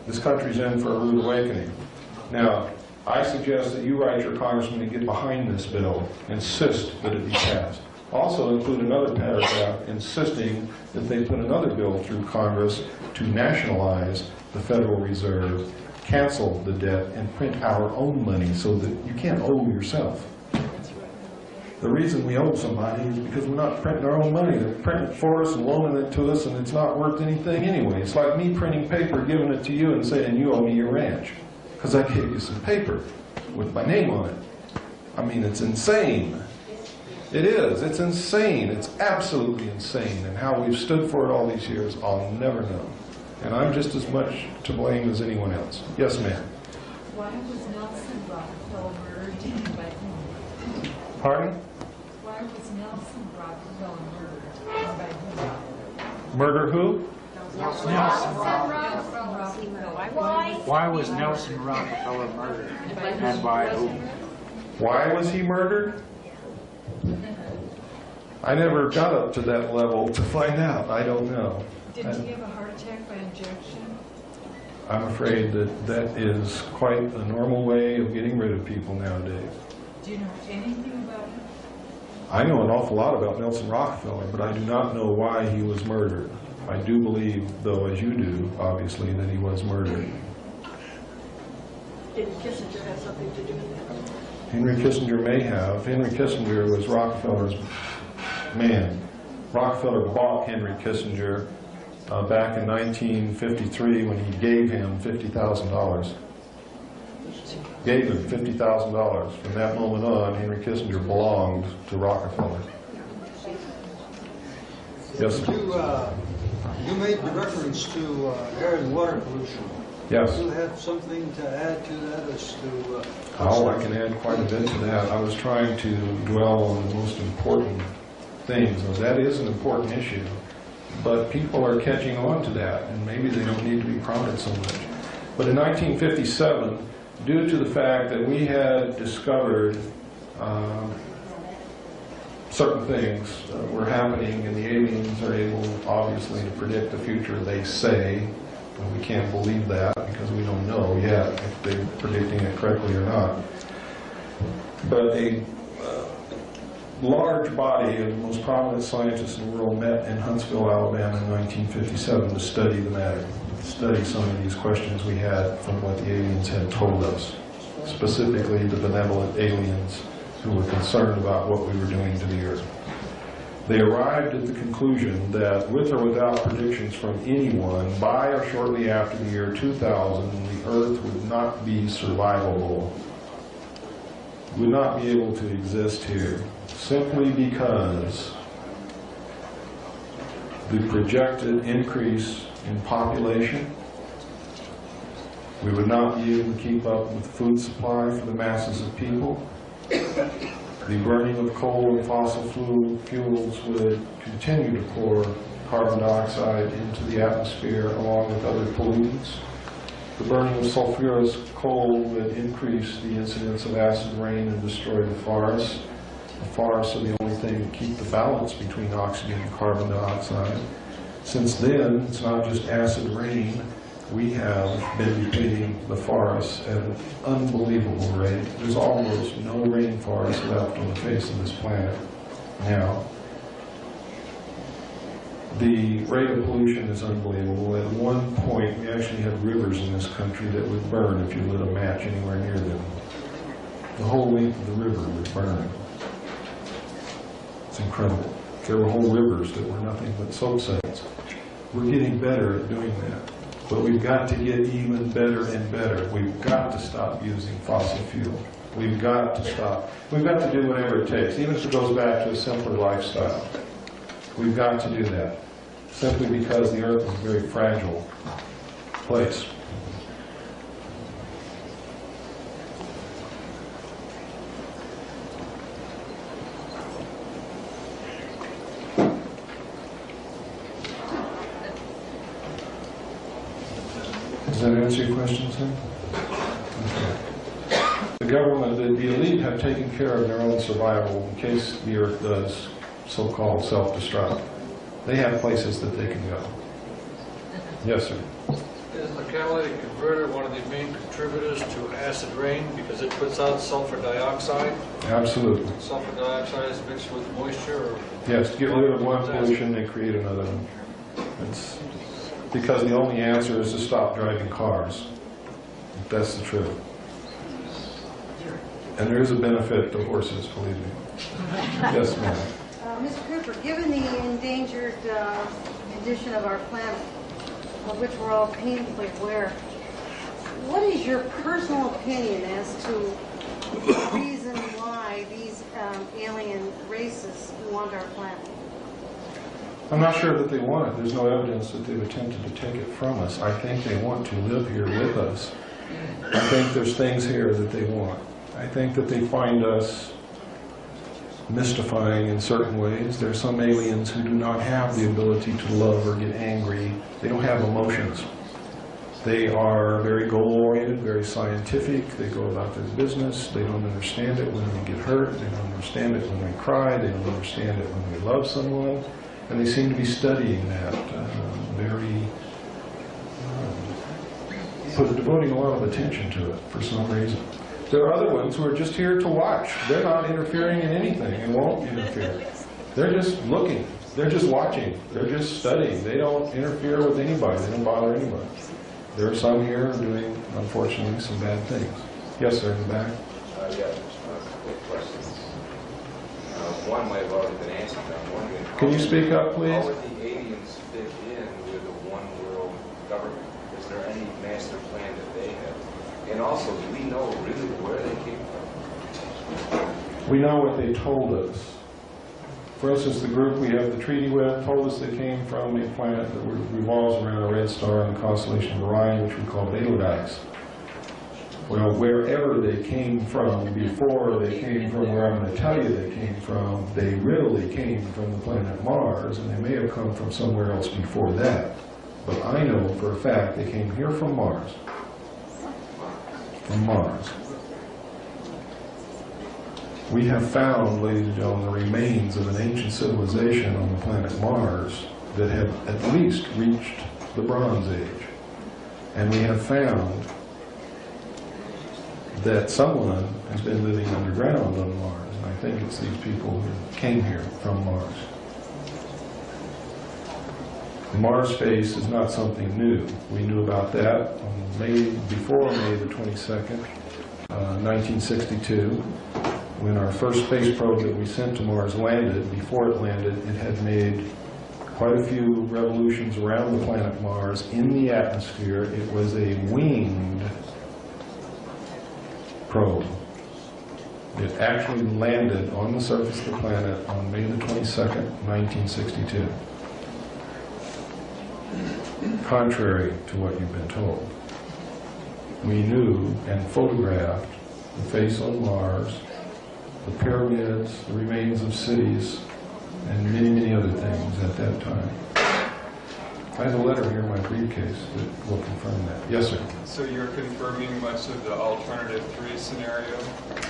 this country's in for a rude awakening. Now, I suggest that you write your congressman to get behind this bill, insist that it be passed. Also include another paragraph insisting that they put another bill through Congress to nationalize the Federal Reserve, cancel the debt, and print our own money so that you can't owe yourself. The reason we owe somebody is because we're not printing our own money. They're printing it for us and loaning it to us, and it's not worth anything anyway. It's like me printing paper, giving it to you, and saying you owe me your ranch because I gave you some paper with my name on it. I mean, it's insane. It is. It's insane. It's absolutely insane. And how we've stood for it all these years, I'll never know. And I'm just as much to blame as anyone else. Yes, ma'am. Why was Nelson Rockefeller murdered by whom? Pardon? Why was Nelson Rockefeller murdered by whom? Murder who? Nelson Rockefeller. Why was Nelson Rockefeller murdered? And by whom? Why was he murdered? I never got up to that level to find out. I don't know. Did he have a heart attack by injection? I'm afraid that that is quite a normal way of getting rid of people nowadays. Do you know anything about him? I know an awful lot about Nelson Rockefeller, but I do not know why he was murdered. I do believe, though, as you do, obviously, that he was murdered. Did Kissinger have something to do with that? Henry Kissinger may have. Henry Kissinger was Rockefeller's man. Rockefeller bought Henry Kissinger back in 1953 when he gave him $50,000. Gave him $50,000. From that moment on, Henry Kissinger belonged to Rockefeller. Yes, sir. You made the reference to air and water pollution. Yes. Do you have something to add to that as to... Oh, I can add quite a bit to that. I was trying to dwell on the most important things. Now, that is an important issue, but people are catching on to that, and maybe they don't need to be prodded so much. But in 1957, due to the fact that we had discovered certain things were happening, and the aliens are able, obviously, to predict the future, they say, and we can't believe that because we don't know yet if they're predicting it correctly or not. But a large body of the most prominent scientists in the world met in Huntsville, Alabama in 1957 to study the matter, study some of these questions we had from what the aliens had told us, specifically the benevolent aliens who were concerned about what we were doing to the Earth. They arrived at the conclusion that, with or without predictions from anyone, by or shortly after the year 2000, the Earth would not be survivable, would not be able to exist here, simply because the projected increase in population, we would not be able to keep up with the food supply for the masses of people. The burning of coal and fossil fuels would continue to pour carbon dioxide into the atmosphere along with other pollutants. The burning of sulfurous coal would increase the incidence of acid rain and destroy the forests. The forests are the only thing that keep the balance between oxygen and carbon dioxide. Since then, it's not just acid rain. We have been depleting the forests at an unbelievable rate. There's almost no rainforest left on the face of this planet now. The rate of pollution is unbelievable. At one point, we actually had rivers in this country that would burn if you lit a match anywhere near them. The whole length of the river would burn. It's incredible. There were whole rivers that were nothing but soap suds. We're getting better at doing that. But we've got to get even better and better. We've got to stop using fossil fuel. We've got to stop. We've got to do whatever it takes, even if it goes back to a simpler lifestyle. We've got to do that, simply because the Earth is a very fragile place. Does that answer your question, sir? Okay. The government, the elite have taken care of their own survival in case the Earth does so-called self-destruct. They have places that they can go. Yes, sir. Is the catalytic converter one of the main contributors to acid rain because it puts out sulfur dioxide? Absolutely. Sulfur dioxide is mixed with moisture? Or yes, to get rid of one pollution, they create another one. It's because the only answer is to stop driving cars. That's the truth. And there is a benefit to horses, believe me. Yes, ma'am. Mr. Cooper, given the endangered condition of our planet, of which we're all painfully aware, what is your personal opinion as to the reason why these alien races want our planet? I'm not sure that they want it. There's no evidence that they've attempted to take it from us. I think they want to live here with us. I think there's things here that they want. I think that they find us mystifying in certain ways. There are some aliens who do not have the ability to love or get angry. They don't have emotions. They are very goal-oriented, very scientific. They go about their business. They don't understand it when they get hurt. They don't understand it when they cry. They don't understand it when they love someone. And they seem to be studying that devoting a lot of attention to it for some reason. There are other ones who are just here to watch. They're not interfering in anything and won't interfere. They're just looking. They're just watching. They're just studying. They don't interfere with anybody. They don't bother anybody. There are some here doing, unfortunately, some bad things. Yes, sir, in the back. Quick questions. One might have already been answered. I'm wondering, can you speak up, please? How would the aliens fit in with a one-world government? Is there any master plan that they have? And also, do we know really where they came from? We know what they told us. For instance, the group we have the treaty with told us they came from a planet that revolves around a red star in the constellation of Orion, which we call Betelgeuse. Well, wherever they came from before they came from where I'm going to tell you they came from, they really came from the planet Mars, and they may have come from somewhere else before that. But I know for a fact they came here from Mars. from Mars. We have found, ladies and gentlemen, the remains of an ancient civilization on the planet Mars that have at least reached the Bronze Age. And we have found that someone has been living underground on Mars. And I think it's these people who came here from Mars. The Mars phase is not something new. We knew about that on before May the 22nd, 1962, when our first space probe that we sent to Mars landed. Before it landed, it had made quite a few revolutions around the planet Mars in the atmosphere. It was a winged probe. It actually landed on the surface of the planet on May the 22nd, 1962. Contrary to what you've been told. We knew and photographed the face on Mars, the pyramids, the remains of cities, and many, many other things at that time. I have a letter here in my briefcase that will confirm that. Yes, sir. So you're confirming much of the alternative 3 scenario?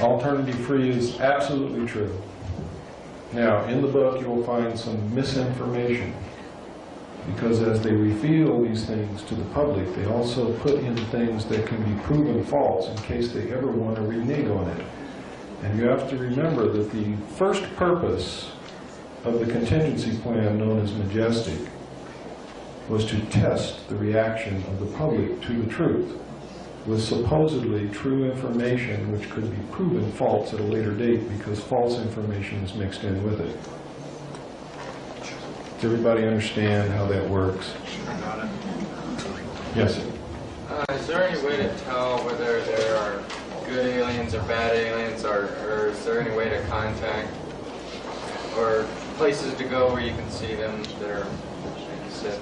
Alternative 3 is absolutely true. Now, in the book, you will find some misinformation, because as they reveal these things to the public, they also put in things that can be proven false in case they ever want to renege on it. And you have to remember that the first purpose of the contingency plan, known as Majestic, was to test the reaction of the public to the truth with supposedly true information which could be proven false at a later date because false information is mixed in with it. Does everybody understand how that works? Yes? Is there any way to tell whether there are good aliens or bad aliens, or is there any way to contact, or places to go where you can see them that are, like you said?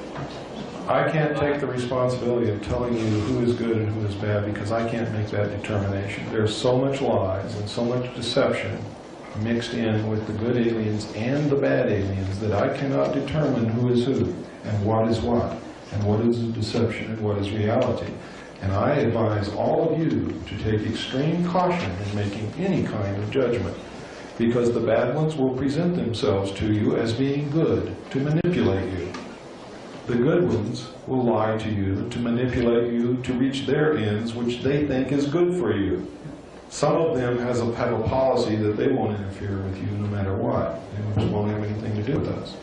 I can't take the responsibility of telling you who is good and who is bad because I can't make that determination. There's so much lies and so much deception mixed in with the good aliens and the bad aliens that I cannot determine who is who and what is what and what is deception and what is reality. And I advise all of you to take extreme caution in making any kind of judgment, because the bad ones will present themselves to you as being good to manipulate you. The good ones will lie to you to manipulate you to reach their ends, which they think is good for you. Some of them have a policy that they won't interfere with you no matter what. They just won't have anything to do with us.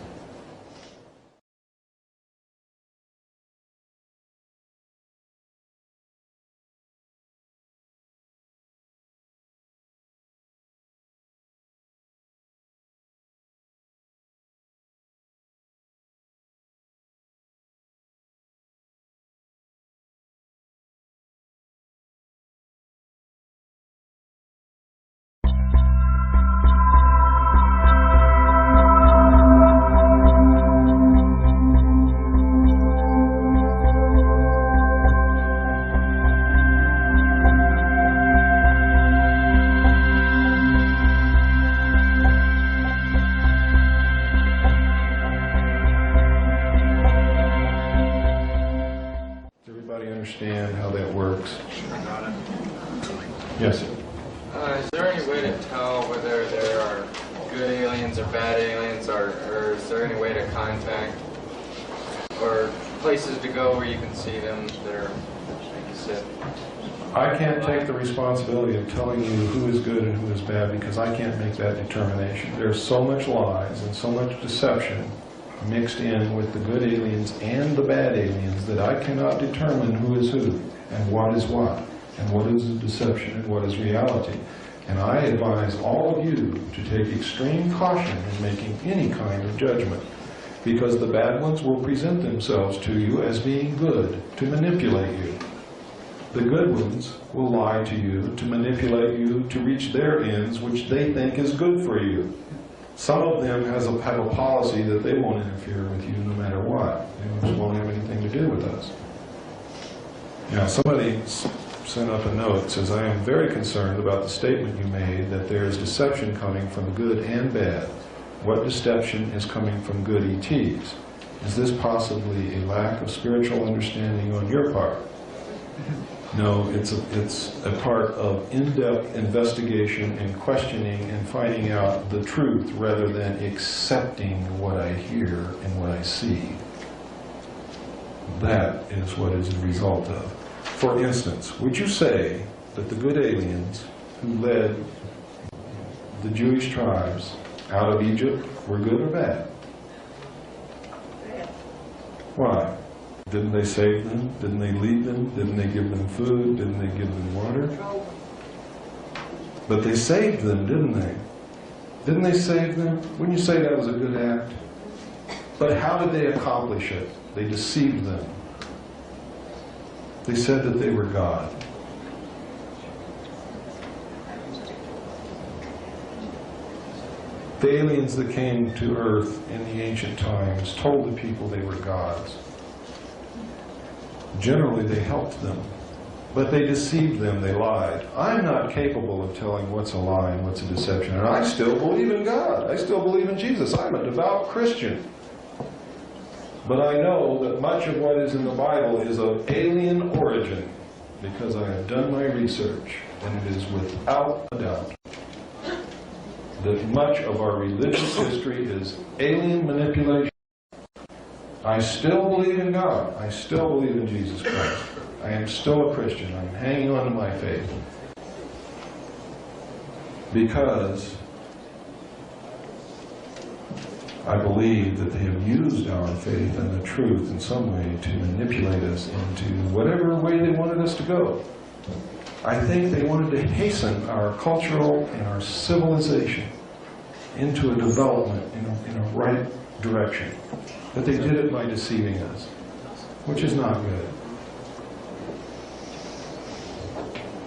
Understand how that works? Yes. Is there any way to tell whether there are good aliens or bad aliens, or is there any way to contact, or places to go where you can see them that are, like you said? I can't take the responsibility of telling you who is good and who is bad because I can't make that determination. There's so much lies and so much deception mixed in with the good aliens and the bad aliens that I cannot determine who is who and what is what and what is deception and what is reality. And I advise all of you to take extreme caution in making any kind of judgment, because the bad ones will present themselves to you as being good to manipulate you. The good ones will lie to you to manipulate you to reach their ends, which they think is good for you. Some of them have a policy that they won't interfere with you no matter what. They just won't have anything to do with us. Now, somebody sent up a note that says, I am very concerned about the statement you made that there is deception coming from good and bad. What deception is coming from good ETs? Is this possibly a lack of spiritual understanding on your part? No, it's a part of in-depth investigation and questioning and finding out the truth rather than accepting what I hear and what I see. That is what is the result of. For instance, would you say that the good aliens who led the Jewish tribes out of Egypt were good or bad? Why? Didn't they save them? Didn't they lead them? Didn't they give them food? Didn't they give them water? But they saved them, didn't they? Didn't they save them? Wouldn't you say that was a good act? But how did they accomplish it? They deceived them. They said that they were God. The aliens that came to Earth in the ancient times told the people they were gods. Generally, they helped them, but they deceived them, they lied. I'm not capable of telling what's a lie and what's a deception, and I still believe in God. I still believe in Jesus. I'm a devout Christian. But I know that much of what is in the Bible is of alien origin, because I have done my research, and it is without a doubt that much of our religious history is alien manipulation. I still believe in God. I still believe in Jesus Christ. I am still a Christian. I'm hanging on to my faith. Because I believe that they have used our faith and the truth in some way to manipulate us into whatever way they wanted us to go. I think they wanted to hasten our cultural and our civilization into a development in a right direction. But they did it by deceiving us, which is not good.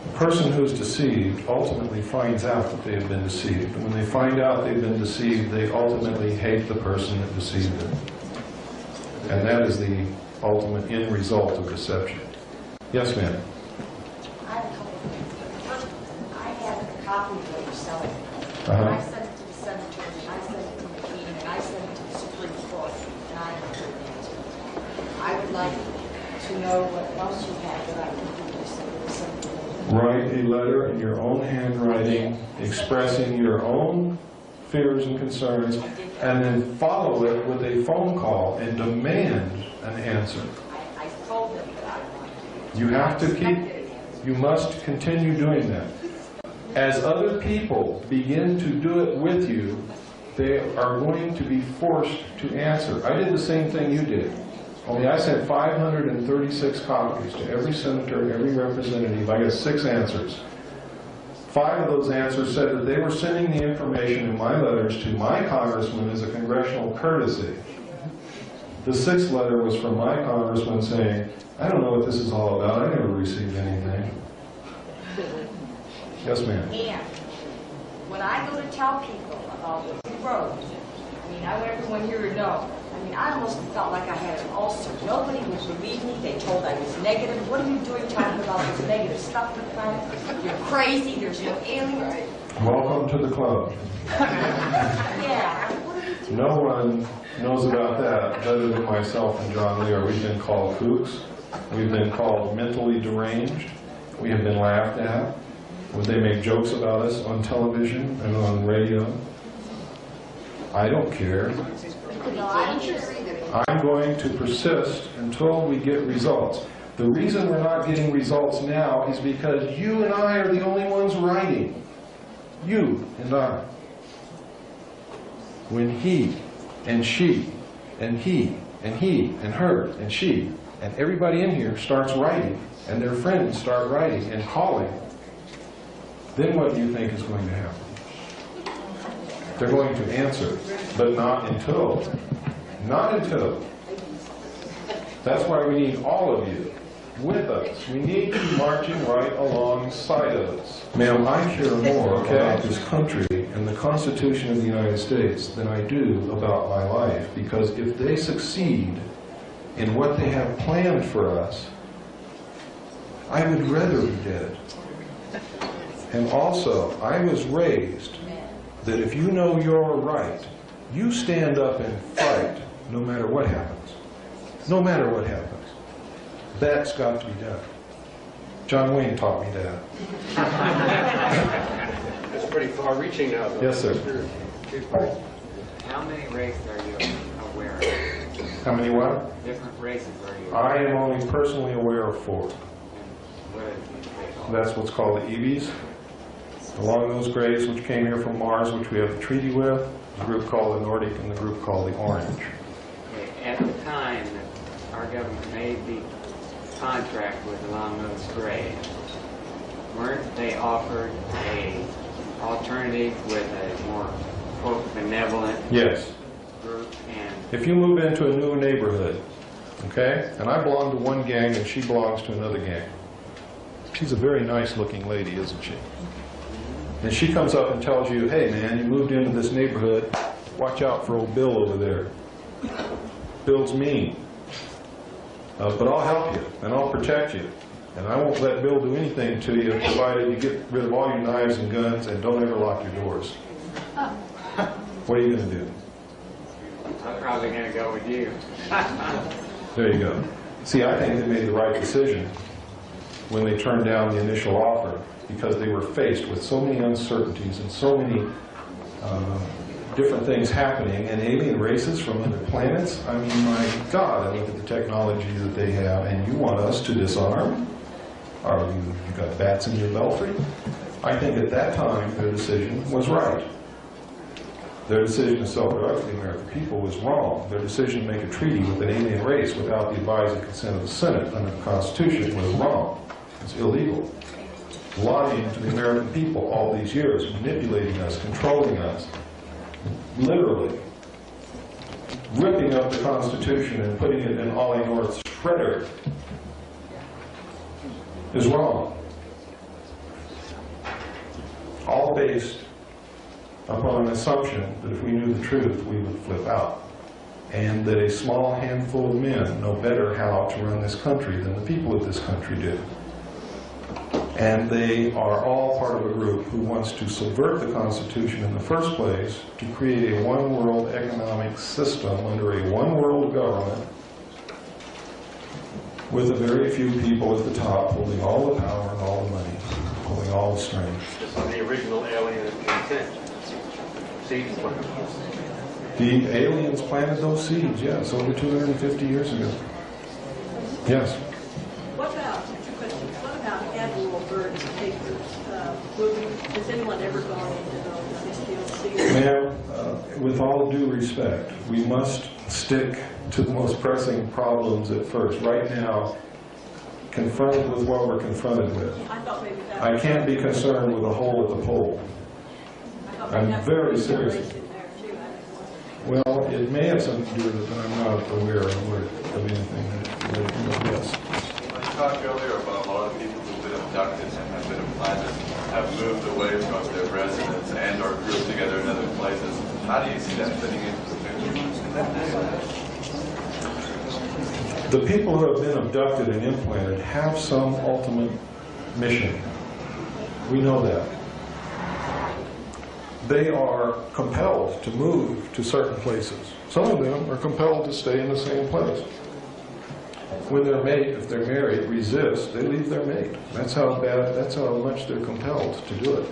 The person who is deceived ultimately finds out that they have been deceived. And when they find out they've been deceived, they ultimately hate the person that deceived them. And that is the ultimate end result of deception. Yes, ma'am? I have a couple of things. First, I have a copy of what you're selling. Uh-huh. I sent it to the senator, and I sent it to the king, and I sent it to the Supreme Court, and I haven't heard the answer. I would like to know what else you have that I can do to send it to something. Write a letter in your own handwriting expressing your own fears and concerns, and then follow it with a phone call and demand an answer. I told them that I wanted You have to you must continue doing that. As other people begin to do it with you, they are going to be forced to answer. I did the same thing you did. Only I sent 536 copies to every senator, every representative. I got 6 answers. 5 of those answers said that they were sending the information in my letters to my congressman as a congressional courtesy. The 6th letter was from my congressman saying, I don't know what this is all about. I never received anything. Yes, ma'am. And when I go to tell people about what you wrote, I mean, I want everyone here to know, I mean, I almost felt like I had an ulcer. Nobody would believe me. They told I was negative. What are you doing talking about this negative stuff in the planet? You're crazy. There's no aliens. Welcome to the club. Yeah. What are you doing? No one knows about that other than myself and John Lear. We've been called kooks. We've been called mentally deranged. We have been laughed at. Would they make jokes about us on television and on radio? I don't care. I'm going to persist until we get results. The reason we're not getting results now is because you and I are the only ones writing. You and I. When he and she and he and he and her and she and everybody in here starts writing and their friends start writing and calling, then what do you think is going to happen? They're going to answer, but not until. Not until. That's why we need all of you with us. We need you marching right alongside of us. Ma'am, I care more about this country and the Constitution of the United States than I do about my life, because if they succeed in what they have planned for us, I would rather be dead. And also, I was raised that if you know you're right, you stand up and fight no matter what happens. No matter what happens. That's got to be done. John Wayne taught me that. It's pretty far-reaching now, though. Yes, sir. How many races are you aware of? How many what? Different races are you I am only personally aware of 4. That's what's called the EVs. Along those grays which came here from Mars, which we have a treaty with, the group called the Nordic and the group called the Orange. Okay. At the time that our government made the contract with along those grays, weren't they offered a alternative with a more, quote, benevolent Yes. group? And If you move into a new neighborhood, okay, and I belong to one gang and she belongs to another gang. She's a very nice looking lady, isn't she? And she comes up and tells you, hey man, you moved into this neighborhood, watch out for old Bill over there. Bill's mean. But I'll help you, and I'll protect you. And I won't let Bill do anything to you, provided you get rid of all your knives and guns and don't ever lock your doors. What are you going to do? I'm probably going to go with you. There you go. See, I think they made the right decision when they turned down the initial offer, because they were faced with so many uncertainties and so many different things happening, and alien races from other planets. I mean, my God, I look at the technology that they have, and you want us to disarm? Are you got bats in your belfry? I think at that time their decision was right. Their decision to self-destruct the American people was wrong. Their decision to make a treaty with an alien race without the advice and consent of the Senate under the Constitution was wrong. It's illegal. Lying to the American people all these years, manipulating us, controlling us, literally ripping up the Constitution and putting it in Ollie North's shredder is wrong. All based upon an assumption that if we knew the truth, we would flip out. And that a small handful of men know better how to run this country than the people of this country do. And they are all part of a group who wants to subvert the Constitution in the first place to create a one-world economic system under a one-world government with a very few people at the top holding all the power and all the money, holding all the strength. Just on the original alien intent. Seeds planted. The aliens planted those seeds, yes, over 250 years ago. Yes? What about, two questions, what about annual bird papers? Has anyone ever gone into those? Ma'am, with all due respect, we must stick to the most pressing problems at first. Right now, confronted with what we're confronted with, I can't be concerned with a hole at the pole. I'm very serious. Well, it may have something to do with it, but I'm not aware of anything that yes. You talked earlier about a lot of people who've been abducted and have been implanted, have moved away from their residence and or grouped together in other places. How do you see that fitting into the picture? The people who have been abducted and implanted have some ultimate mission. We know that. They are compelled to move to certain places. Some of them are compelled to stay in the same place. When their mate, if they're married, resists, they leave their mate. That's how much they're compelled to do it.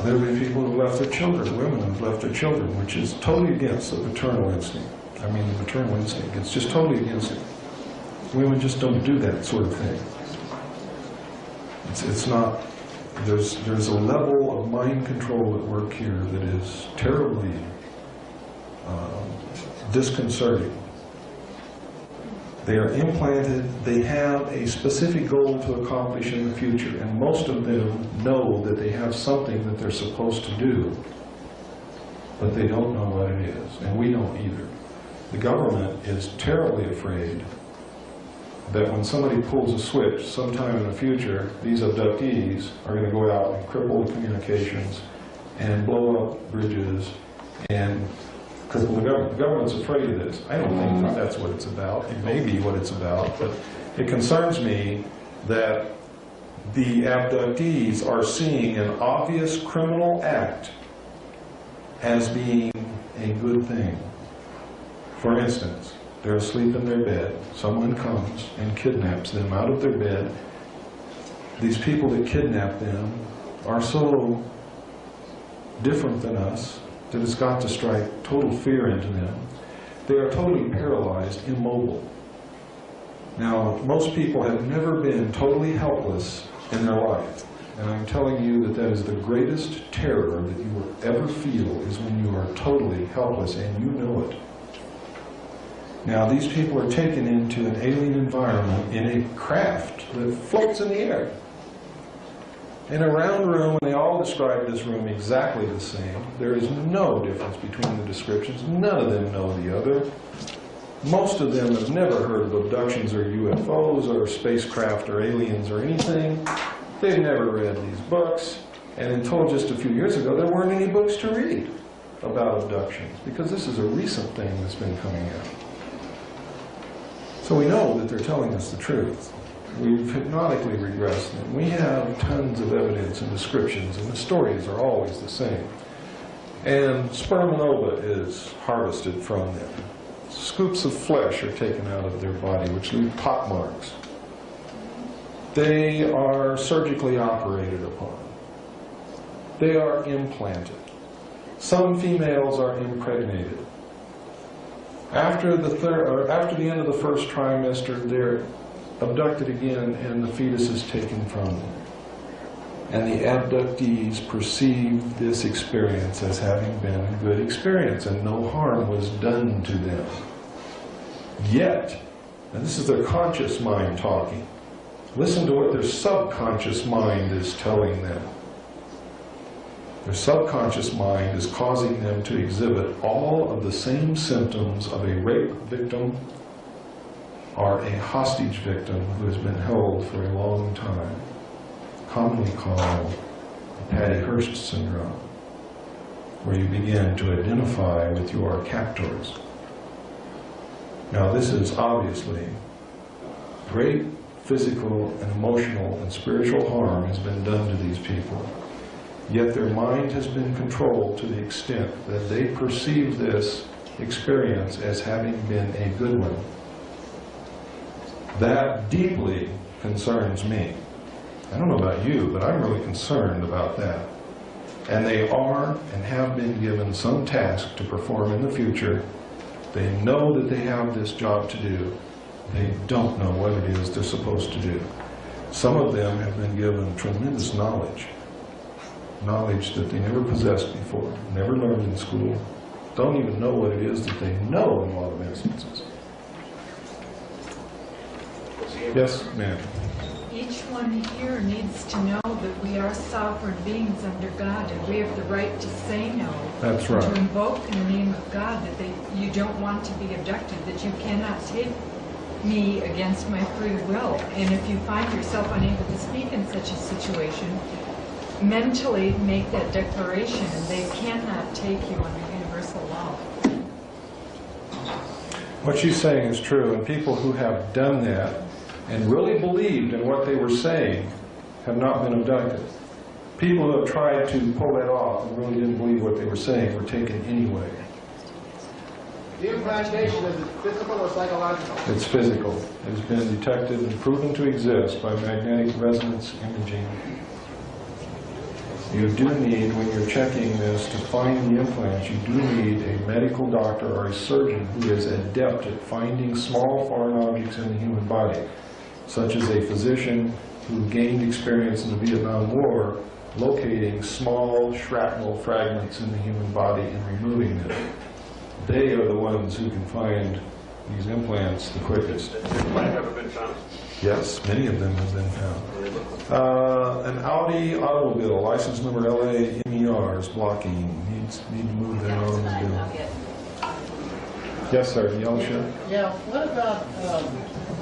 There have been people who have left their children, women who have left their children, which is totally against the paternal instinct. I mean, the maternal instinct. It's just totally against it. Women just don't do that sort of thing. It's not. There's a level of mind control at work here that is terribly disconcerting. They are implanted, they have a specific goal to accomplish in the future, and most of them know that they have something that they're supposed to do, but they don't know what it is, and we don't either. The government is terribly afraid that when somebody pulls a switch sometime in the future, these abductees are going to go out and cripple the communications and blow up bridges and cripple the government. The government's afraid of this. I don't think that that's what it's about. It may be what it's about, but it concerns me that the abductees are seeing an obvious criminal act as being a good thing. For instance, They're asleep in their bed. Someone comes and kidnaps them out of their bed. These people that kidnap them are so different than us that it's got to strike total fear into them. They are totally paralyzed, immobile. Now, most people have never been totally helpless in their life. And I'm telling you that that is the greatest terror that you will ever feel, is when you are totally helpless and you know it. Now, these people are taken into an alien environment in a craft that floats in the air. In a round room, and they all describe this room exactly the same. There is no difference between the descriptions. None of them know the other. Most of them have never heard of abductions or UFOs or spacecraft or aliens or anything. They've never read these books. And until just a few years ago, there weren't any books to read about abductions, because this is a recent thing that's been coming out. So we know that they're telling us the truth. We've hypnotically regressed them. We have tons of evidence and descriptions, and the stories are always the same. And sperm and ova is harvested from them. Scoops of flesh are taken out of their body, which leave pot marks. They are surgically operated upon. They are implanted. Some females are impregnated. After the end of the first trimester, they're abducted again, and the fetus is taken from them. And the abductees perceive this experience as having been a good experience, and no harm was done to them. Yet, and this is their conscious mind talking, listen to what their subconscious mind is telling them. Their subconscious mind is causing them to exhibit all of the same symptoms of a rape victim or a hostage victim who has been held for a long time, commonly called the Patty Hearst syndrome, where you begin to identify with your captors. Now, this is obviously great physical and emotional and spiritual harm has been done to these people. Yet their mind has been controlled to the extent that they perceive this experience as having been a good one. That deeply concerns me. I don't know about you, but I'm really concerned about that. And they are and have been given some task to perform in the future. They know that they have this job to do. They don't know what it is they're supposed to do. Some of them have been given tremendous knowledge that they never possessed before, never learned in school, don't even know what it is that they know in a lot of instances. Yes, ma'am. Each one here needs to know that we are sovereign beings under God, and we have the right to say no. That's right. To invoke in the name of God that you don't want to be abducted, that you cannot take me against my free will. And if you find yourself unable to speak in such a situation, mentally make that declaration, and they cannot take you under universal law. What she's saying is true, and people who have done that and really believed in what they were saying have not been abducted. People who have tried to pull that off and really didn't believe what they were saying were taken anyway. The implantation, is it physical or psychological? It's physical. It has been detected and proven to exist by magnetic resonance imaging. You do need, when you're checking this, to find the implants, you do need a medical doctor or a surgeon who is adept at finding small foreign objects in the human body, such as a physician who gained experience in the Vietnam War locating small shrapnel fragments in the human body and removing them. They are the ones who can find these implants the quickest. Might have been found. Yes, many of them have been found. An Audi automobile, license number LA MER, is blocking. Need to move that automobile. Yes, sir. Yellow shirt. Yeah, what about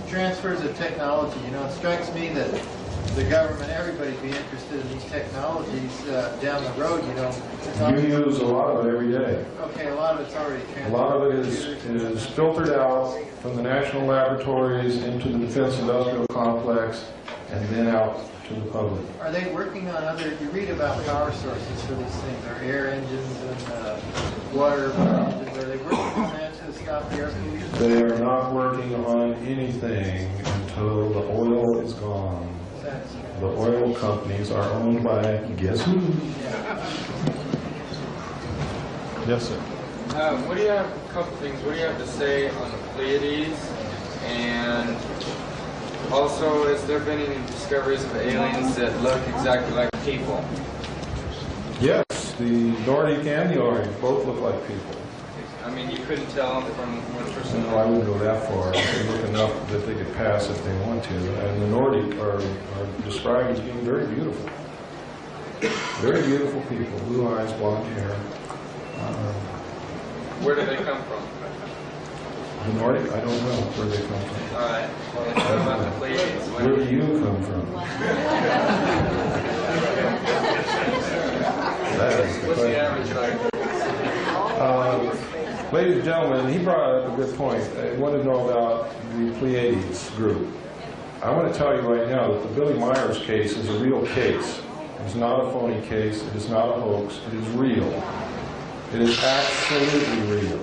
transfers of technology? You know, it strikes me that the government, everybody be interested in these technologies down the road, you know. You use a lot of it every day. Okay, a lot of it's already transferred. A lot of it is filtered out from the national laboratories into the defense industrial complex and then out to the public. Are they working on other, you read about power sources for these things, or air engines and water engines, are they working on that to stop the air pollution? They are not working on anything until the oil is gone. The oil companies are owned by, guess who? Yes, sir. What do you have, a couple things, what do you have to say on the Pleiades? And also, has there been any discoveries of aliens that look exactly like people? Yes, the Nordic and the Orange both look like people. I mean, you couldn't tell from one person. No, I wouldn't go that far. They look enough that they could pass if they want to. And the Nordic are described as being very beautiful. Very beautiful people, blue eyes, blonde hair. Where do they come from? The Nordic, I don't know where they come from. All right. Well, let's talk about the Pleiades. Where do you come from? That is the What's the question. average height? Ladies and gentlemen, he brought up a good point. I want to know about the Pleiades group. I want to tell you right now that the Billy Myers case is a real case. It is not a phony case. It is not a hoax. It is real. It is absolutely real.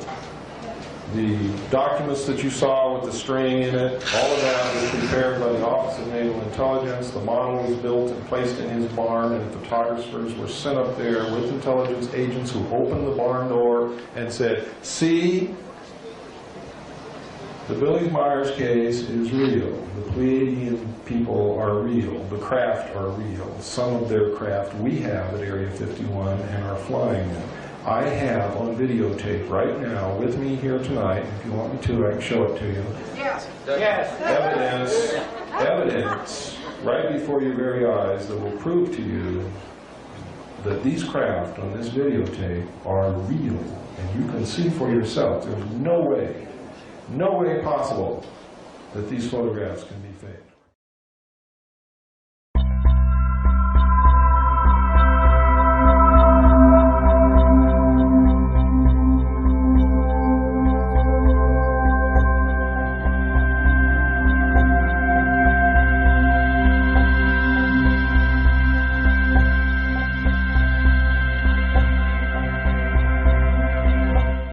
The documents that you saw with the string in it, all of that was prepared by the Office of Naval Intelligence. The model was built and placed in his barn, and photographers were sent up there with intelligence agents who opened the barn door and said, see, the Billy Myers case is real. The Pleiadian people are real. The craft are real. Some of their craft we have at Area 51 and are flying them. I have on videotape right now with me here tonight, if you want me to, I can show it to you. Yes. Evidence right before your very eyes that will prove to you that these craft on this videotape are real. And you can see for yourself, there's no way possible that these photographs can be faked.